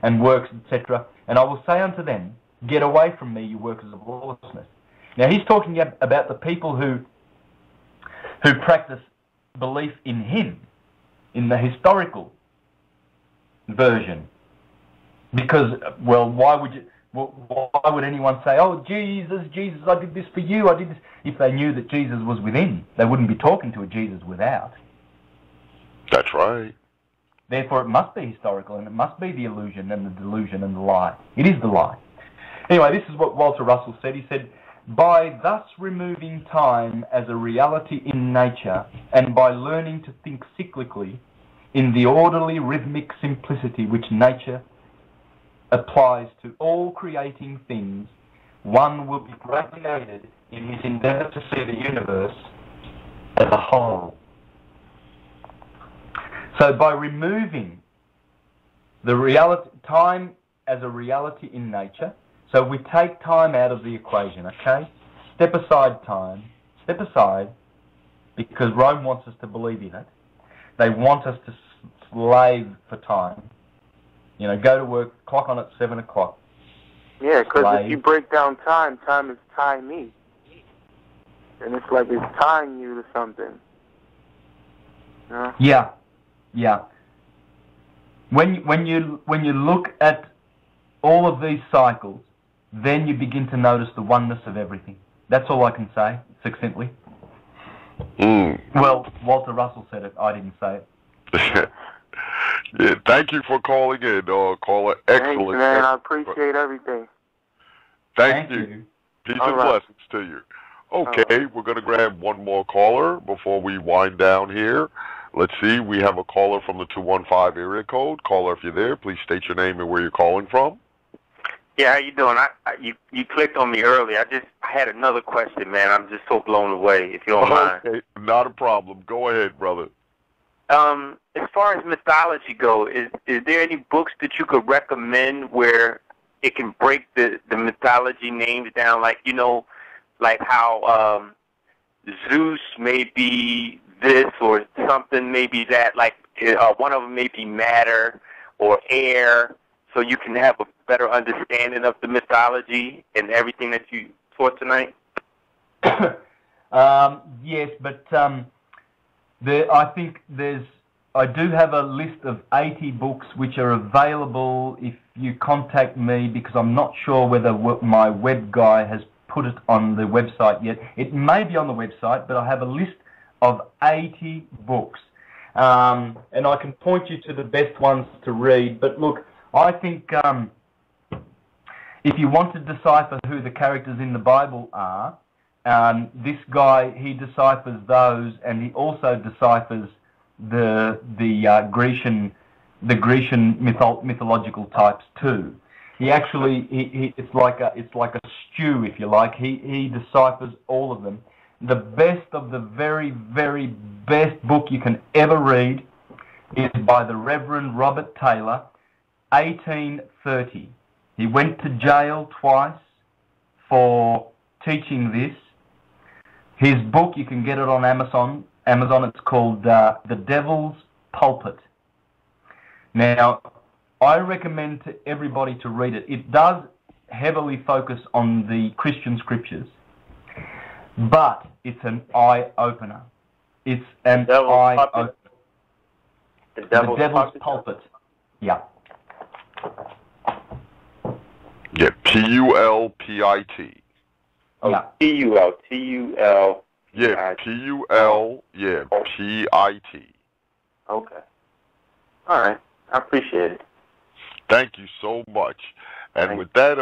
and works, etc.? And I will say unto them, get away from me, you workers of lawlessness. Now he's talking about the people who practice belief in him, in the historical version. Because, well, why would anyone say, oh, Jesus, I did this for you, I did this, if they knew that Jesus was within? They wouldn't be talking to a Jesus without. That's right. Therefore, it must be historical, and it must be the illusion and the delusion and the lie. It is the lie. Anyway, this is what Walter Russell said. He said, by thus removing time as a reality in nature, and by learning to think cyclically in the orderly rhythmic simplicity which nature applies to all creating things, one will be greatly aided in his endeavour to see the universe as a whole. So by removing the reality, time as a reality in nature, so we take time out of the equation, okay? Step aside time. Step aside, because Rome wants us to believe in it. They want us to slave for time. You know, go to work, clock on at 7 o'clock. Yeah, because if you break down time, time is time me. And it's like it's tying you to something. Yeah. Yeah. When you look at all of these cycles, then you begin to notice the oneness of everything. That's all I can say, succinctly. Well, Walter Russell said it. I didn't say it. Yeah, thank you for calling in, caller. Excellent. Thanks, man. I appreciate everything. Thank you. Peace and blessings to you. Okay, we're going to grab one more caller before we wind down here. Let's see, we have a caller from the 215 area code. Caller, if you're there, please state your name and where you're calling from. Yeah, how you doing? You clicked on me early. I had another question, man. I'm just so blown away, if you don't mind. Okay, not a problem. Go ahead, brother. As far as mythology go, is there any books that you could recommend where it can break the mythology names down, like, you know, like how Zeus may be this or something, maybe that, like one of them may be matter or air, so you can have a better understanding of the mythology and everything that you taught tonight? Yes, but I do have a list of 80 books which are available if you contact me, because I'm not sure whether my web guy has put it on the website yet. It may be on the website, but I have a list of 80 books. And I can point you to the best ones to read. But look, I think if you want to decipher who the characters in the Bible are, this guy, he deciphers those, and he also deciphers the Grecian mythological types too. He actually it's like a stew, if you like. He deciphers all of them. The best of the very, very best book you can ever read is by the Reverend Robert Taylor, 1830. He went to jail twice for teaching this. His book, you can get it on Amazon. It's called The Devil's Pulpit. Now, I recommend to everybody to read it. It does heavily focus on the Christian scriptures, but it's an eye-opener. It's an eye-opener. The Devil's Pulpit. Yeah. Yeah, Pulpit. Oh, yeah. T-U-L. T-U-L. Yeah, T-U-L, yeah, P-I-T. Okay. All right. I appreciate it. Thank you so much. And with that,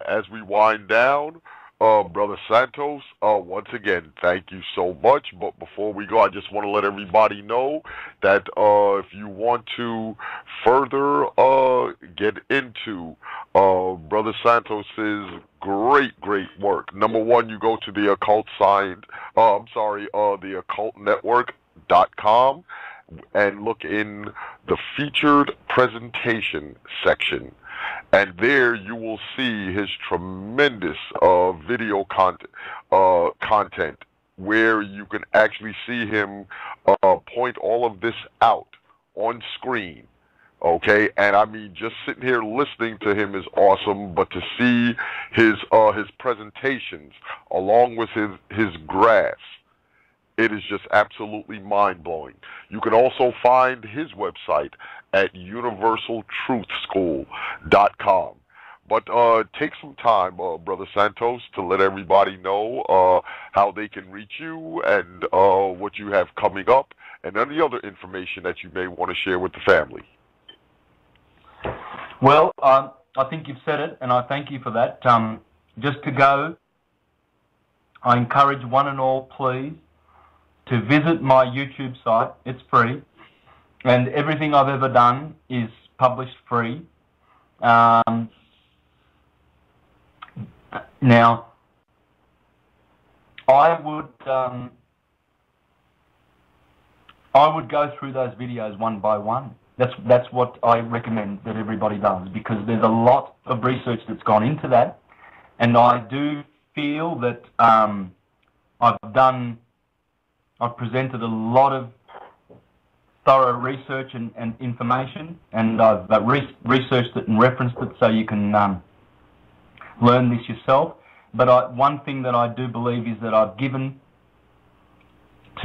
as we wind down, Brother Santos, once again, thank you so much. But before we go, I just want to let everybody know that if you want to further get into Brother Santos's great work, number one, you go to the the occultnetwork.com and look in the featured presentation section. And there you will see his tremendous video content where you can actually see him point all of this out on screen. Okay, and I mean, just sitting here listening to him is awesome, but to see his presentations along with his graphs, it is just absolutely mind-blowing. You can also find his website at universaltruthschool.com. But take some time, Brother Santos, to let everybody know how they can reach you and what you have coming up and any other information that you may want to share with the family. Well, I think you've said it, and I thank you for that. Just to go, I encourage one and all, please, to visit my YouTube site. It's free, and everything I've ever done is published free. Now, I would go through those videos one by one. That's what I recommend that everybody does, because there's a lot of research that's gone into that, and I do feel that I've presented a lot of thorough research and information, and I've researched it and referenced it so you can learn this yourself. But one thing that I do believe is that I've given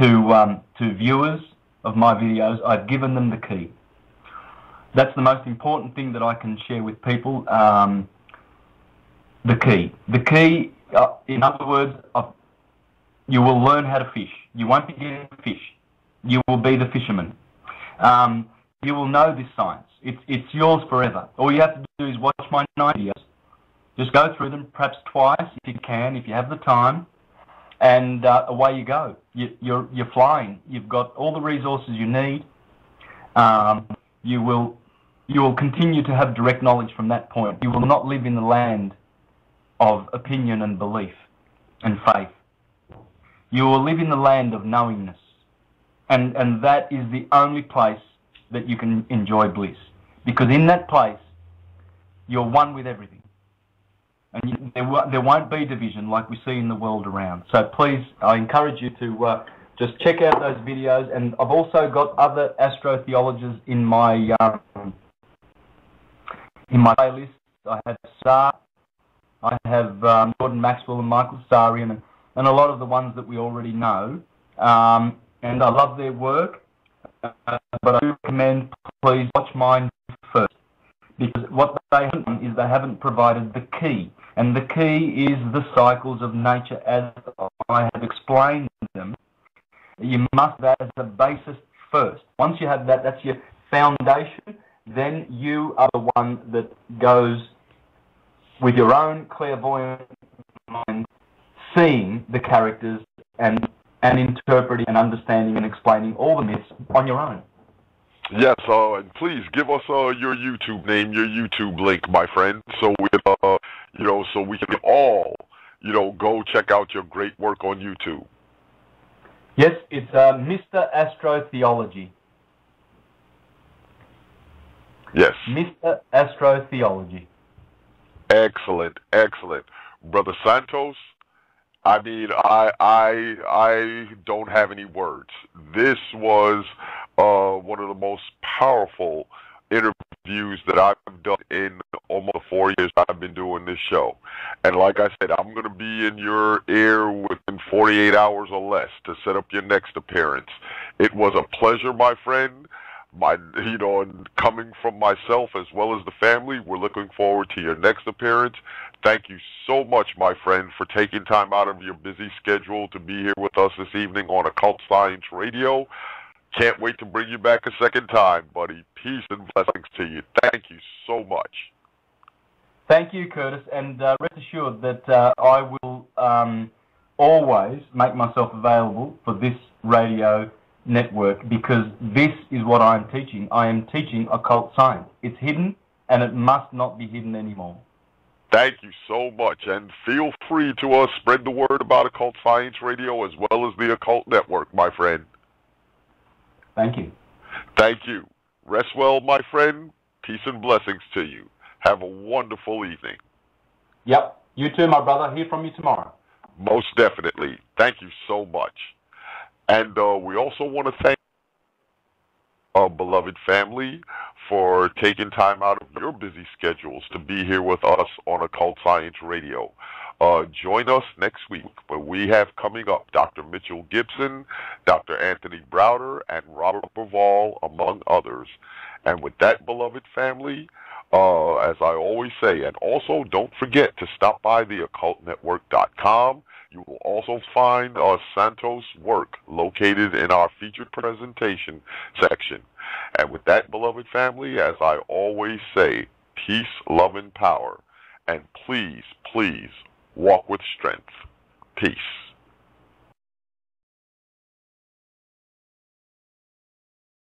to viewers of my videos, I've given them the key. That's the most important thing that I can share with people, the key. The key, in other words, you will learn how to fish. You won't be getting fish. You will be the fisherman. You will know this science. It's yours forever. All you have to do is watch my 9 videos. Just go through them, perhaps twice if you can, if you have the time, and away you go. You're flying. You've got all the resources you need. You will continue to have direct knowledge from that point. You will not live in the land of opinion and belief and faith. You will live in the land of knowingness. And that is the only place that you can enjoy bliss. Because in that place, you're one with everything. And there won't be division like we see in the world around. So please, I encourage you to just check out those videos. And I've also got other astrotheologists in my playlist. I have Sar, I have Gordon Maxwell and Michael Sarian, and a lot of the ones that we already know. And I love their work, but I do recommend, please watch mine first, because what they haven't done is they haven't provided the key, and the key is the cycles of nature as I have explained them. You must have that as a basis first. Once you have that, that's your foundation, then you are the one that goes with your own clairvoyant mind, seeing the characters and interpreting and understanding and explaining all the myths on your own. Yes, and please give us your YouTube name, your YouTube link, my friend, so we can all, go check out your great work on YouTube. Yes, it's Mr. Astrotheology. Yes. Mr. Astrotheology. Excellent, excellent, Brother Santos. I mean, I don't have any words. This was one of the most powerful interviews that I've done in almost 4 years I've been doing this show. And like I said, I'm going to be in your ear within 48 hours or less to set up your next appearance. It was a pleasure, my friend. And coming from myself as well as the family, we're looking forward to your next appearance. Thank you so much, my friend, for taking time out of your busy schedule to be here with us this evening on Occult Science Radio. Can't wait to bring you back a second time, buddy. Peace and blessings to you. Thank you so much. Thank you, Curtis, and rest assured that I will always make myself available for this radio network, because this is what I am teaching. I am teaching occult science. It's hidden, and it must not be hidden anymore. Thank you so much, and feel free to spread the word about Occult Science Radio as well as the Occult Network, my friend. Thank you. Thank you. Rest well, my friend. Peace and blessings to you. Have a wonderful evening. Yep. You too, my brother. Hear from you tomorrow. Most definitely. Thank you so much. And we also want to thank our beloved family for taking time out of your busy schedules to be here with us on Occult Science Radio. Join us next week, where we have coming up Dr. Mitchell Gibson, Dr. Anthony Browder, and Robert Bravall, among others. And with that, beloved family, as I always say, and also don't forget to stop by the occultnetwork.com. You will also find Santos' work located in our featured presentation section. And with that, beloved family, as I always say, peace, love, and power. And please, please, walk with strength. Peace.